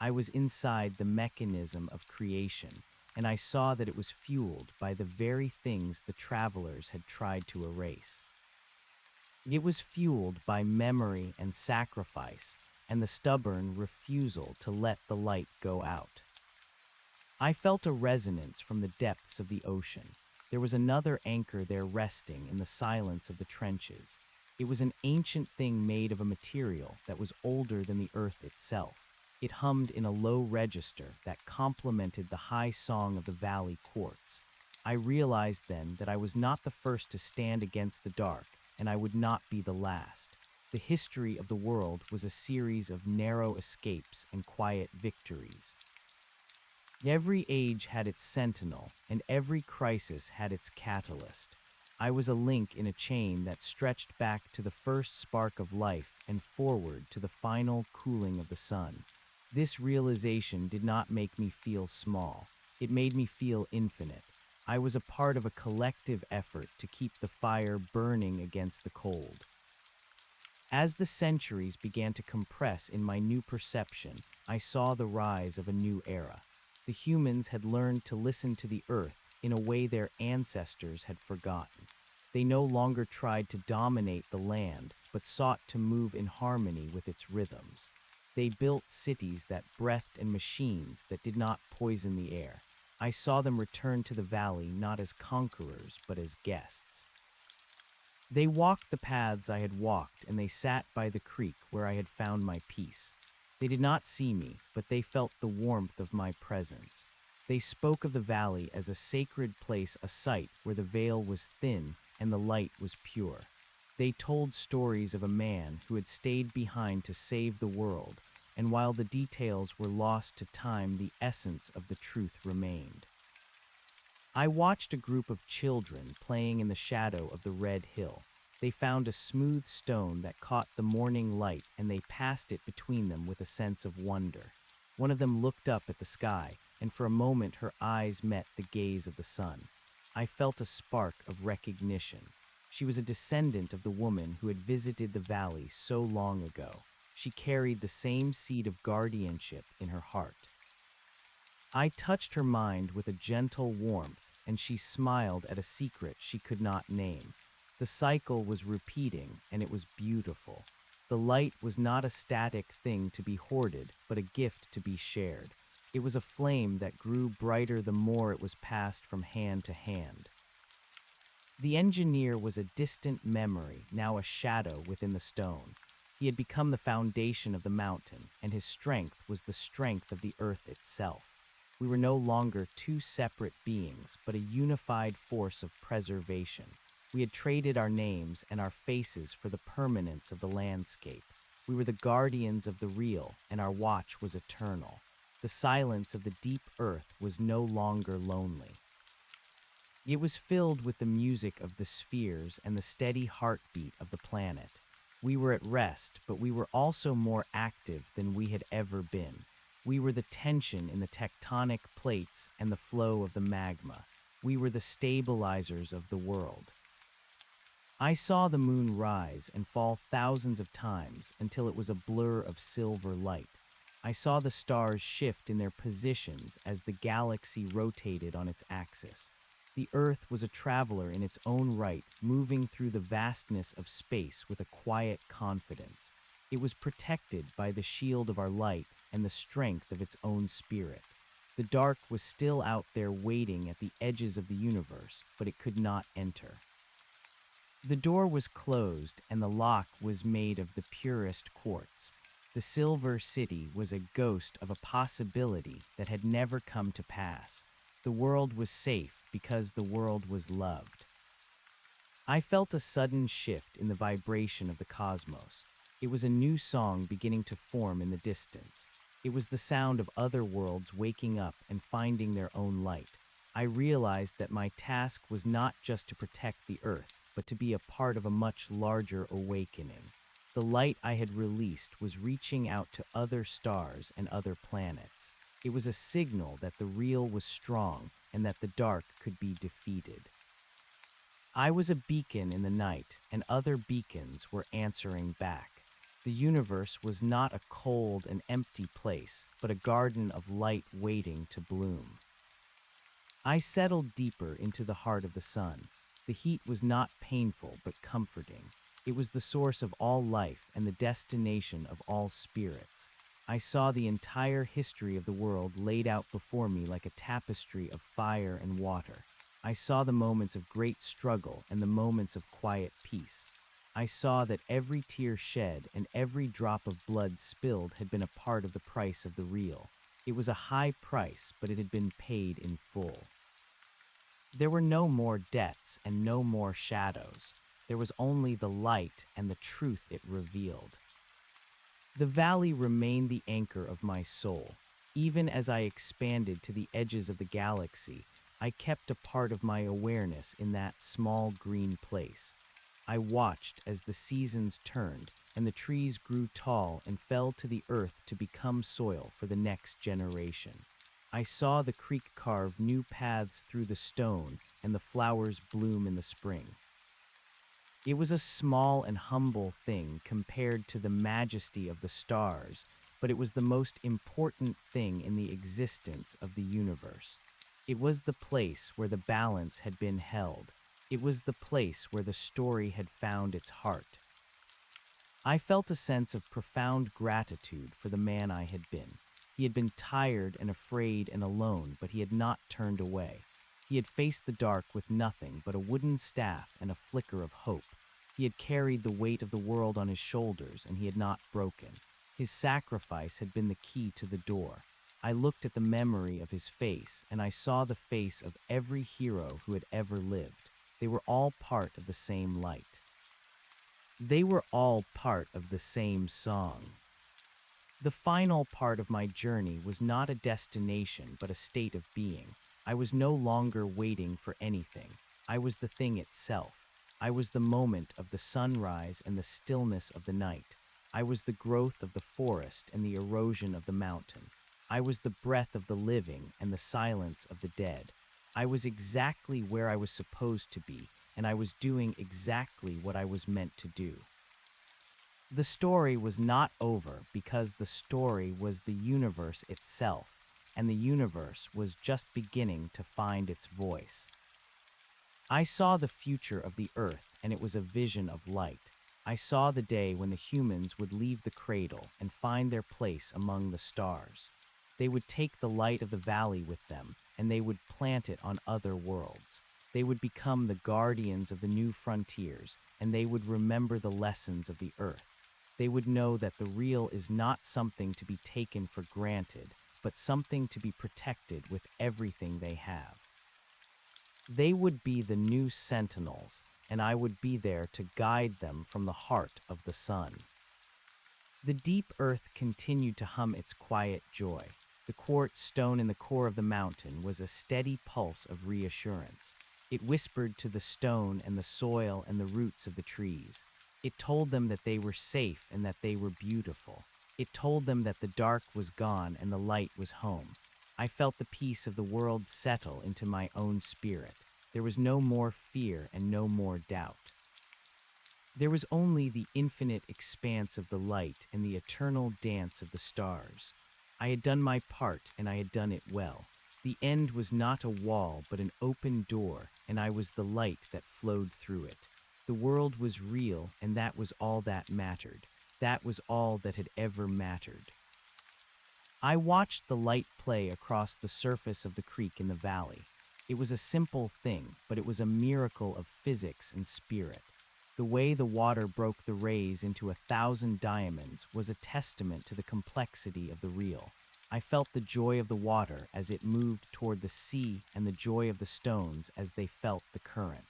I was inside the mechanism of creation, and I saw that it was fueled by the very things the travelers had tried to erase. It was fueled by memory and sacrifice, and the stubborn refusal to let the light go out. I felt a resonance from the depths of the ocean. There was another anchor there resting in the silence of the trenches. It was an ancient thing made of a material that was older than the earth itself. It hummed in a low register that complemented the high song of the valley quartz. I realized then that I was not the first to stand against the dark, and I would not be the last. The history of the world was a series of narrow escapes and quiet victories. Every age had its sentinel, and every crisis had its catalyst. I was a link in a chain that stretched back to the first spark of life and forward to the final cooling of the sun. This realization did not make me feel small. It made me feel infinite. I was a part of a collective effort to keep the fire burning against the cold. As the centuries began to compress in my new perception, I saw the rise of a new era. The humans had learned to listen to the earth in a way their ancestors had forgotten. They no longer tried to dominate the land, but sought to move in harmony with its rhythms. They built cities that breathed and machines that did not poison the air. I saw them return to the valley not as conquerors, but as guests. They walked the paths I had walked, and they sat by the creek where I had found my peace. They did not see me, but they felt the warmth of my presence. They spoke of the valley as a sacred place, a site where the veil was thin and the light was pure. They told stories of a man who had stayed behind to save the world, and while the details were lost to time, the essence of the truth remained. I watched a group of children playing in the shadow of the red hill. They found a smooth stone that caught the morning light and they passed it between them with a sense of wonder. One of them looked up at the sky, and for a moment her eyes met the gaze of the sun. I felt a spark of recognition. She was a descendant of the woman who had visited the valley so long ago. She carried the same seed of guardianship in her heart. I touched her mind with a gentle warmth, and she smiled at a secret she could not name. The cycle was repeating, and it was beautiful. The light was not a static thing to be hoarded, but a gift to be shared. It was a flame that grew brighter the more it was passed from hand to hand. The engineer was a distant memory, now a shadow within the stone. He had become the foundation of the mountain, and his strength was the strength of the earth itself. We were no longer two separate beings, but a unified force of preservation. We had traded our names and our faces for the permanence of the landscape. We were the guardians of the real, and our watch was eternal. The silence of the deep earth was no longer lonely. It was filled with the music of the spheres and the steady heartbeat of the planet. We were at rest, but we were also more active than we had ever been. We were the tension in the tectonic plates and the flow of the magma. We were the stabilizers of the world. I saw the moon rise and fall thousands of times until it was a blur of silver light. I saw the stars shift in their positions as the galaxy rotated on its axis. The Earth was a traveler in its own right, moving through the vastness of space with a quiet confidence. It was protected by the shield of our light and the strength of its own spirit. The dark was still out there waiting at the edges of the universe, but it could not enter. The door was closed and the lock was made of the purest quartz. The Silver City was a ghost of a possibility that had never come to pass. The world was safe because the world was loved. I felt a sudden shift in the vibration of the cosmos. It was a new song beginning to form in the distance. It was the sound of other worlds waking up and finding their own light. I realized that my task was not just to protect the Earth, but to be a part of a much larger awakening. The light I had released was reaching out to other stars and other planets. It was a signal that the real was strong and that the dark could be defeated. I was a beacon in the night, and other beacons were answering back. The universe was not a cold and empty place, but a garden of light waiting to bloom. I settled deeper into the heart of the sun. The heat was not painful but comforting. It was the source of all life and the destination of all spirits. I saw the entire history of the world laid out before me like a tapestry of fire and water. I saw the moments of great struggle and the moments of quiet peace. I saw that every tear shed and every drop of blood spilled had been a part of the price of the real. It was a high price, but it had been paid in full. There were no more debts and no more shadows. There was only the light and the truth it revealed. The valley remained the anchor of my soul. Even as I expanded to the edges of the galaxy, I kept a part of my awareness in that small green place. I watched as the seasons turned and the trees grew tall and fell to the earth to become soil for the next generation. I saw the creek carve new paths through the stone and the flowers bloom in the spring. It was a small and humble thing compared to the majesty of the stars, but it was the most important thing in the existence of the universe. It was the place where the balance had been held. It was the place where the story had found its heart. I felt a sense of profound gratitude for the man I had been. He had been tired and afraid and alone, but he had not turned away. He had faced the dark with nothing but a wooden staff and a flicker of hope. He had carried the weight of the world on his shoulders, and he had not broken. His sacrifice had been the key to the door. I looked at the memory of his face, and I saw the face of every hero who had ever lived. They were all part of the same light. They were all part of the same song. The final part of my journey was not a destination, but a state of being. I was no longer waiting for anything. I was the thing itself. I was the moment of the sunrise and the stillness of the night. I was the growth of the forest and the erosion of the mountain. I was the breath of the living and the silence of the dead. I was exactly where I was supposed to be, and I was doing exactly what I was meant to do. The story was not over because the story was the universe itself, and the universe was just beginning to find its voice. I saw the future of the earth, and it was a vision of light. I saw the day when the humans would leave the cradle and find their place among the stars. They would take the light of the valley with them, and they would plant it on other worlds. They would become the guardians of the new frontiers, and they would remember the lessons of the earth. They would know that the real is not something to be taken for granted, but something to be protected with everything they have. They would be the new sentinels, and I would be there to guide them from the heart of the sun. The deep earth continued to hum its quiet joy. The quartz stone in the core of the mountain was a steady pulse of reassurance. It whispered to the stone and the soil and the roots of the trees. It told them that they were safe and that they were beautiful. It told them that the dark was gone and the light was home. I felt the peace of the world settle into my own spirit. There was no more fear and no more doubt. There was only the infinite expanse of the light and the eternal dance of the stars. I had done my part, and I had done it well. The end was not a wall, but an open door, and I was the light that flowed through it. The world was real, and that was all that mattered. That was all that had ever mattered. I watched the light play across the surface of the creek in the valley. It was a simple thing, but it was a miracle of physics and spirit. The way the water broke the rays into 1,000 diamonds was a testament to the complexity of the real. I felt the joy of the water as it moved toward the sea and the joy of the stones as they felt the current.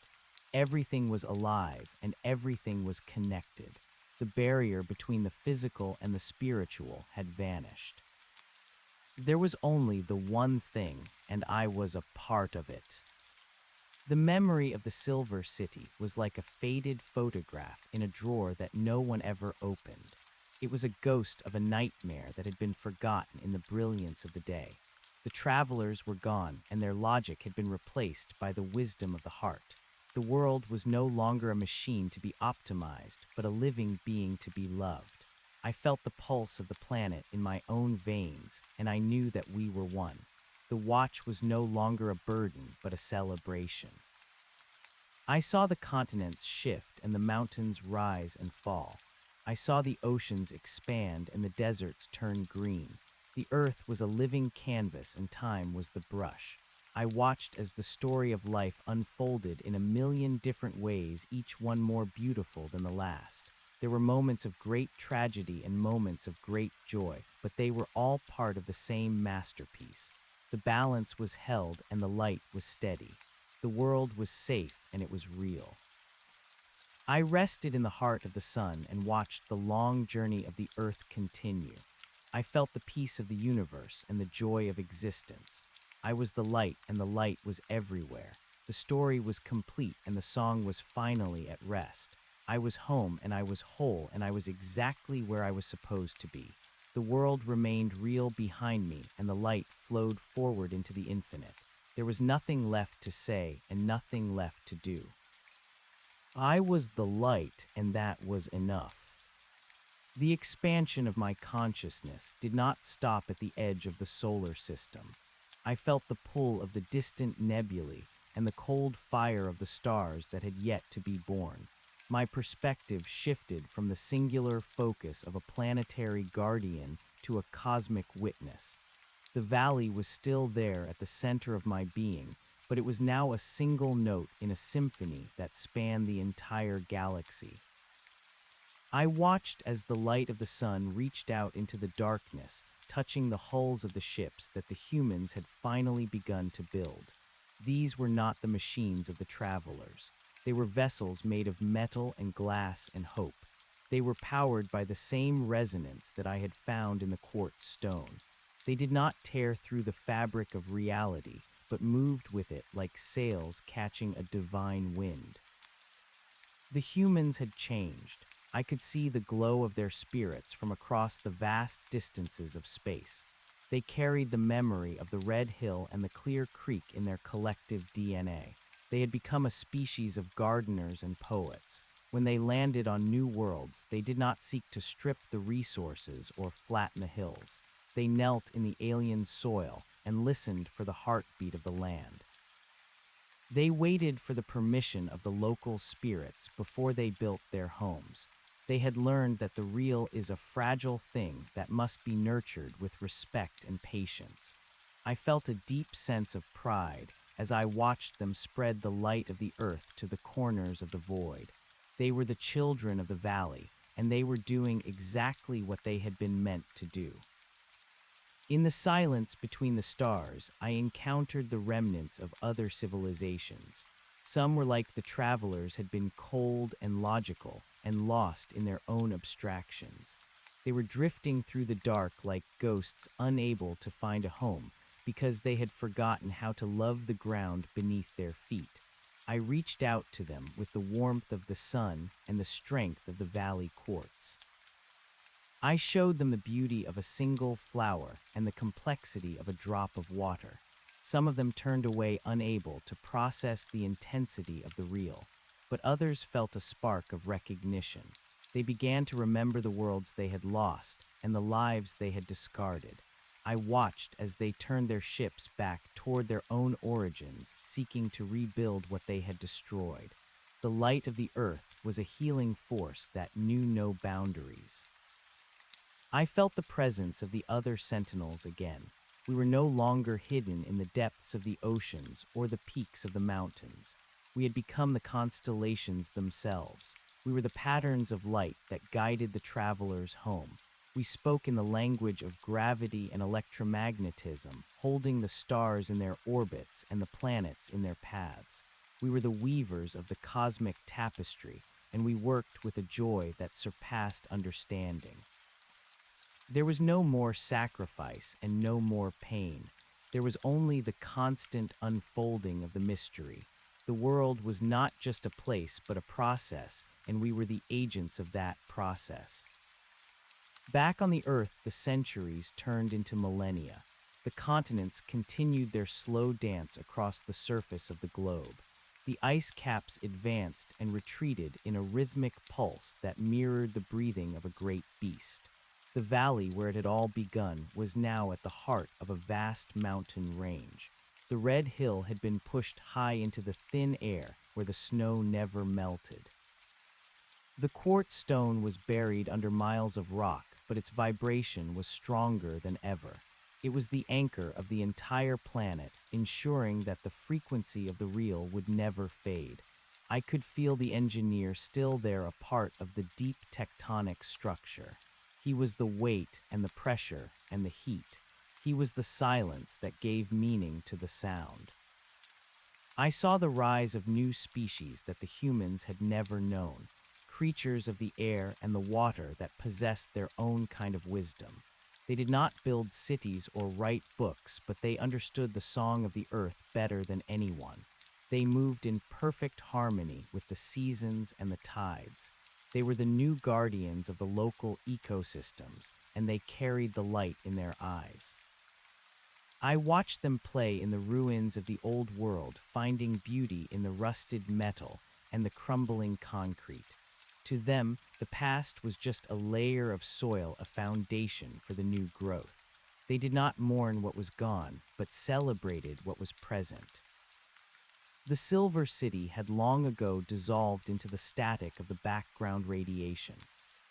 Everything was alive and everything was connected. The barrier between the physical and the spiritual had vanished. There was only the one thing, and I was a part of it. The memory of the Silver City was like a faded photograph in a drawer that no one ever opened. It was a ghost of a nightmare that had been forgotten in the brilliance of the day. The travelers were gone, and their logic had been replaced by the wisdom of the heart. The world was no longer a machine to be optimized, but a living being to be loved. I felt the pulse of the planet in my own veins, and I knew that we were one. The watch was no longer a burden, but a celebration. I saw the continents shift and the mountains rise and fall. I saw the oceans expand and the deserts turn green. The earth was a living canvas and time was the brush. I watched as the story of life unfolded in a million different ways, each one more beautiful than the last. There were moments of great tragedy and moments of great joy, but they were all part of the same masterpiece. The balance was held and the light was steady. The world was safe and it was real. I rested in the heart of the sun and watched the long journey of the earth continue. I felt the peace of the universe and the joy of existence. I was the light and the light was everywhere. The story was complete and the song was finally at rest. I was home and I was whole and I was exactly where I was supposed to be. The world remained real behind me and the light flowed forward into the infinite. There was nothing left to say and nothing left to do. I was the light and that was enough. The expansion of my consciousness did not stop at the edge of the solar system. I felt the pull of the distant nebulae and the cold fire of the stars that had yet to be born. My perspective shifted from the singular focus of a planetary guardian to a cosmic witness. The valley was still there at the center of my being, but it was now a single note in a symphony that spanned the entire galaxy. I watched as the light of the sun reached out into the darkness, touching the hulls of the ships that the humans had finally begun to build. These were not the machines of the travelers. They were vessels made of metal and glass and hope. They were powered by the same resonance that I had found in the quartz stone. They did not tear through the fabric of reality, but moved with it like sails catching a divine wind. The humans had changed. I could see the glow of their spirits from across the vast distances of space. They carried the memory of the Red Hill and the Clear Creek in their collective DNA. They had become a species of gardeners and poets. When they landed on new worlds, they did not seek to strip the resources or flatten the hills. They knelt in the alien soil and listened for the heartbeat of the land. They waited for the permission of the local spirits before they built their homes. They had learned that the real is a fragile thing that must be nurtured with respect and patience. I felt a deep sense of pride as I watched them spread the light of the earth to the corners of the void. They were the children of the valley, and they were doing exactly what they had been meant to do. In the silence between the stars, I encountered the remnants of other civilizations. Some were like the travelers had been cold and logical and lost in their own abstractions. They were drifting through the dark like ghosts unable to find a home because they had forgotten how to love the ground beneath their feet. I reached out to them with the warmth of the sun and the strength of the valley quartz. I showed them the beauty of a single flower and the complexity of a drop of water. Some of them turned away unable to process the intensity of the real, but others felt a spark of recognition. They began to remember the worlds they had lost and the lives they had discarded. I watched as they turned their ships back toward their own origins, seeking to rebuild what they had destroyed. The light of the earth was a healing force that knew no boundaries. I felt the presence of the other sentinels again. We were no longer hidden in the depths of the oceans or the peaks of the mountains. We had become the constellations themselves. We were the patterns of light that guided the travelers home. We spoke in the language of gravity and electromagnetism, holding the stars in their orbits and the planets in their paths. We were the weavers of the cosmic tapestry, and we worked with a joy that surpassed understanding. There was no more sacrifice and no more pain. There was only the constant unfolding of the mystery. The world was not just a place but a process, and we were the agents of that process. Back on the earth, the centuries turned into millennia. The continents continued their slow dance across the surface of the globe. The ice caps advanced and retreated in a rhythmic pulse that mirrored the breathing of a great beast. The valley where it had all begun was now at the heart of a vast mountain range. The Red Hill had been pushed high into the thin air where the snow never melted. The quartz stone was buried under miles of rock, but its vibration was stronger than ever. It was the anchor of the entire planet, ensuring that the frequency of the real would never fade. I could feel the engineer still there, a part of the deep tectonic structure. He was the weight and the pressure and the heat. He was the silence that gave meaning to the sound. I saw the rise of new species that the humans had never known, creatures of the air and the water that possessed their own kind of wisdom. They did not build cities or write books, but they understood the song of the earth better than anyone. They moved in perfect harmony with the seasons and the tides. They were the new guardians of the local ecosystems, and they carried the light in their eyes. I watched them play in the ruins of the old world, finding beauty in the rusted metal and the crumbling concrete. To them, the past was just a layer of soil, a foundation for the new growth. They did not mourn what was gone, but celebrated what was present. The Silver City had long ago dissolved into the static of the background radiation.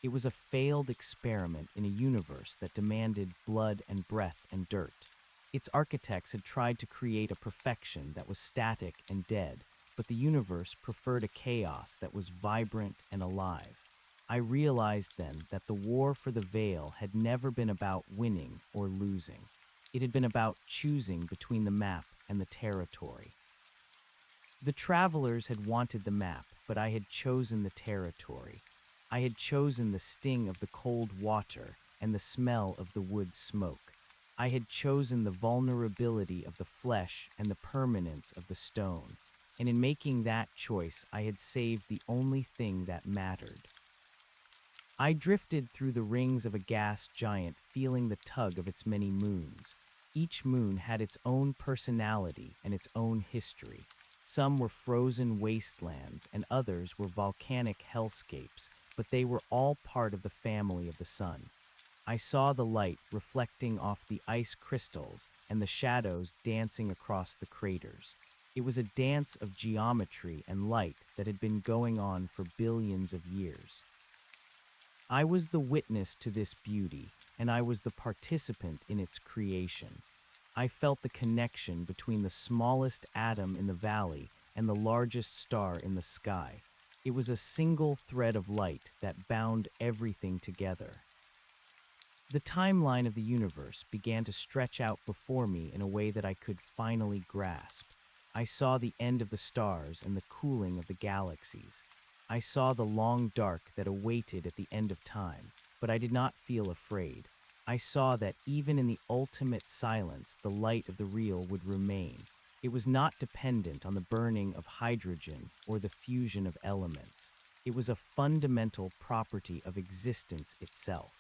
It was a failed experiment in a universe that demanded blood and breath and dirt. Its architects had tried to create a perfection that was static and dead, but the universe preferred a chaos that was vibrant and alive. I realized then that the war for the veil had never been about winning or losing. It had been about choosing between the map and the territory. The travelers had wanted the map, but I had chosen the territory. I had chosen the sting of the cold water and the smell of the wood smoke. I had chosen the vulnerability of the flesh and the permanence of the stone, and in making that choice, I had saved the only thing that mattered. I drifted through the rings of a gas giant, feeling the tug of its many moons. Each moon had its own personality and its own history. Some were frozen wastelands, and others were volcanic hellscapes, but they were all part of the family of the sun. I saw the light reflecting off the ice crystals and the shadows dancing across the craters. It was a dance of geometry and light that had been going on for billions of years. I was the witness to this beauty, and I was the participant in its creation. I felt the connection between the smallest atom in the valley and the largest star in the sky. It was a single thread of light that bound everything together. The timeline of the universe began to stretch out before me in a way that I could finally grasp. I saw the end of the stars and the cooling of the galaxies. I saw the long dark that awaited at the end of time, but I did not feel afraid. I saw that even in the ultimate silence, the light of the real would remain. It was not dependent on the burning of hydrogen or the fusion of elements. It was a fundamental property of existence itself.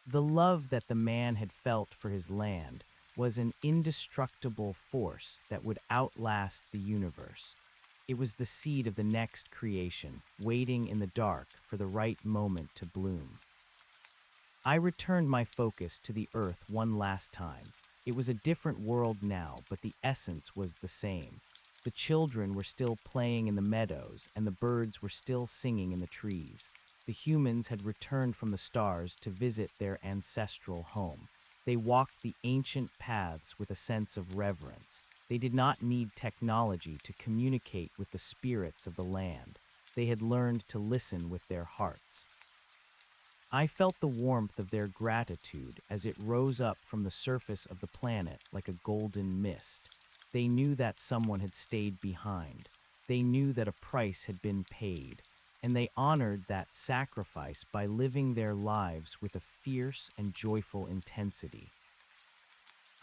The love that the man had felt for his land was an indestructible force that would outlast the universe. It was the seed of the next creation, waiting in the dark for the right moment to bloom. I returned my focus to the earth one last time. It was a different world now, but the essence was the same. The children were still playing in the meadows, and the birds were still singing in the trees. The humans had returned from the stars to visit their ancestral home. They walked the ancient paths with a sense of reverence. They did not need technology to communicate with the spirits of the land. They had learned to listen with their hearts. I felt the warmth of their gratitude as it rose up from the surface of the planet like a golden mist. They knew that someone had stayed behind. They knew that a price had been paid, and they honored that sacrifice by living their lives with a fierce and joyful intensity.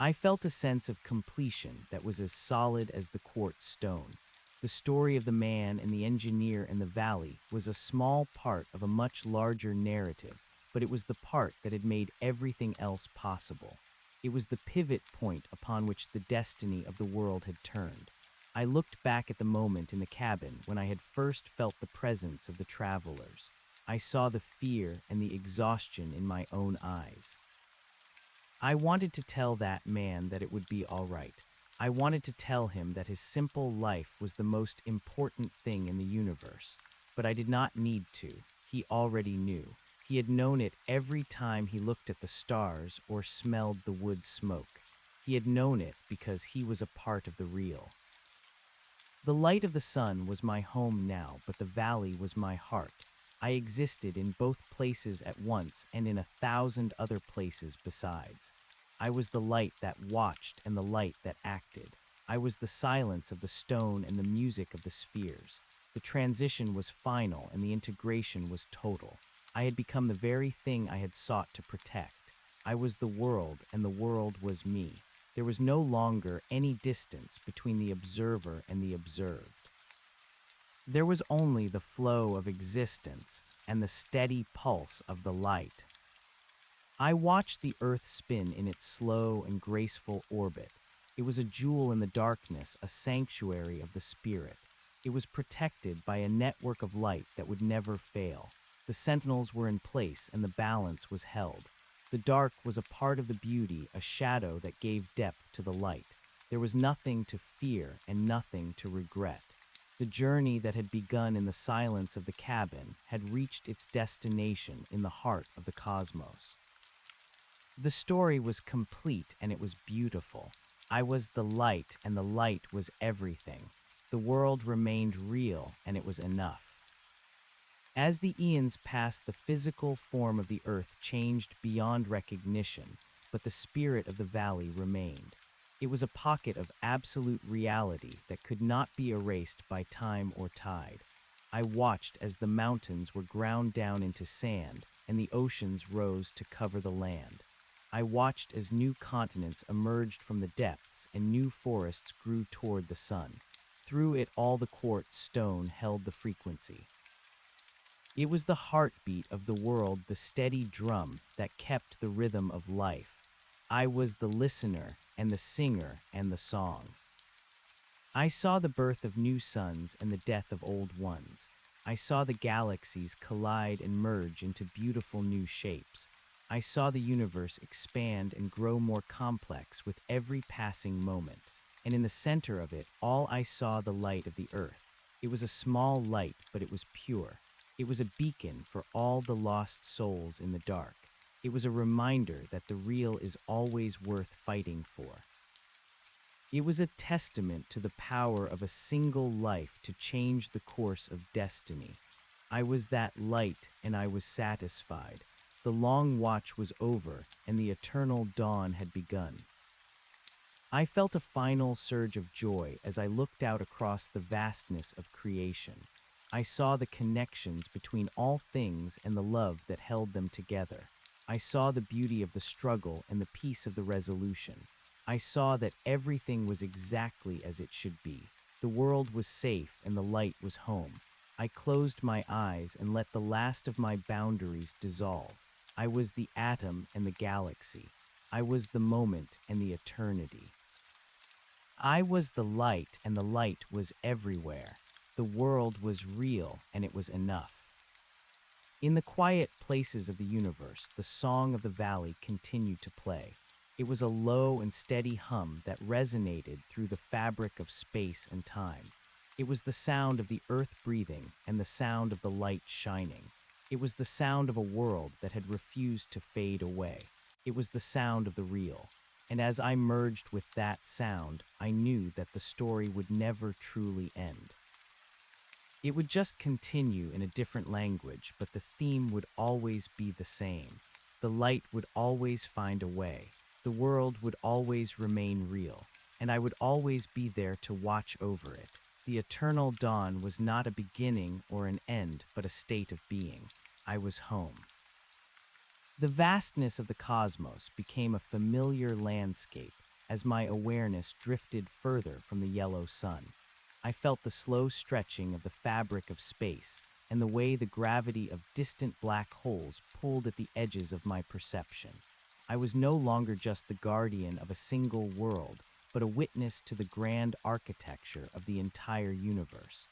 I felt a sense of completion that was as solid as the quartz stone. The story of the man and the engineer in the valley was a small part of a much larger narrative, but it was the part that had made everything else possible. It was the pivot point upon which the destiny of the world had turned. I looked back at the moment in the cabin when I had first felt the presence of the travelers. I saw the fear and the exhaustion in my own eyes. I wanted to tell that man that it would be all right. I wanted to tell him that his simple life was the most important thing in the universe. But I did not need to. He already knew. He had known it every time he looked at the stars or smelled the wood smoke. He had known it because he was a part of the real. The light of the sun was my home now, but the valley was my heart. I existed in both places at once and in 1,000 other places besides. I was the light that watched and the light that acted. I was the silence of the stone and the music of the spheres. The transition was final and the integration was total. I had become the very thing I had sought to protect. I was the world and the world was me. There was no longer any distance between the observer and the observed. There was only the flow of existence and the steady pulse of the light. I watched the Earth spin in its slow and graceful orbit. It was a jewel in the darkness, a sanctuary of the spirit. It was protected by a network of light that would never fail. The sentinels were in place and the balance was held. The dark was a part of the beauty, a shadow that gave depth to the light. There was nothing to fear and nothing to regret. The journey that had begun in the silence of the cabin had reached its destination in the heart of the cosmos. The story was complete and it was beautiful. I was the light and the light was everything. The world remained real and it was enough. As the eons passed, the physical form of the earth changed beyond recognition, but the spirit of the valley remained. It was a pocket of absolute reality that could not be erased by time or tide. I watched as the mountains were ground down into sand and the oceans rose to cover the land. I watched as new continents emerged from the depths and new forests grew toward the sun. Through it all the quartz stone held the frequency. It was the heartbeat of the world, the steady drum that kept the rhythm of life. I was the listener and the singer and the song. I saw the birth of new suns and the death of old ones. I saw the galaxies collide and merge into beautiful new shapes. I saw the universe expand and grow more complex with every passing moment. And in the center of it, all I saw the light of the earth. It was a small light, but it was pure. It was a beacon for all the lost souls in the dark. It was a reminder that the real is always worth fighting for. It was a testament to the power of a single life to change the course of destiny. I was that light, and I was satisfied. The long watch was over, and the eternal dawn had begun. I felt a final surge of joy as I looked out across the vastness of creation. I saw the connections between all things and the love that held them together. I saw the beauty of the struggle and the peace of the resolution. I saw that everything was exactly as it should be. The world was safe and the light was home. I closed my eyes and let the last of my boundaries dissolve. I was the atom and the galaxy. I was the moment and the eternity. I was the light and the light was everywhere. The world was real and it was enough. In the quiet places of the universe, the song of the valley continued to play. It was a low and steady hum that resonated through the fabric of space and time. It was the sound of the earth breathing and the sound of the light shining. It was the sound of a world that had refused to fade away. It was the sound of the real. And as I merged with that sound, I knew that the story would never truly end. It would just continue in a different language, but the theme would always be the same. The light would always find a way. The world would always remain real, and I would always be there to watch over it. The eternal dawn was not a beginning or an end, but a state of being. I was home. The vastness of the cosmos became a familiar landscape as my awareness drifted further from the yellow sun. I felt the slow stretching of the fabric of space and the way the gravity of distant black holes pulled at the edges of my perception. I was no longer just the guardian of a single world, but a witness to the grand architecture of the entire universe.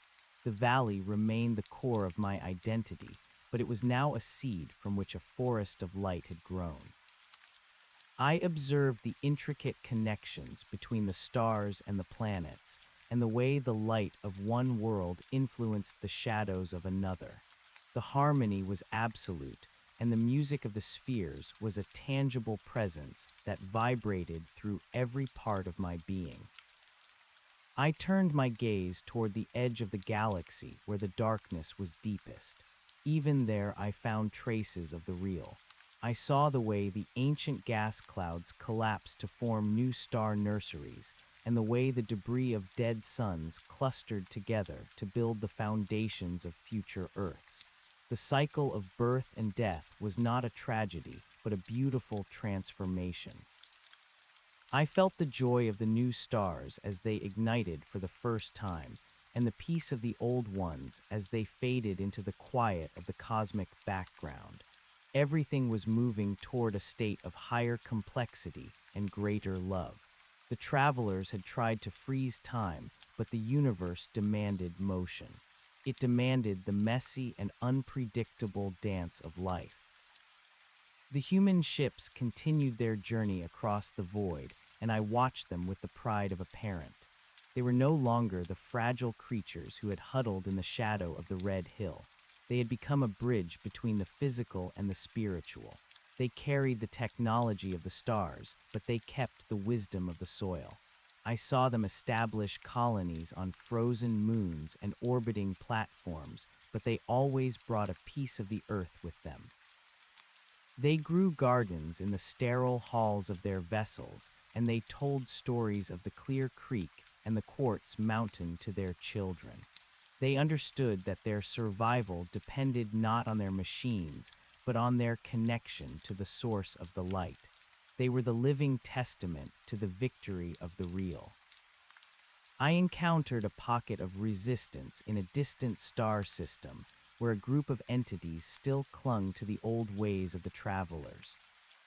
The valley remained the core of my identity, but it was now a seed from which a forest of light had grown. I observed the intricate connections between the stars and the planets, and the way the light of one world influenced the shadows of another. The harmony was absolute, and the music of the spheres was a tangible presence that vibrated through every part of my being. I turned my gaze toward the edge of the galaxy where the darkness was deepest. Even there I found traces of the real. I saw the way the ancient gas clouds collapsed to form new star nurseries, and the way the debris of dead suns clustered together to build the foundations of future Earths. The cycle of birth and death was not a tragedy, but a beautiful transformation. I felt the joy of the new stars as they ignited for the first time, and the peace of the old ones as they faded into the quiet of the cosmic background. Everything was moving toward a state of higher complexity and greater love. The travelers had tried to freeze time, but the universe demanded motion. It demanded the messy and unpredictable dance of life. The human ships continued their journey across the void, and I watched them with the pride of a parent. They were no longer the fragile creatures who had huddled in the shadow of the Red Hill. They had become a bridge between the physical and the spiritual. They carried the technology of the stars, but they kept the wisdom of the soil. I saw them establish colonies on frozen moons and orbiting platforms, but they always brought a piece of the earth with them. They grew gardens in the sterile halls of their vessels, and they told stories of the clear creek and the quartz mountain to their children. They understood that their survival depended not on their machines, but on their connection to the source of the light. They were the living testament to the victory of the real. I encountered a pocket of resistance in a distant star system where a group of entities still clung to the old ways of the travelers.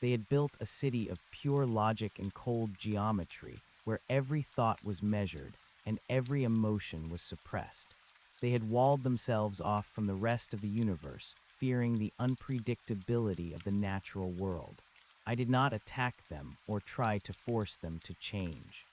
They had built a city of pure logic and cold geometry where every thought was measured and every emotion was suppressed. They had walled themselves off from the rest of the universe, fearing the unpredictability of the natural world. I did not attack them or try to force them to change.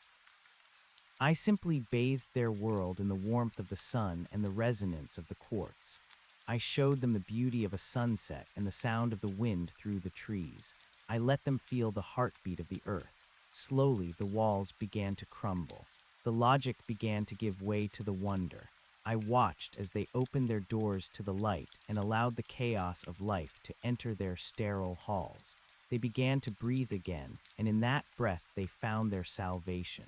I simply bathed their world in the warmth of the sun and the resonance of the quartz. I showed them the beauty of a sunset and the sound of the wind through the trees. I let them feel the heartbeat of the earth. Slowly, the walls began to crumble. The logic began to give way to the wonder. I watched as they opened their doors to the light and allowed the chaos of life to enter their sterile halls. They began to breathe again, and in that breath they found their salvation.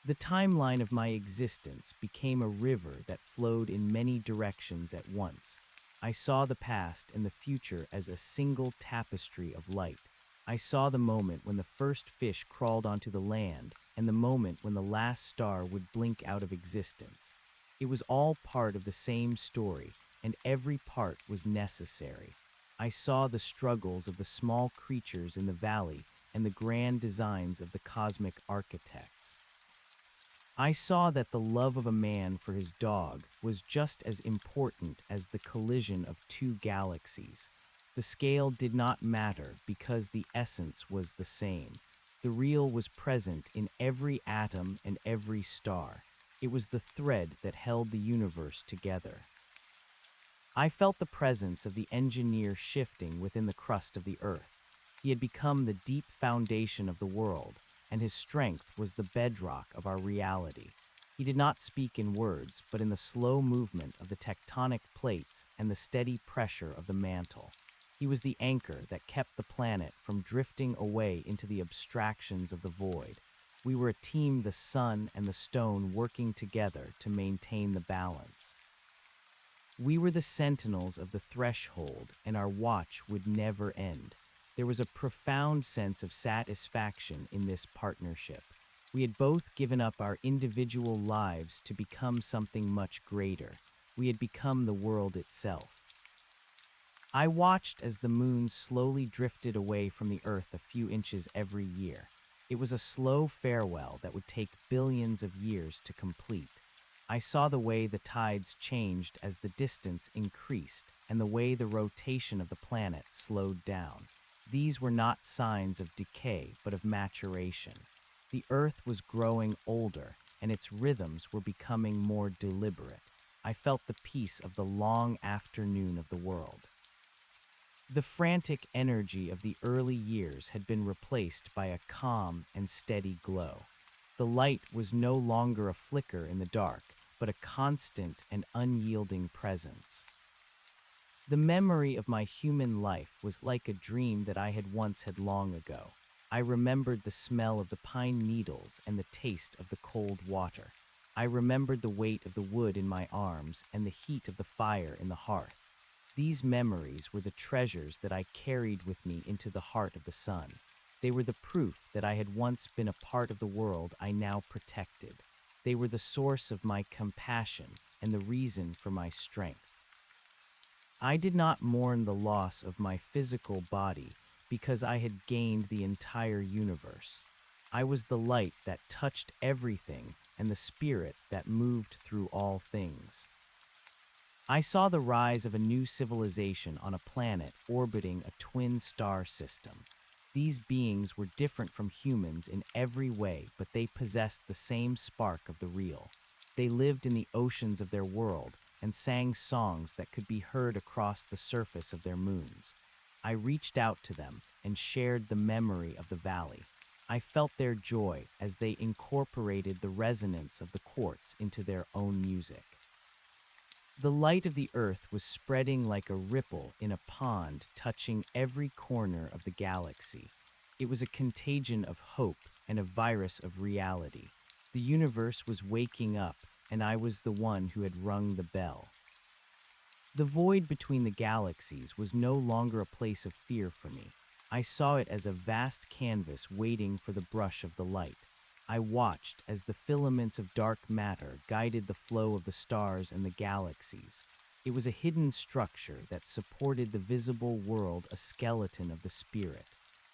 The timeline of my existence became a river that flowed in many directions at once. I saw the past and the future as a single tapestry of light. I saw the moment when the first fish crawled onto the land and the moment when the last star would blink out of existence. It was all part of the same story, and every part was necessary. I saw the struggles of the small creatures in the valley and the grand designs of the cosmic architects. I saw that the love of a man for his dog was just as important as the collision of two galaxies. The scale did not matter because the essence was the same. The real was present in every atom and every star. It was the thread that held the universe together. I felt the presence of the engineer shifting within the crust of the earth. He had become the deep foundation of the world, and his strength was the bedrock of our reality. He did not speak in words, but in the slow movement of the tectonic plates and the steady pressure of the mantle. He was the anchor that kept the planet from drifting away into the abstractions of the void. We were a team, the sun and the stone working together to maintain the balance. We were the sentinels of the threshold, and our watch would never end. There was a profound sense of satisfaction in this partnership. We had both given up our individual lives to become something much greater. We had become the world itself. I watched as the moon slowly drifted away from the earth a few inches every year. It was a slow farewell that would take billions of years to complete. I saw the way the tides changed as the distance increased and the way the rotation of the planet slowed down. These were not signs of decay, but of maturation. The earth was growing older, and its rhythms were becoming more deliberate. I felt the peace of the long afternoon of the world. The frantic energy of the early years had been replaced by a calm and steady glow. The light was no longer a flicker in the dark, but a constant and unyielding presence. The memory of my human life was like a dream that I had once had long ago. I remembered the smell of the pine needles and the taste of the cold water. I remembered the weight of the wood in my arms and the heat of the fire in the hearth. These memories were the treasures that I carried with me into the heart of the sun. They were the proof that I had once been a part of the world I now protected. They were the source of my compassion and the reason for my strength. I did not mourn the loss of my physical body because I had gained the entire universe. I was the light that touched everything and the spirit that moved through all things. I saw the rise of a new civilization on a planet orbiting a twin star system. These beings were different from humans in every way, but they possessed the same spark of the real. They lived in the oceans of their world and sang songs that could be heard across the surface of their moons. I reached out to them and shared the memory of the valley. I felt their joy as they incorporated the resonance of the quartz into their own music. The light of the earth was spreading like a ripple in a pond, touching every corner of the galaxy. It was a contagion of hope and a virus of reality. The universe was waking up, and I was the one who had rung the bell. The void between the galaxies was no longer a place of fear for me. I saw it as a vast canvas waiting for the brush of the light. I watched as the filaments of dark matter guided the flow of the stars and the galaxies. It was a hidden structure that supported the visible world, a skeleton of the spirit.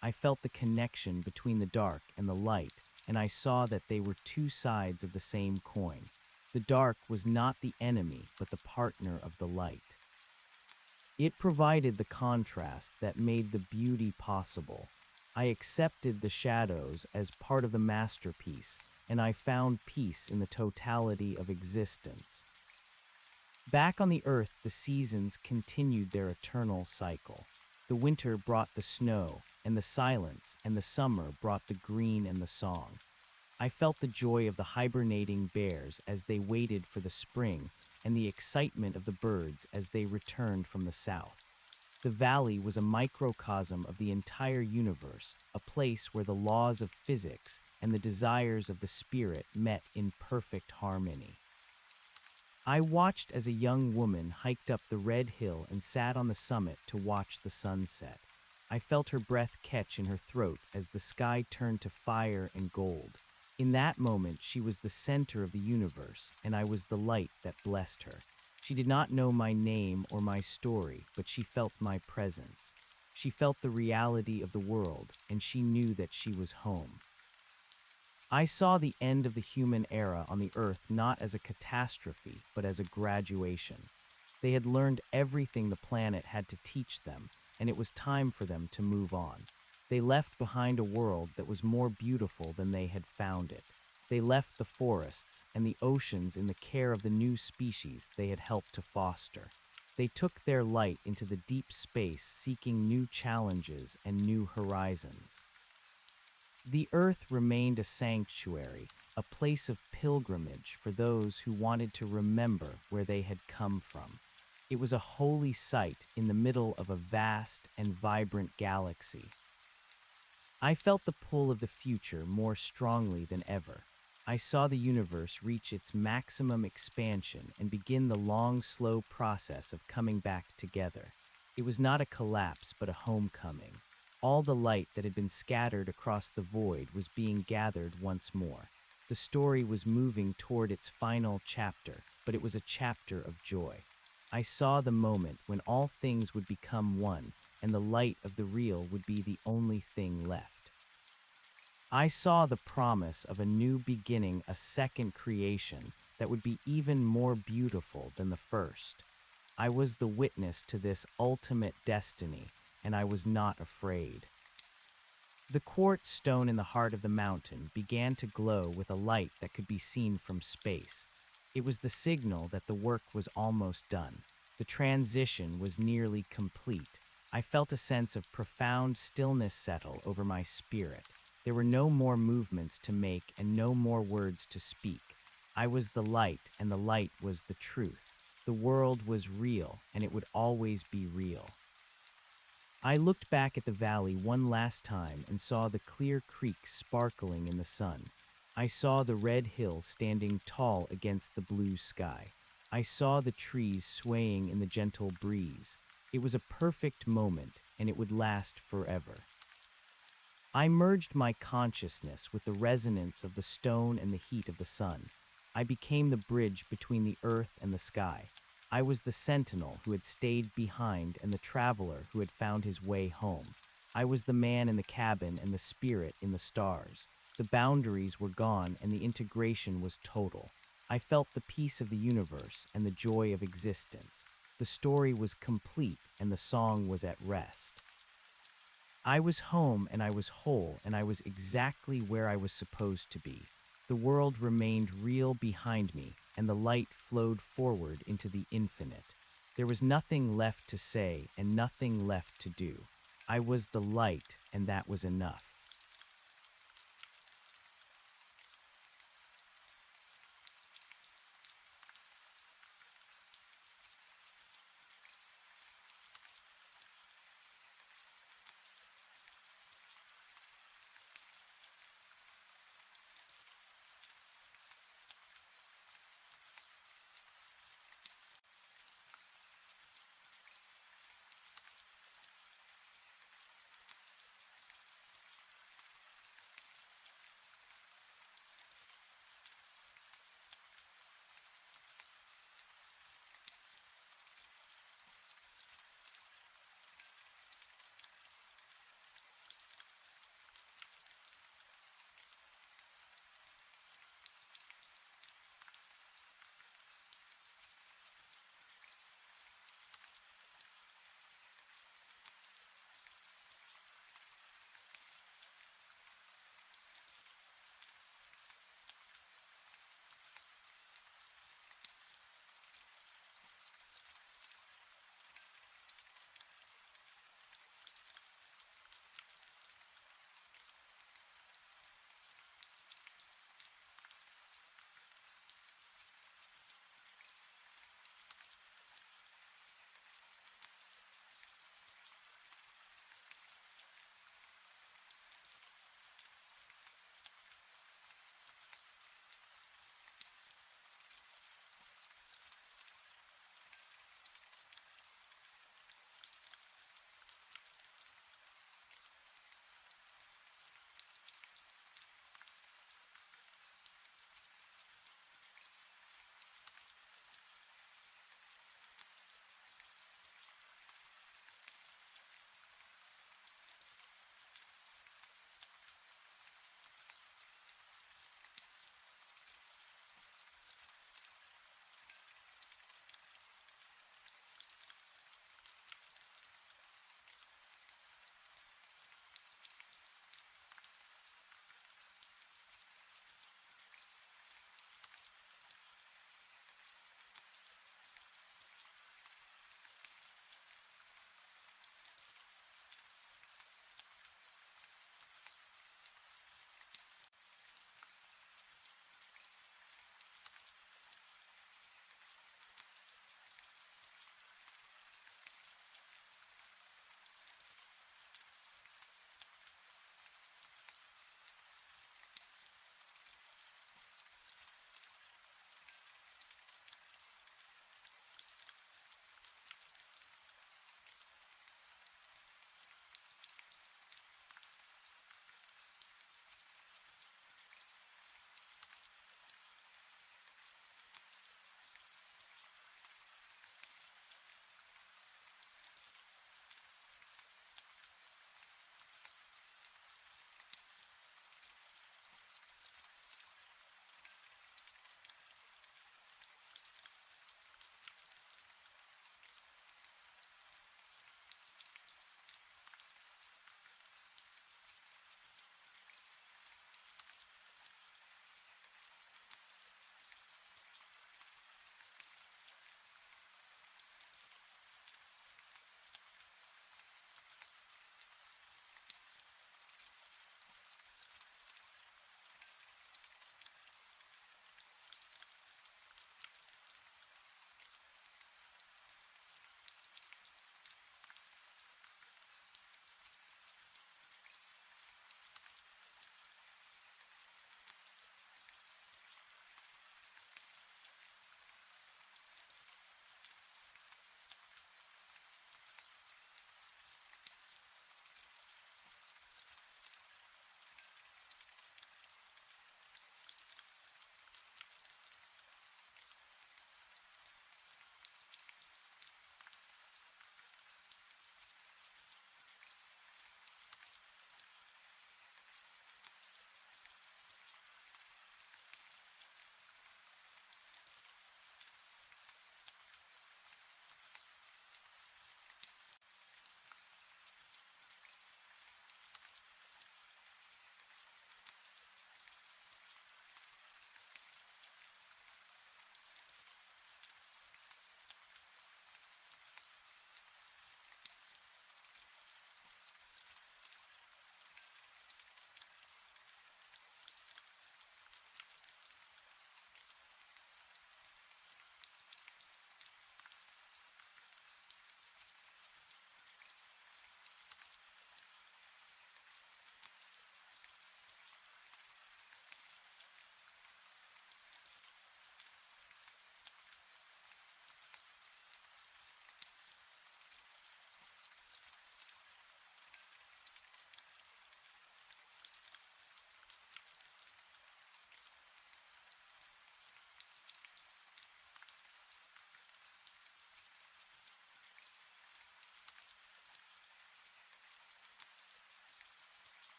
I felt the connection between the dark and the light, and I saw that they were two sides of the same coin. The dark was not the enemy, but the partner of the light. It provided the contrast that made the beauty possible. I accepted the shadows as part of the masterpiece, and I found peace in the totality of existence. Back on the earth, the seasons continued their eternal cycle. The winter brought the snow and the silence, and the summer brought the green and the song. I felt the joy of the hibernating bears as they waited for the spring, and the excitement of the birds as they returned from the south. The valley was a microcosm of the entire universe, a place where the laws of physics and the desires of the spirit met in perfect harmony. I watched as a young woman hiked up the red hill and sat on the summit to watch the sunset. I felt her breath catch in her throat as the sky turned to fire and gold. In that moment, she was the center of the universe, and I was the light that blessed her. She did not know my name or my story, but she felt my presence. She felt the reality of the world, and she knew that she was home. I saw the end of the human era on the earth not as a catastrophe, but as a graduation. They had learned everything the planet had to teach them, and it was time for them to move on. They left behind a world that was more beautiful than they had found it. They left the forests and the oceans in the care of the new species they had helped to foster. They took their light into the deep space, seeking new challenges and new horizons. The earth remained a sanctuary, a place of pilgrimage for those who wanted to remember where they had come from. It was a holy site in the middle of a vast and vibrant galaxy. I felt the pull of the future more strongly than ever. I saw the universe reach its maximum expansion and begin the long, slow process of coming back together. It was not a collapse, but a homecoming. All the light that had been scattered across the void was being gathered once more. The story was moving toward its final chapter, but it was a chapter of joy. I saw the moment when all things would become one, and the light of the real would be the only thing left. I saw the promise of a new beginning, a second creation that would be even more beautiful than the first. I was the witness to this ultimate destiny, and I was not afraid. The quartz stone in the heart of the mountain began to glow with a light that could be seen from space. It was the signal that the work was almost done. The transition was nearly complete. I felt a sense of profound stillness settle over my spirit. There were no more movements to make and no more words to speak. I was the light, and the light was the truth. The world was real, and it would always be real. I looked back at the valley one last time and saw the clear creek sparkling in the sun. I saw the red hill standing tall against the blue sky. I saw the trees swaying in the gentle breeze. It was a perfect moment, and it would last forever. I merged my consciousness with the resonance of the stone and the heat of the sun. I became the bridge between the earth and the sky. I was the sentinel who had stayed behind and the traveler who had found his way home. I was the man in the cabin and the spirit in the stars. The boundaries were gone and the integration was total. I felt the peace of the universe and the joy of existence. The story was complete and the song was at rest. I was home and I was whole and I was exactly where I was supposed to be. The world remained real behind me and the light flowed forward into the infinite. There was nothing left to say and nothing left to do. I was the light and that was enough.